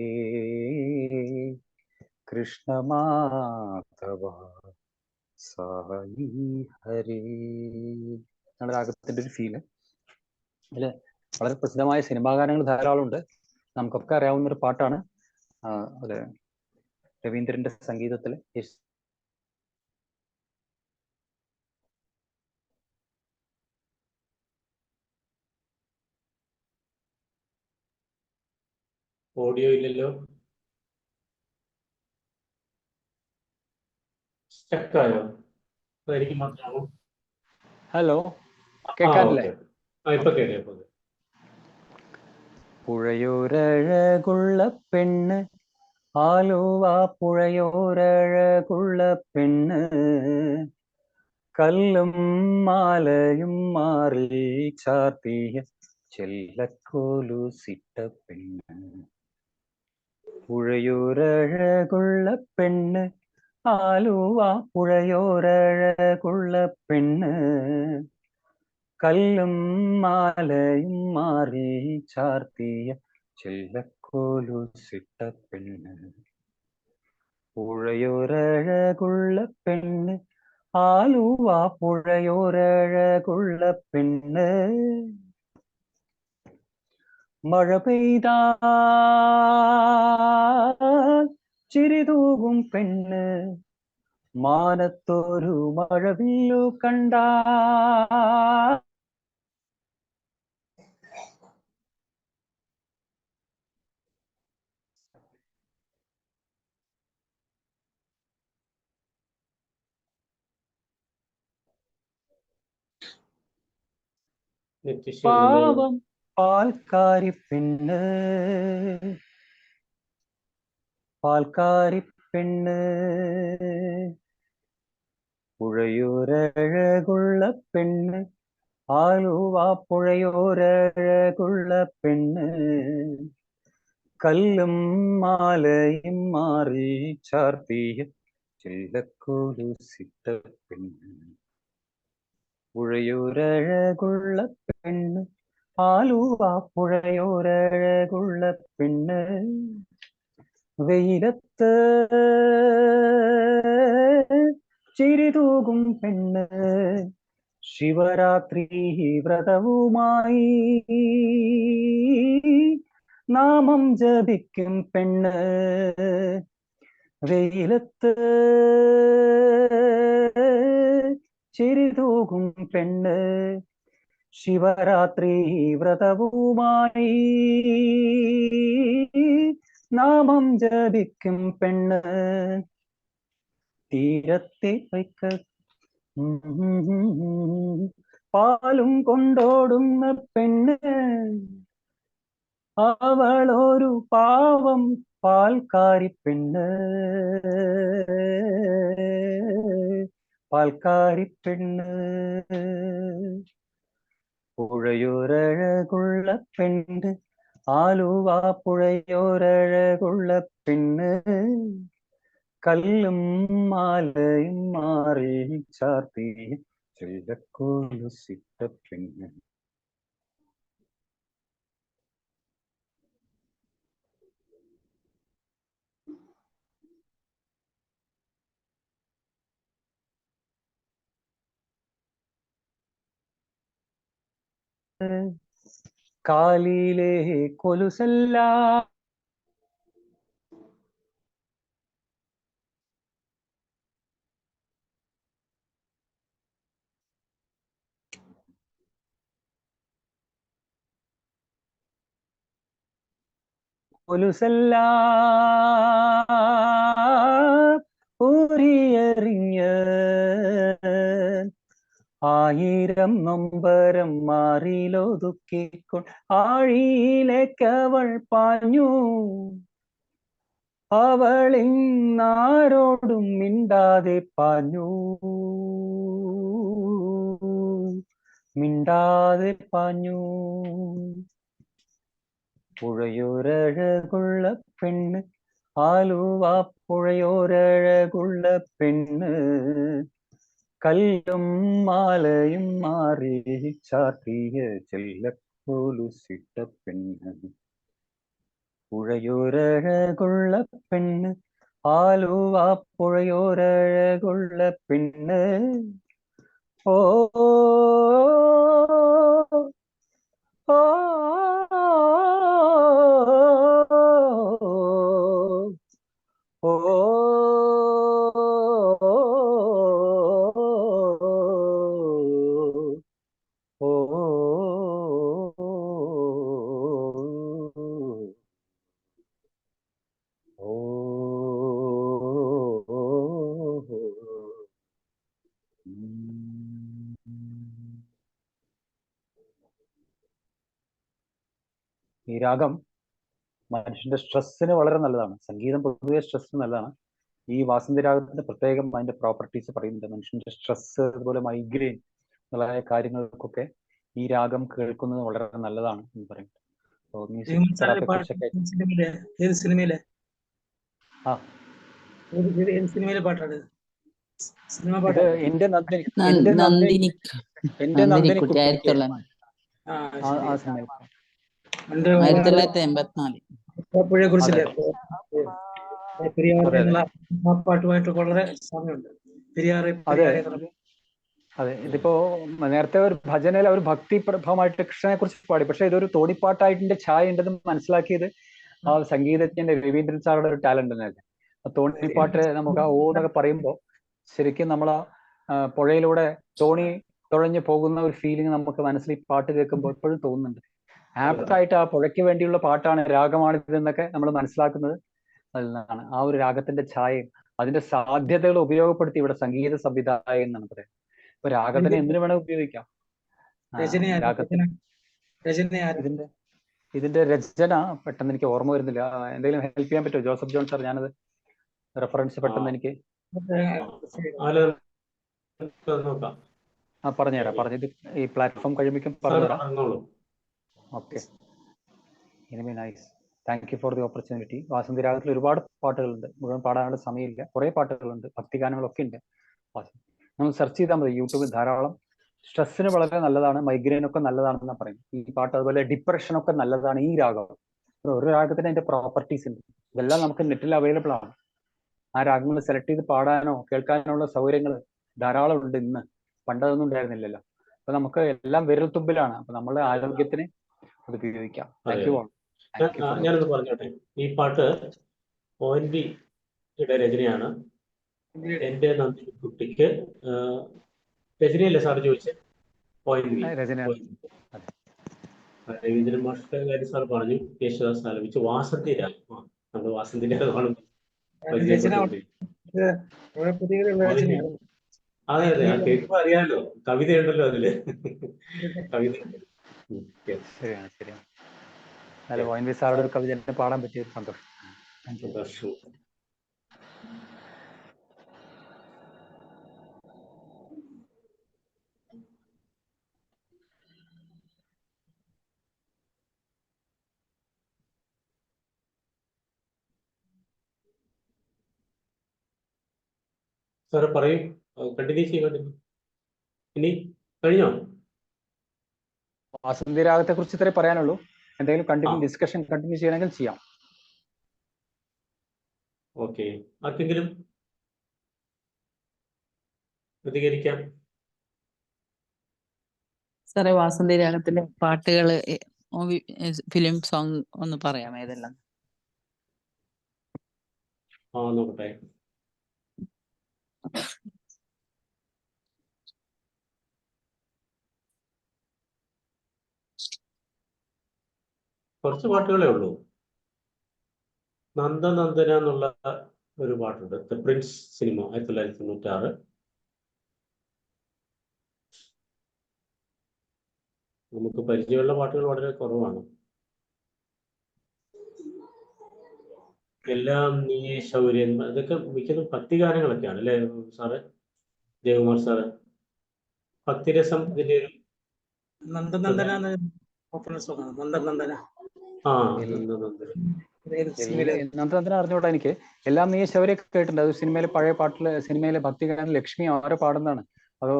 കൃഷ്ണ മാധവ സായി ഹരേ. നമ്മുടെ രാഗത്തിന്റെ ഒരു ഫീല്. അതില് വളരെ പ്രസിദ്ധമായ സിനിമാ ഗാനങ്ങൾ ധാരാളം ഉണ്ട്. നമുക്കൊക്കെ അറിയാവുന്ന ഒരു പാട്ടാണ്. അത് രവീന്ദ്രന്റെ സംഗീതത്തില് ഓഡിയോ ഇല്ലല്ലോ, സ്റ്റക്കായോ? അതായിരിക്കും മാത്രമാണോ? ഹലോ, കേൾക്കാനില്ലേ? ഇപ്പൊ കേൾക്കാം. പുഴയോരഴകുള്ള പെണ്ണ്, ആലുവ പുഴയോരഴകുള്ള പെണ്ണ്, കല്ലും മാലയും മാറിൽ ചാർത്തിയ ചെല്ലക്കോലുസിട്ട പെണ്ണ്. പുഴയോരഴകുള്ള പെണ്ണ്, ആലുവ പുഴയോരഴകുള്ള പെണ്ണ്, കല്ലും മാലയും മാറി ചാർത്തിയ ചെല്ലക്കോലുസിട്ട പെണ്ണ്, പുഴയൊരഴകുള്ള പെണ്ണ്, ആലുവ പുഴയൊരഴകുള്ള പെണ്ണ്. മഴ പെയ്താൽ ചിരിതൂകും പെണ്ണ്, മാനത്തൊരു മഴവില്ലു കണ്ടാ പാവം പാൽക്കാരി പെണ്ണ്, പാൽക്കാരി പെണ്ണ്, പുഴയോരഴകുള്ള പെണ്ണ്, ആലുവ പുഴയോരഴകുള്ള പെണ്ണ്, കല്ലും മാലയും മാറി ചാർത്തിയ ചെല്ലക്കോലുസിട്ട പെണ്ണ്, പുഴയോരഴകുള്ള പെണ്ണ്, ആലുവ പുഴയോരഴകുള്ള പെണ്ണ്. വെയിലത്ത് ചിരിതൂകും പെണ്ണ്, ശിവരാത്രി വ്രതവുമായി നാമം ജപിക്കും പെണ്ണ്. വെയിലത്ത് ചിരിതൂകും പെണ്ണ്, ശിവരാത്രി വ്രതവുമായി നാമം ജപിക്കും പെണ്ണ്. തീരത്തെ വയ്ക്ക പാലും കൊണ്ടോടുന്ന പെണ്ണ്, അവളൊരു പാവം പാൽക്കാരി പെണ്ണ്, പാൽക്കാരി പെണ്ണ്. പുഴയോരഴകുള്ള പെണ്ണ്, ആലുവ പുഴയോരഴകുള്ള പെണ്ണ്, കല്ലും മാലയും മാറി ചാർത്തിയ ചെല്ലക്കോലുസിട്ട പെണ്ണ്. കാലിലെ കൊലുസല്ല കൊലുസല്ല ഊരിയെറിഞ്ഞ ആയിരം നൊമ്പരം മാറിലൊതുക്കിക്കൊണ്ട് ആഴിയിലേക്കവൾ പാഞ്ഞു. അവളിന്നാരോടും മിണ്ടാതെ പാഞ്ഞു, മിണ്ടാതെ പാഞ്ഞു. പുഴയോരഴകുള്ള പെണ്ണ്, ആലുവ പുഴയോരഴകുള്ള പെണ്ണ്, കല്ലും മാലയും മാറി ചാർത്തിയ ചെല്ലക്കോലുസിട്ട പെണ്ണ്. പുഴയോരഴകുള്ള പെണ്ണ്, ആലുവ പുഴയോരഴകുള്ള പെണ്ണ്. ഓ ഓ ഈ രാഗം മനുഷ്യന്റെ സ്ട്രെസ്സിന് വളരെ നല്ലതാണ്. സംഗീതം പൊതുവെ സ്ട്രെസ്സിന് നല്ലതാണ്. ഈ വാസന്തി രാഗത്തിന്റെ പ്രത്യേകം അതിന്റെ പ്രോപ്പർട്ടീസ് പറയുന്നുണ്ട്. മനുഷ്യന്റെ സ്ട്രെസ്, അതുപോലെ മൈഗ്രെയിൻ മുതലായ കാര്യങ്ങൾക്കൊക്കെ ഈ രാഗം കേൾക്കുന്നത് വളരെ നല്ലതാണ് എന്ന് പറയുന്നത്. മ്യൂസിക് തെറാപ്പിയെ കുറിച്ചൊക്കെ ഏത് സിനിമയിലെ ആ ഏത് സിനിമയിലെ പാട്ടാണ്? സിനിമ ഇത് പാട്ട്. എന്റെ നന്ദിനി എന്റെ നന്ദിനി എന്റെ നന്ദിനിക്കുട്ടി നന്ദിനിക്കുട്ടിക്ക് 1984. ആ സിനിമയിൽ എന്റെ 1984. പുഴയെ കുറിച്ചില്ലേ പെരിയാർ അതെ, അതെ. എന്നുള്ള ആ പാട്ടുമായിട്ട് വളരെ സാമ്യമുണ്ട്. പെരിയാറ് അതെ പെരിയാറെ എന്നുള്ള അതെ, ഇതിപ്പോ നേരത്തെ ഒരു ഭജനയിൽ അവർ ഭക്തിപ്രഭമായിട്ട് കൃഷ്ണനെ കുറിച്ച് പാടി, പക്ഷെ ഇതൊരു തോണിപ്പാട്ടായിട്ടിന്റെ ഛായ ഉണ്ടെന്ന് മനസ്സിലാക്കിയത് ആ സംഗീതജ്ഞന്റെ രവീന്ദ്രൻ സാറുടെ ഒരു ടാലന്റ് തന്നെയല്ലേ. ആ തോണിപ്പാട്ട് നമുക്ക് ആ ഓ എന്നൊക്കെ പറയുമ്പോൾ ശരിക്കും നമ്മൾ ആ പുഴയിലൂടെ തോണി തുഴഞ്ഞു പോകുന്ന ഒരു ഫീലിംഗ് നമുക്ക് മനസ്സിൽ ഈ പാട്ട് കേൾക്കുമ്പോൾ എപ്പോഴും തോന്നുന്നുണ്ട്. ആപ്റ്റായിട്ട് ആ പുഴയ്ക്ക് വേണ്ടിയുള്ള പാട്ടാണ്, രാഗമാണിത് എന്നൊക്കെ നമ്മൾ മനസ്സിലാക്കുന്നത് അതിൽ നിന്നാണ്. ആ ഒരു രാഗത്തിന്റെ ഛായയും അതിന്റെ സാധ്യതകൾ ഉപയോഗപ്പെടുത്തി ഇവിടെ സംഗീത സംവിധായകൻ എന്നാണ് പറയുന്നത്. ഇപ്പൊ രാഗത്തിനെ എന്തിനു വേണം ഉപയോഗിക്കാം. രാഗത്തിന് ഇതിന്റെ രചന പെട്ടെന്ന് എനിക്ക് ഓർമ്മ വരുന്നില്ല. എന്തെങ്കിലും ഹെൽപ്പ് ചെയ്യാൻ പറ്റുമോ ജോസഫ് ജോൺ സാർ? ഞാനത് റെഫറൻസ് പെട്ടെന്ന് എനിക്ക് പറഞ്ഞുതരാം. പറഞ്ഞത് ഈ പ്ലാറ്റ്ഫോം കഴിയുമ്പോഴേക്കും പറഞ്ഞുതരാം. Okay, anyway nice, thank you for the opportunity. Vasanthi രാഗത്തിൽ ഒരുപാട് പാട്ടുകളുണ്ട്, മുഴുവൻ പാടാനുള്ള സമയമില്ല. കുറേ പാട്ടുകളുണ്ട്, ഭക്തിഗാനങ്ങളൊക്കെ ഉണ്ട്. നമ്മൾ സെർച്ച് ചെയ്താൽ മതി യൂട്യൂബിൽ ധാരാളം. സ്ട്രെസ്സിന് വളരെ നല്ലതാണ്, മൈഗ്രെയിൻ ഒക്കെ നല്ലതാണെന്നാണ് പറയുന്നത് ഈ പാട്ട്. അതുപോലെ ഡിപ്രഷൻ ഒക്കെ നല്ലതാണ് ഈ രാഗം. ഒരു രാഗത്തിന് അതിന്റെ പ്രോപ്പർട്ടീസ് ഉണ്ട്, ഇതെല്ലാം നമുക്ക് നെറ്റിൽ അവൈലബിൾ ആണ്. ആ രാഗങ്ങൾ സെലക്ട് ചെയ്ത് പാടാനോ കേൾക്കാനോ സൗകര്യങ്ങൾ ധാരാളം ഉണ്ട് ഇന്ന്. പണ്ടതൊന്നും ഉണ്ടായിരുന്നില്ലല്ലോ. അപ്പൊ നമുക്ക് എല്ലാം വിരൽത്തുമ്പിലാണ്. അപ്പൊ നമ്മളുടെ ആരോഗ്യത്തിന് അത് ഉപയോഗിക്കാം. ഞാനൊന്ന് പറഞ്ഞോട്ടെ, ഈ പാട്ട് ONV യുടെ രചനയാണ്. എന്റെ നന്ദിനിക്കുട്ടിക്ക് രചനയല്ലേ സാർ ചോദിച്ചത്? ONV രവീന്ദ്രൻ മാഷ്ട കാര്യം സാർ പറഞ്ഞു. യേശുദാസ് ആലപിച്ച് വാസന്തി രാഗം. നമ്മൾ വാസന്തി രാഗമാണ്. അതെ അതെ, കേൾക്കുമ്പോ അറിയാലോ, കവിതയുണ്ടല്ലോ അതില്. കവിത ശരിയാണ് ശരിയാണ്. അല്ല, ONV സാറുടെ ഒരു കവിത പാടാൻ പറ്റിയ സന്തോഷം. സാറ് പറയും, കണ്ടിന്യൂ ചെയ്യുക. ഇനി കഴിഞ്ഞോ? വാസന്തി രാഗത്തെ കുറിച്ച് ഇത്രേ പറയാനുള്ളൂ. എന്തെങ്കിലും ഡിസ്കഷൻ കണ്ടിന്യൂ ചെയ്യണമെങ്കിൽ ചെയ്യാം. ഓക്കെ, ആർക്കെങ്കിലും പ്രതികരിക്കാം? സാറേ, വാസന്തി രാഗത്തിലെ പാട്ടുകള് ഫിലിം സോങ് ഒന്ന് പറയാം ഏതെല്ലാം? നോക്കട്ടെ. കുറച്ച് പാട്ടുകളേ ഉള്ളൂ. നന്ദനന്ദന എന്നുള്ള ഒരു പാട്ടുണ്ട്, ദ പ്രിൻസ് സിനിമ, 1996. നമുക്ക് പരിചയമുള്ള പാട്ടുകൾ വളരെ കുറവാണ്. എല്ലാം നീയേ ശൗര്യൻ, ഇതൊക്കെ മിക്കതും ഭക്തിഗാനങ്ങളൊക്കെയാണ് അല്ലേ സാറ്, ജയകുമാർ സാറ്? ഭക്തിരസം ഇതിന്റെ ഒരു നന്ദനന്ദന അറിഞ്ഞോട്ടെ എനിക്ക്. എല്ലാം നീ ശൗര്യൊക്കെ കേട്ടിട്ടുണ്ട്. അത് സിനിമയിലെ പഴയ പാട്ടില്, സിനിമയിലെ ഭക്തിഗാനം ലക്ഷ്മി ആരോ പാടുന്നതാണ്. അതോ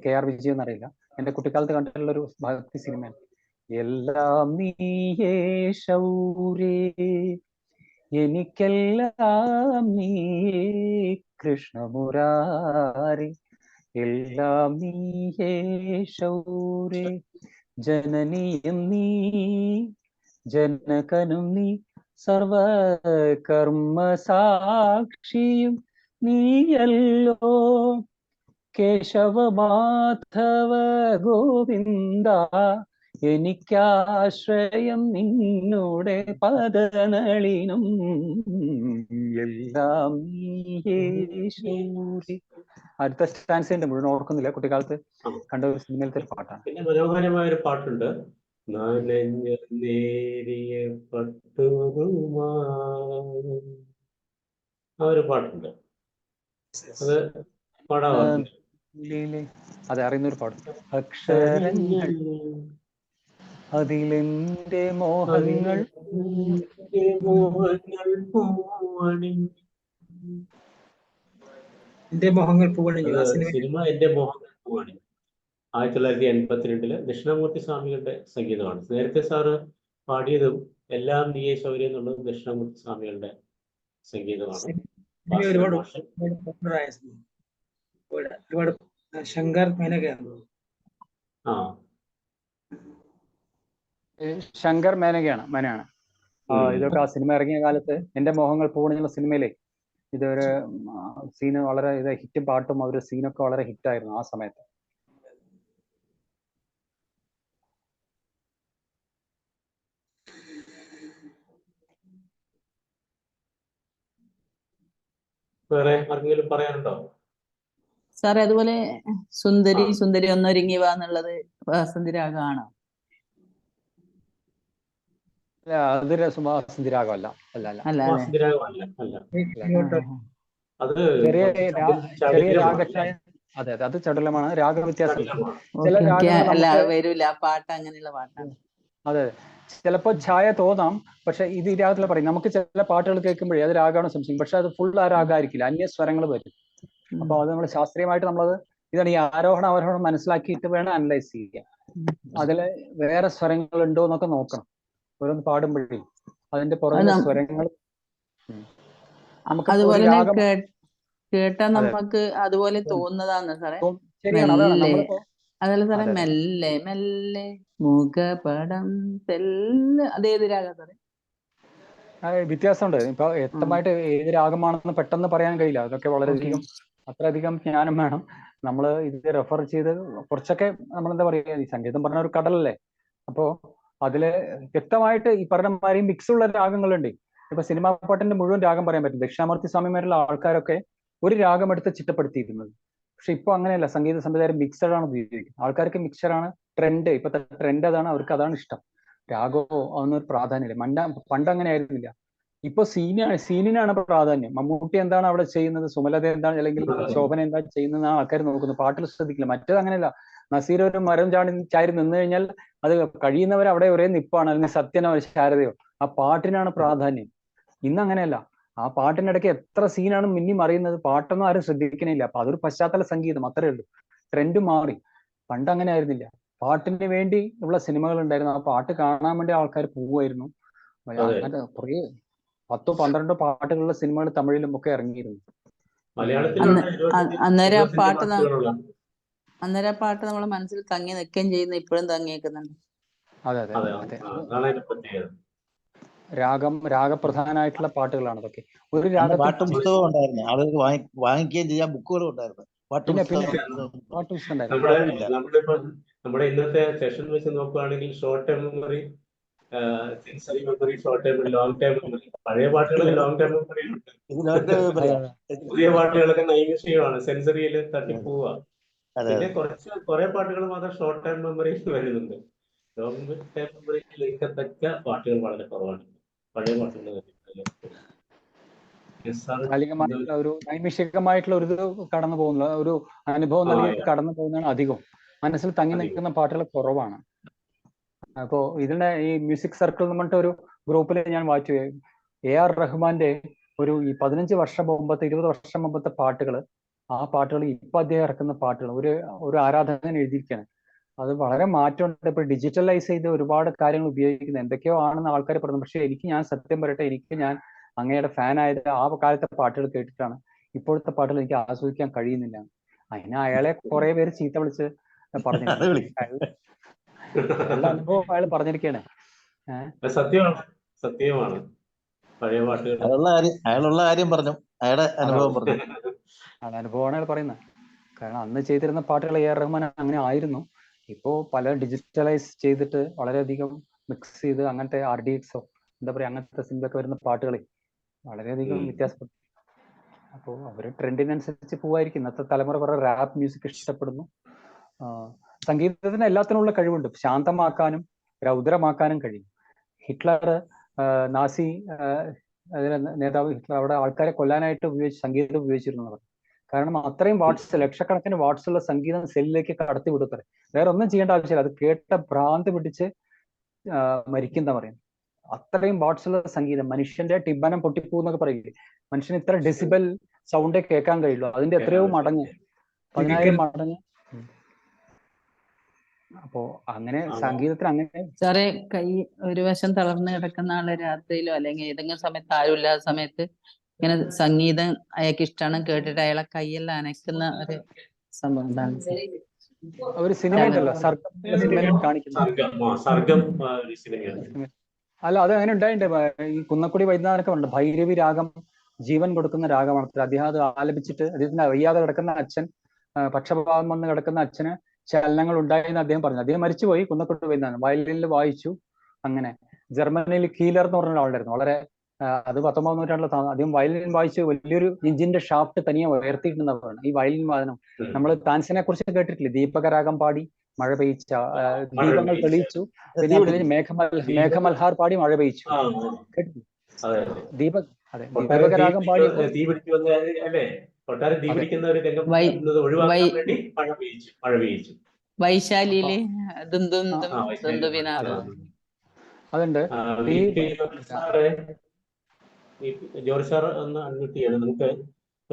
KR വിജയൻ എന്നറിയില്ല. എന്റെ കുട്ടിക്കാലത്ത് കണ്ടിട്ടുള്ള ഒരു ഭക്തി സിനിമയാണ്. എല്ലാം നീയേ ശൗരേ എനിക്കെല്ലാം നീയേ കൃഷ്ണമുരാരി, എല്ലാം നീയേ ശൗരേ ജനനിയും നീ ജനകനും നീ സർവകർമ്മ സാക്ഷിയും നീയല്ലോ, കേശവ മാധവ ഗോവിന്ദ എനിക്കാശ്രയം നിന്നോടെ പദനളിനും, എല്ലാം നീയേ ശൗരേ. അടുത്ത സ്റ്റാൻസ് ഉണ്ട്, മുഴുവൻ ഓർക്കുന്നില്ല, കുട്ടിക്കാലത്ത് കണ്ട ഒരു സിനിമയിലത്തെ ഒരു പാട്ടാണ്. പിന്നെ മനോഹരമായ ഒരു പാട്ടുണ്ട്, നനഞ്ഞ നേരിയ പട്ടുമാ, ആ ഒരു പാട്ടുണ്ട്. അത് പാടാൻ അതെ, അറിയുന്നൊരു പാട്ട്. അക്ഷരങ്ങൾ അതിലെന്റെ മോഹങ്ങൾ എന്റെ മോഹങ്ങൾ പൂവണിഞ്ഞു ആ അത് സിനിമ. സിനിമ എന്റെ മോഹങ്ങൾ പൂവാണി 1982 ദക്ഷിണാമൂർത്തി സ്വാമികളുടെ സംഗീതമാണ്. നേരത്തെ സാറ് പാടിയതും എല്ലാം നീയെ ശൗര്യം എന്നുള്ളതും ദക്ഷിണാമൂർത്തി സ്വാമികളുടെ സംഗീതമാണ്. സിനിമ ഒരുപാട് പോപ്പുലറായ സിനിമ. ഒരുപാട് ശങ്കർ മേനകയാണ്. ആ ശങ്കർ മേനയാണ്. ഇതൊക്കെ ആ സിനിമ ഇറങ്ങിയ കാലത്ത് എന്റെ മോഹങ്ങൾ പൂവണിഞ്ഞുള്ള സിനിമയിലെ ഇതൊരു സീന് വളരെ ഹിറ്റും പാട്ടും അവരുടെ സീനൊക്കെ വളരെ ഹിറ്റായിരുന്നു ആ സമയത്ത്. വേറെ ആർക്കെങ്കിലും പറയാനുണ്ടോ? സാറേ അതുപോലെ സുന്ദരി സുന്ദരി ഒന്നൊരുങ്ങി വാ എന്നുള്ളത് വാസന്തി രാഗമാണോ? അത് വാസന്തി രാഗമല്ല. അല്ല അല്ലേ? വാസന്തി രാഗമല്ല, അല്ല. അത് ചെറിയ ചടുലമാണ്. രാഗച്ഛായ. അതെ അത് ചടുലമാണ്, രാഗവ്യത്യാസം. ചില അല്ല രാഗങ്ങൾ വരൂല, പാട്ട് അങ്ങനെയുള്ള പാട്ടാണ്. അതെ, ചിലപ്പോൾ ഛായ തോന്നാം, പക്ഷെ ഇത് ഈ രാഗത്തിൽ പറയും. നമുക്ക് ചില പാട്ടുകൾ കേൾക്കുമ്പോഴേ അത് രാഗമാണ് സംശയം, പക്ഷെ അത് ഫുൾ ആ രാഗമായിരിക്കില്ല, അന്യ സ്വരങ്ങൾ വരും. അപ്പൊ അത് നമ്മൾ ശാസ്ത്രീയമായിട്ട് നമ്മളത് ഇതാണ് ഈ ആരോഹണം അവരോഹണം മനസ്സിലാക്കിയിട്ട് വേണം അനലൈസ് ചെയ്യാൻ. അതില് വേറെ സ്വരങ്ങൾ ഉണ്ടോ എന്നൊക്കെ നോക്കണം ഓരോന്ന് പാടുമ്പോഴേ. അതിന്റെ പുറകിലെ സ്വരങ്ങൾ നമുക്ക് അതുപോലെ കേട്ടാ നമുക്ക് അതുപോലെ തോന്നുന്നതാണ് സാറേ. അതല്ല സാറേ, മെല്ലെ മെല്ലെ മുഖപടം തെല്ല്, അതേത് രാഗം സാറേ? വ്യത്യാസമുണ്ട്. ഇപ്പൊ വ്യക്തമായിട്ട് ഏത് രാഗമാണെന്ന് പെട്ടെന്ന് പറയാൻ കഴിയില്ല. അതൊക്കെ വളരെയധികം അത്രയധികം ജ്ഞാനം വേണം. നമ്മൾ ഇത് റെഫർ ചെയ്ത് കുറച്ചൊക്കെ നമ്മളെന്താ പറയുക, ഈ സംഗീതം പറഞ്ഞ ഒരു കടലല്ലേ. അപ്പോ അതില് വ്യക്തമായിട്ട് ഈ പറഞ്ഞ മാതിരി മിക്സ് ഉള്ള രാഗങ്ങളുണ്ട്. ഇപ്പൊ സിനിമാ പാട്ടിന്റെ മുഴുവൻ രാഗം പറയാൻ പറ്റും. ദക്ഷിണാമൂർത്തി സ്വാമിമാരുള്ള ആൾക്കാരൊക്കെ ഒരു രാഗം എടുത്ത് ചിട്ടപ്പെടുത്തിയിരുന്നത്. പക്ഷെ ഇപ്പൊ അങ്ങനെയല്ല, സംഗീത സംവിധാനം മിക്സഡ് ആണ് ഉപയോഗിക്കുന്നത്. ആൾക്കാർക്ക് മിക്സറാണ് ട്രെൻഡ്, ഇപ്പത്തെ ട്രെൻഡ് അതാണ്, അവർക്ക് അതാണ് ഇഷ്ടം. രാഗമോ അതൊന്നും പ്രാധാന്യമില്ല. പണ്ട് അങ്ങനെ ആയിരുന്നില്ല. ഇപ്പൊ സീനിനാണ് പ്രാധാന്യം. മമ്മൂട്ടി എന്താണ് അവിടെ ചെയ്യുന്നത്, സുമലത എന്താണ്, അല്ലെങ്കിൽ ശോഭന എന്താണ് ചെയ്യുന്നത്, ആൾക്കാർ നോക്കുന്നു, പാട്ടിൽ ശ്രദ്ധിക്കില്ല. മറ്റേത് അങ്ങനെയല്ല. നസീർ ഒരു മരം ചാരി നിന്ന് കഴിഞ്ഞാൽ അത് കഴിയുന്നവർ അവിടെ ഒരേ നിപ്പാണ്, അല്ലെങ്കിൽ സത്യനോ ശാരദയോ. ആ പാട്ടിനാണ് പ്രാധാന്യം. ഇന്ന് അങ്ങനെയല്ല. ആ പാട്ടിനിടയ്ക്ക് എത്ര സീനാണ് മിന്നി മറിയുന്നത്, പാട്ടൊന്നും ആരും ശ്രദ്ധിക്കണില്ല. അപ്പൊ അതൊരു പശ്ചാത്തല സംഗീതം, അത്രേ ഉള്ളൂ. ട്രെൻഡ് മാറി. പണ്ട് അങ്ങനെ ആയിരുന്നില്ല. പാട്ടിന് വേണ്ടി ഉള്ള സിനിമകൾ ഉണ്ടായിരുന്നു. ആ പാട്ട് കാണാൻ വേണ്ടി ആൾക്കാർ പോവുമായിരുന്നു. അങ്ങനെ കുറേ 10-12 പാട്ടുകളുള്ള സിനിമകൾ തമിഴിലും ഒക്കെ ഇറങ്ങിയിരുന്നു. അന്നേരം ആ പാട്ട് നമ്മളെ മനസ്സിൽ തങ്ങി നിൽക്കുകയും ചെയ്യുന്നു, ഇപ്പോഴും തങ്ങിയേക്കുന്നുണ്ട്. അതെ അതെ അതെ. രാഗപ്രധാനമായിട്ടുള്ള പാട്ടുകളാണ് അതൊക്കെ. ഒരു പാട്ടും പുസ്തകവും ഉണ്ടായിരുന്നു, ആളുകൾക്ക് വാങ്ങിക്കുകയും ചെയ്യാൻ ബുക്കുകളും ഉണ്ടായിരുന്നു. നമ്മുടെ ഇന്നത്തെ സെഷൻ വെച്ച് നോക്കുകയാണെങ്കിൽ short term memory, sensory memory, short term, long term memory. പഴയ പാട്ടുകൾ ലോങ് ടേം മെമ്മറി ഉണ്ട്. പുതിയ പാട്ടുകളൊക്കെ നൈമിഷികമാണ്, സെൻസറിയിൽ തട്ടിപ്പോവുക. പിന്നെ കുറെ പാട്ടുകൾ മാത്രം ഷോർട്ട് ടേം മെമ്മറിയിൽ വരുന്നുണ്ട്. ലോങ് ടേം മെമ്മറിയിൽ ലയിക്കത്തക്ക പാട്ടുകൾ വളരെ കുറവാണ് പഴയ പാട്ടുകൾ. കാലികമായിട്ടുള്ള ഒരു നൈമിഷികമായിട്ടുള്ള ഒരു കടന്നു പോകുന്ന ഒരു അനുഭവം നൽകി കടന്നു പോകുന്നതാണ് അധികം. മനസ്സിൽ തങ്ങി നിൽക്കുന്ന പാട്ടുകൾ കുറവാണ്. അപ്പോ ഇതിന്റെ ഈ മ്യൂസിക് സർക്കിൾ എന്ന് പറഞ്ഞിട്ട് ഒരു ഗ്രൂപ്പിൽ ഞാൻ വായിച്ചു, AR റഹ്മാന്റെ ഒരു ഈ 15 വർഷം മുമ്പത്തെ 20 വർഷം മുമ്പത്തെ പാട്ടുകൾ, ആ പാട്ടുകൾ ഇപ്പൊ അദ്ദേഹം ഇറക്കുന്ന പാട്ടുകൾ ഒരു ആരാധകൻ എഴുതിയിരിക്കുകയാണ്. അത് വളരെ മാറ്റമുണ്ട്. ഇപ്പൊ ഡിജിറ്റലൈസ് ചെയ്ത് ഒരുപാട് കാര്യങ്ങൾ ഉപയോഗിക്കുന്നത് എന്തൊക്കെയോ ആണെന്ന് ആൾക്കാർ പറയുന്നു. പക്ഷെ ഞാൻ സത്യം പറയട്ടെ, ഞാൻ അങ്ങയുടെ ഫാൻ ആയത് ആ കാലത്തെ പാട്ടുകൾ കേട്ടിട്ടാണ്. ഇപ്പോഴത്തെ പാട്ടുകൾ എനിക്ക് ആസ്വദിക്കാൻ കഴിയുന്നില്ല. അതിന് അയാളെ കുറെ പേര് ചീത്ത വിളിച്ച് പറഞ്ഞിട്ടുണ്ട്. എല്ലാ അനുഭവം അയാൾ പറഞ്ഞിരിക്കുകയാണ്. സത്യമാണ്. പഴയ പാട്ടുകൾ അയാളുള്ള കാര്യം പറഞ്ഞു, അയാളുടെ അനുഭവം പറഞ്ഞു. അത് അനുഭവമാണ് അയാൾ പറയുന്നത്. കാരണം അന്ന് ചെയ്തിരുന്ന പാട്ടുകൾ AR റഹ്മാൻ അങ്ങനെ ആയിരുന്നു. ഇപ്പോ പല ഡിജിറ്റലൈസ് ചെയ്തിട്ട് വളരെയധികം മിക്സ് ചെയ്ത് അങ്ങനത്തെ RDXോ എന്താ പറയാ അങ്ങനത്തെ സിനിമയൊക്കെ വരുന്ന പാട്ടുകൾ വളരെയധികം വ്യത്യാസപ്പെട്ടു. അപ്പോൾ അവര് ട്രെൻഡിനനുസരിച്ച് പോവായിരിക്കും. ഇന്നത്തെ തലമുറ കുറെ റാപ്പ് മ്യൂസിക് ഇഷ്ടപ്പെടുന്നു. സംഗീതത്തിന് എല്ലാത്തിനുള്ള കഴിവുണ്ട്. ശാന്തമാക്കാനും രൗദ്രമാക്കാനും കഴിയും. ഹിറ്റ്ലർ, നാസി നേതാവ് ഹിറ്റ്ലർ അവിടെ ആൾക്കാരെ കൊല്ലാനായിട്ട് സംഗീതം ഉപയോഗിച്ചിരുന്നു. കാരണം അത്രയും ലക്ഷക്കണക്കിന് വാട്ട്സ് ഉള്ള സംഗീതം സെല്ലിലേക്ക് കടത്തി വിടുത്തറേ. വേറെ ഒന്നും ചെയ്യേണ്ട ആവശ്യമില്ല. അത് കേട്ട ഭ്രാന്ത് പിടിച്ച് മരിക്കുന്ന പറയുന്നത്. അത്രയും വാട്ട്സ് ഉള്ള സംഗീതം. മനുഷ്യന്റെ ടിബനം പൊട്ടിപ്പൂ എന്നൊക്കെ പറയില്ലേ, മനുഷ്യന് ഇത്ര ഡെസിബൽ സൗണ്ടേ കേൾക്കാൻ കഴിയുള്ളൂ. അതിന്റെ എത്രയോ മടങ്ങ്, 10,000 മടങ്ങ്. അപ്പോ അങ്ങനെ സംഗീതത്തിന് അങ്ങനെ സാറേ, കൈ ഒരു വശം തളർന്ന് കിടക്കുന്ന ആള് രാത്രിയിലോ അല്ലെങ്കിൽ ഏതെങ്കിലും സമയത്ത് ആരും ഇല്ലാത്ത സമയത്ത് ഇങ്ങനെ സംഗീതം അയാൾക്ക് ഇഷ്ടമാണ് കേട്ടിട്ട് അയാളെ കൈയെല്ലാം അനക്കുന്ന ഒരു സംഭവം ഉണ്ടാകും. ഒരു സിനിമ ഉണ്ടല്ലോ, സർഗം എന്ന സിനിമയിൽ കാണിക്കുന്നത്. സർഗം ഒരു സിനിമയാണ്. അല്ല, അത് അങ്ങനെ ഉണ്ടായിട്ടുണ്ട്. ഈ കുന്നക്കുടി വൈദ്യനാഥനൊക്കെ ഉണ്ട്, ഭൈരവി രാഗം ജീവൻ കൊടുക്കുന്ന രാഗമാണ്. അദ്ദേഹം അത് ആലപിച്ചിട്ട് അദ്ദേഹത്തിന് വയ്യാതെ കിടക്കുന്ന അച്ഛൻ, പക്ഷപാതം വന്ന് കിടക്കുന്ന അച്ഛന് ചലനങ്ങൾ ഉണ്ടായെന്ന് അദ്ദേഹം പറഞ്ഞു. അദ്ദേഹം മരിച്ചുപോയി, കുന്നക്കുടി വൈദ്യനാഥൻ. വയലിനിൽ വായിച്ചു. അങ്ങനെ ജർമ്മനിയിൽ കീലർ എന്ന് പറഞ്ഞ ഒരാളുണ്ടായിരുന്നു, വളരെ അത് 19ാം നൂറ്റാണ്ടിലെ അദ്ദേഹം വയലിൻ വായിച്ച് വലിയൊരു എഞ്ചിന്റെ ഷാഫ്റ്റ് തനിയെ ഉയർത്തിയിട്ടുണ്ടെന്നാണ് ഈ വയലിൻ വാദനം. നമ്മൾ താൻസനെ കുറിച്ച് കേട്ടിട്ടില്ലേ? ദീപകരാഗം പാടി മഴ പെയ്ച്ച, ദീപങ്ങൾ തെളിയിച്ചു, പിന്നെ മേഘമൽഹാർ പാടി മഴ പെയ്ച്ചു. കേട്ടിട്ടില്ലേ? അതെ, ദീപകരാഗം പാടി വൈശാലിയില് അതുണ്ട്. ജോർജ് സാർ ഒന്ന് അൺമ്യൂട്ട് ചെയ്യണം.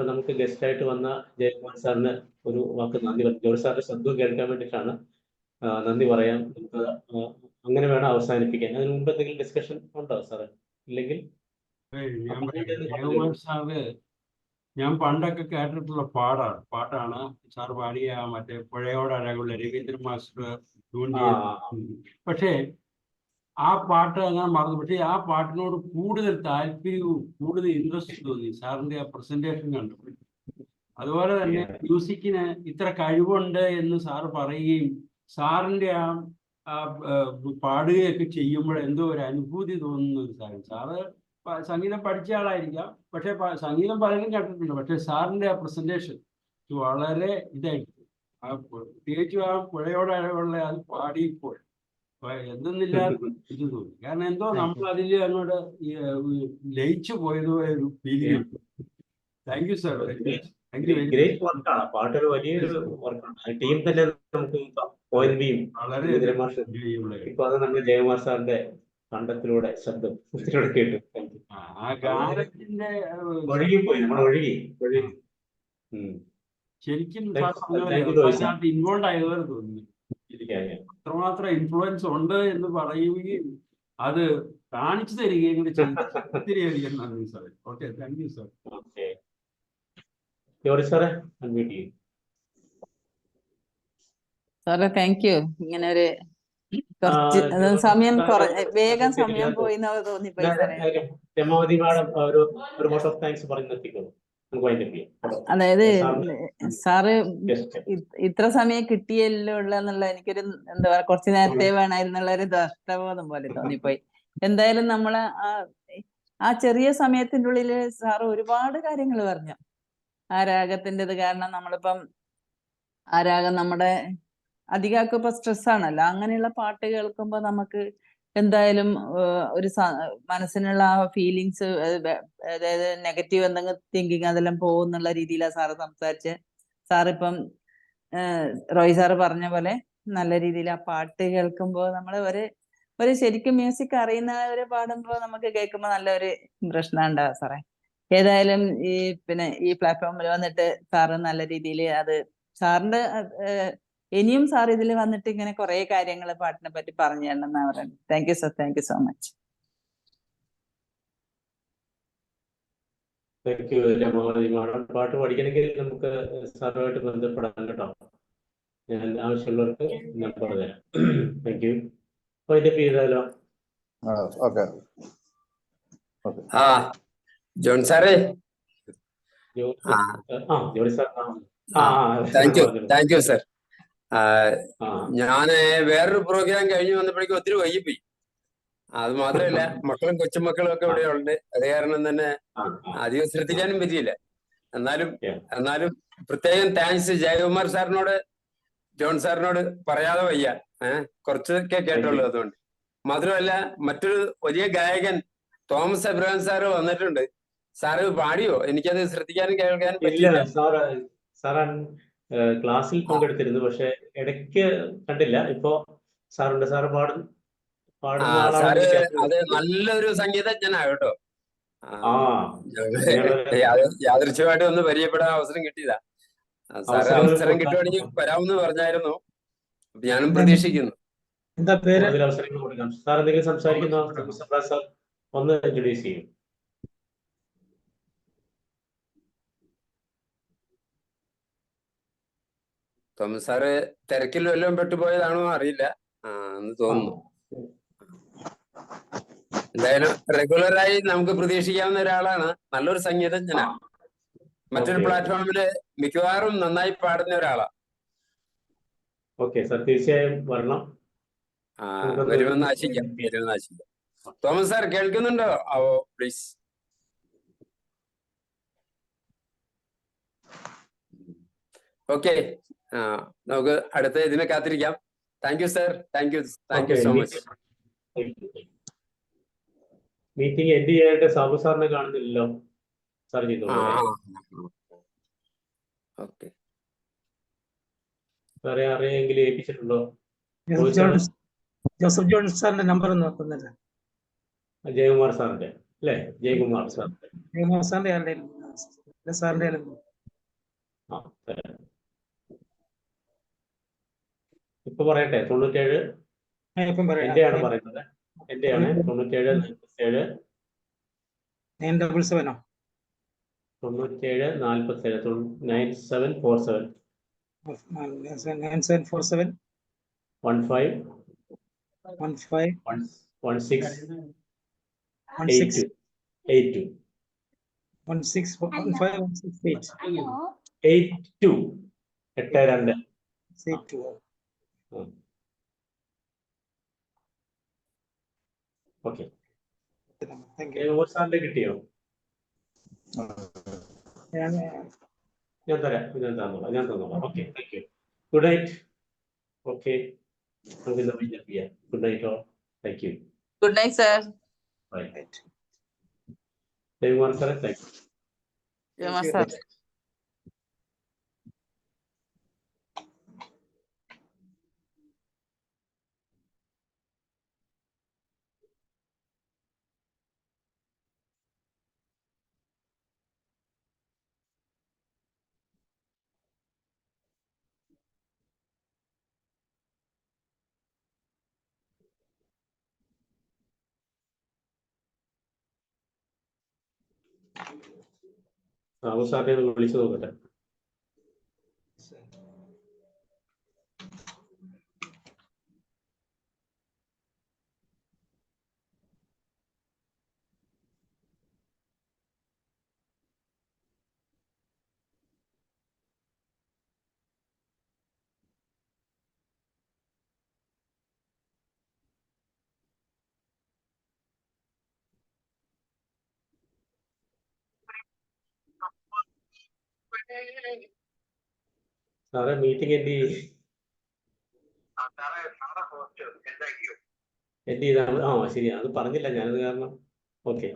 നമുക്ക് ഗസ്റ്റ് ആയിട്ട് വന്ന ജയകുമാർ സാറിന് ഒരു വാക്ക് നന്ദി പറയാം. ജോർജ് സാറിന്റെ ശബ്ദം കേൾക്കാൻ വേണ്ടിയിട്ടാണ്. നന്ദി പറയാം. നമുക്ക് അങ്ങനെ വേണം അവസാനിപ്പിക്കാൻ. അതിന് മുമ്പ് എന്തെങ്കിലും ഡിസ്കഷൻ ഉണ്ടോ സാറേ? ഇല്ലെങ്കിൽ ജയകുമാർ സാറ് ഞാൻ പണ്ടൊക്കെ കേട്ടിട്ടുള്ള പാട്ടാണ് സാർ പാടിയ മറ്റേ പുഴയോടഴകുള്ള രവീന്ദ്ര മാസ്റ്റർ ട്യൂൺ ചെയ്ത. പക്ഷേ ആ പാട്ട് അങ്ങനെ മറന്നു. പക്ഷേ ആ പാട്ടിനോട് കൂടുതൽ താല്പര്യവും കൂടുതൽ ഇൻട്രസ്റ്റ് തോന്നി സാറിന്റെ ആ പ്രസന്റേഷൻ കണ്ടപ്പോൾ. അതുപോലെ തന്നെ മ്യൂസിക്കിന് ഇത്ര കഴിവുണ്ട് എന്ന് സാറ് പറയുകയും സാറിന്റെ ആ പാടുകയൊക്കെ ചെയ്യുമ്പോൾ എന്തോ ഒരു അനുഭൂതി തോന്നുന്ന ഒരു സാധനം. സാറ് സംഗീതം പഠിച്ച ആളായിരിക്കാം, പക്ഷെ സംഗീതം പലരും കേട്ടിട്ടുണ്ട്. പക്ഷെ സാറിന്റെ ആ പ്രസന്റേഷൻ വളരെ ഇതായിട്ട്, പ്രത്യേകിച്ചും ആ പുഴയോടുള്ള അത് പാടിയപ്പോൾ എന്തെന്നില്ലാതെ ഇത് തോന്നി. കാരണം എന്തോ നമ്മൾ അതിൽ അങ്ങോട്ട് ലയിച്ചു പോയതുപോലെ ഒരു ഫീലിംഗ് ഉണ്ട്. Thank you sir. Thank U. Great വർക്കാണ്. പാട്ടൊരു വലിയൊരു വർക്കാണ്. ടീം തന്നെ നമുക്ക് വളരെ ഇപ്പൊ അത് നമ്മുടെ ജയകുമാർ സാറിന്റെ കണ്ടത്തിലൂടെ ശബ്ദത്തിലൂടെ കേട്ടു. ആ ഗാനത്തിന്റെ ഒഴുകിപ്പോയി, നമ്മൾ ഒഴുകി. ശരിക്കും ഇൻവോൾവ് ആയതുപോലെ തോന്നുന്നു. അത്രമാത്രം ഇൻഫ്ലുവൻസ് ഉണ്ട് എന്ന് പറയുകയും അത് കാണിച്ചു തരികയും കൂടി ചെയ്തു. ഒത്തിരി അധികം നന്ദി sir. Okay, thank you sir. സാറേ അൺമ്യൂട്ട് ചെയ്യും. സാറേ താങ്ക് യു. ഇങ്ങനെ ഒരു കുറച്ച് സമയം വേഗം സമയം പോയി തോന്നിപ്പോയി സാറേ. രമാവതി മാഡം ഒരു വോട്ട് ഓഫ് താങ്ക്സ് പറഞ്ഞ് നിർത്തിക്കോളൂ. അതായത് സാറ് ഇത്ര സമയം കിട്ടിയല്ലോ എന്നുള്ള എനിക്കൊരു എന്താ പറയാ, കുറച്ചു നേരത്തെ വേണമായിരുന്നുള്ള ഒരു നഷ്ടബോധം പോലെ തോന്നിപ്പോയി. എന്തായാലും നമ്മള് ആ ചെറിയ സമയത്തിന്റെ ഉള്ളില് സാറ് ഒരുപാട് കാര്യങ്ങൾ പറഞ്ഞു. ആ രാഗത്തിൻ്റെത്. കാരണം നമ്മളിപ്പം ആ രാഗം നമ്മുടെ അധികമൊക്കെ ഇപ്പൊ സ്ട്രെസ് ആണല്ലോ. അങ്ങനെയുള്ള പാട്ട് കേൾക്കുമ്പോൾ നമുക്ക് എന്തായാലും ഒരു മനസ്സിനുള്ള ആ ഫീലിങ്സ്, അതായത് നെഗറ്റീവ് എന്തെങ്കിലും തിങ്കിങ് അതെല്ലാം പോകുന്നുള്ള രീതിയിലാണ് സാറ് സംസാരിച്ച്. സാറിപ്പം റോയ് സാറ് പറഞ്ഞ പോലെ നല്ല രീതിയിൽ ആ പാട്ട് കേൾക്കുമ്പോൾ നമ്മൾ ഒരു ശരിക്കും മ്യൂസിക് അറിയുന്നവര് പാടുമ്പോൾ നമുക്ക് കേൾക്കുമ്പോൾ നല്ലൊരു ഇംപ്രഷൻ ഉണ്ടാവും സാറേ. ഏതായാലും ഈ പ്ലാറ്റ്ഫോമിൽ വന്നിട്ട് സാറ് നല്ല രീതിയിൽ അത് സാറിന്റെ ഇനിയും സാർ ഇതിൽ വന്നിട്ട് ഇങ്ങനെ കുറെ കാര്യങ്ങൾ പാട്ടിനെ പറ്റി പറഞ്ഞു തരണമെന്നാ പറയുന്നത്. Thank you sir. Thank you so much. Thank you Ramavathi madam. പാട്ട് പഠിക്കണമെങ്കിൽ നമുക്ക് സാറുമായിട്ട് ബന്ധപ്പെടാം കേട്ടോ. ഞാൻ ആവശ്യമുള്ളവർക്ക് നമ്പർ തരാം. Thank you. വൈൻഡപ്പ് ചെയ്താലോ? ജോൺ സാറേ. ജോലി സാർ. Thank you sir. ഞാന് വേറൊരു പ്രോഗ്രാം കഴിഞ്ഞ് വന്നപ്പോഴേക്കും ഒത്തിരി വൈകിപ്പോയി. അത് മാത്രമല്ല, മക്കളും കൊച്ചുമക്കളും ഒക്കെ ഇവിടെ ഉണ്ട്. അത് കാരണം തന്നെ അധികം ശ്രദ്ധിക്കാനും പറ്റിയില്ല. എന്നാലും പ്രത്യേകം താങ്ക്സ് ജയകുമാർ സാറിനോട്, ജോൺ സാറിനോട് പറയാതെ വയ്യ. കുറച്ചൊക്കെ കേട്ടുള്ളൂ. അതുകൊണ്ട് മാത്രമല്ല, മറ്റൊരു വലിയ ഗായകൻ തോമസ് എബ്രഹാം സാറ് വന്നിട്ടുണ്ട്. സാറ് പാടിയോ? എനിക്കത് ശ്രദ്ധിക്കാനും കേൾക്കാനും പറ്റില്ല. ക്ലാസ്സിൽ പങ്കെടുത്തിരുന്നു, പക്ഷെ ഇടയ്ക്ക് കണ്ടില്ല. ഇപ്പോ സാറുണ്ട്. സാറ് സാറ് അത് നല്ലൊരു സംഗീതജ്ഞനാ കേട്ടോ. യാദൃശ്യമായിട്ട് ഒന്ന് പരിചയപ്പെടാൻ അവസരം കിട്ടിയതാ. സാറ് അവസരം കിട്ടുവാണെങ്കിൽ വരാമെന്ന് പറഞ്ഞായിരുന്നു. ഞാനും പ്രതീക്ഷിക്കുന്നു. എന്താ പേര്? അവസരങ്ങൾ കൊടുക്കാം. സാർ എന്തെങ്കിലും സംസാരിക്കുന്നോ? സാർ ഒന്ന് ഇൻട്രൊഡ്യൂസ് ചെയ്യും. തോമസ് സാറ് തിരക്കിൽ വല്ലതും പെട്ടുപോയതാണോ അറിയില്ല എന്ന് തോന്നുന്നു. എന്തായാലും റെഗുലറായി നമുക്ക് പ്രതീക്ഷിക്കാവുന്ന ഒരാളാണ്. നല്ലൊരു സംഗീതജ്ഞനാണ്. മറ്റൊരു പ്ലാറ്റ്ഫോമില് മിക്കവാറും നന്നായി പാടുന്ന ഒരാളാണ്. ഓക്കെ സാർ, തീർച്ചയായും വരണം. വരുമെന്ന് ആശിക്കാം. തോമസ് സാർ കേൾക്കുന്നുണ്ടോ? പ്ലീസ്. ഓക്കെ, നമുക്ക് അടുത്ത ഇതിനെ കാത്തിരിക്കാം. Thank you sir. Thank you so much. Meeting end ചെയ്യാനായിട്ട് സാബു സാറിനെ കാണുന്നില്ലല്ലോ. സാർ ഓക്കെ, സാറേ അറിയെങ്കിലും ഏൽപ്പിച്ചിട്ടുണ്ടോ? ജോസഫ് ജോൺ സാറിന്റെ നമ്പർ ഒന്ന് നോക്കുന്നില്ല. ജയകുമാർ സാറിന്റെ അല്ലേ? ജയകുമാർ സാറിന്റെ സാറിന്റെ ഇപ്പൊ പറയട്ടെ. 97 എന്റെയാണ് പറയുന്നത്. എന്റെയാണ് 97 47 977 97 47 9747 9747 15 16 82 82 82. ഓക്കെ, സാറിന്റെ കിട്ടിയോ? ഞാൻ തന്നോളാം. Okay, thank you. Good night. Okay, good night all. Thank you. Good night sir. Bye. Jayakumar സാറേ, താങ്ക് യു. സാബു സാറിനെ ഒന്ന് വിളിച്ചു നോക്കട്ടെ. സാറേ മീറ്റിംഗ് എന്ത് ചെയ്താണ്? ശരി, അത് പറഞ്ഞില്ല ഞാനത് കാരണം. Okay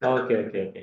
okay okay okay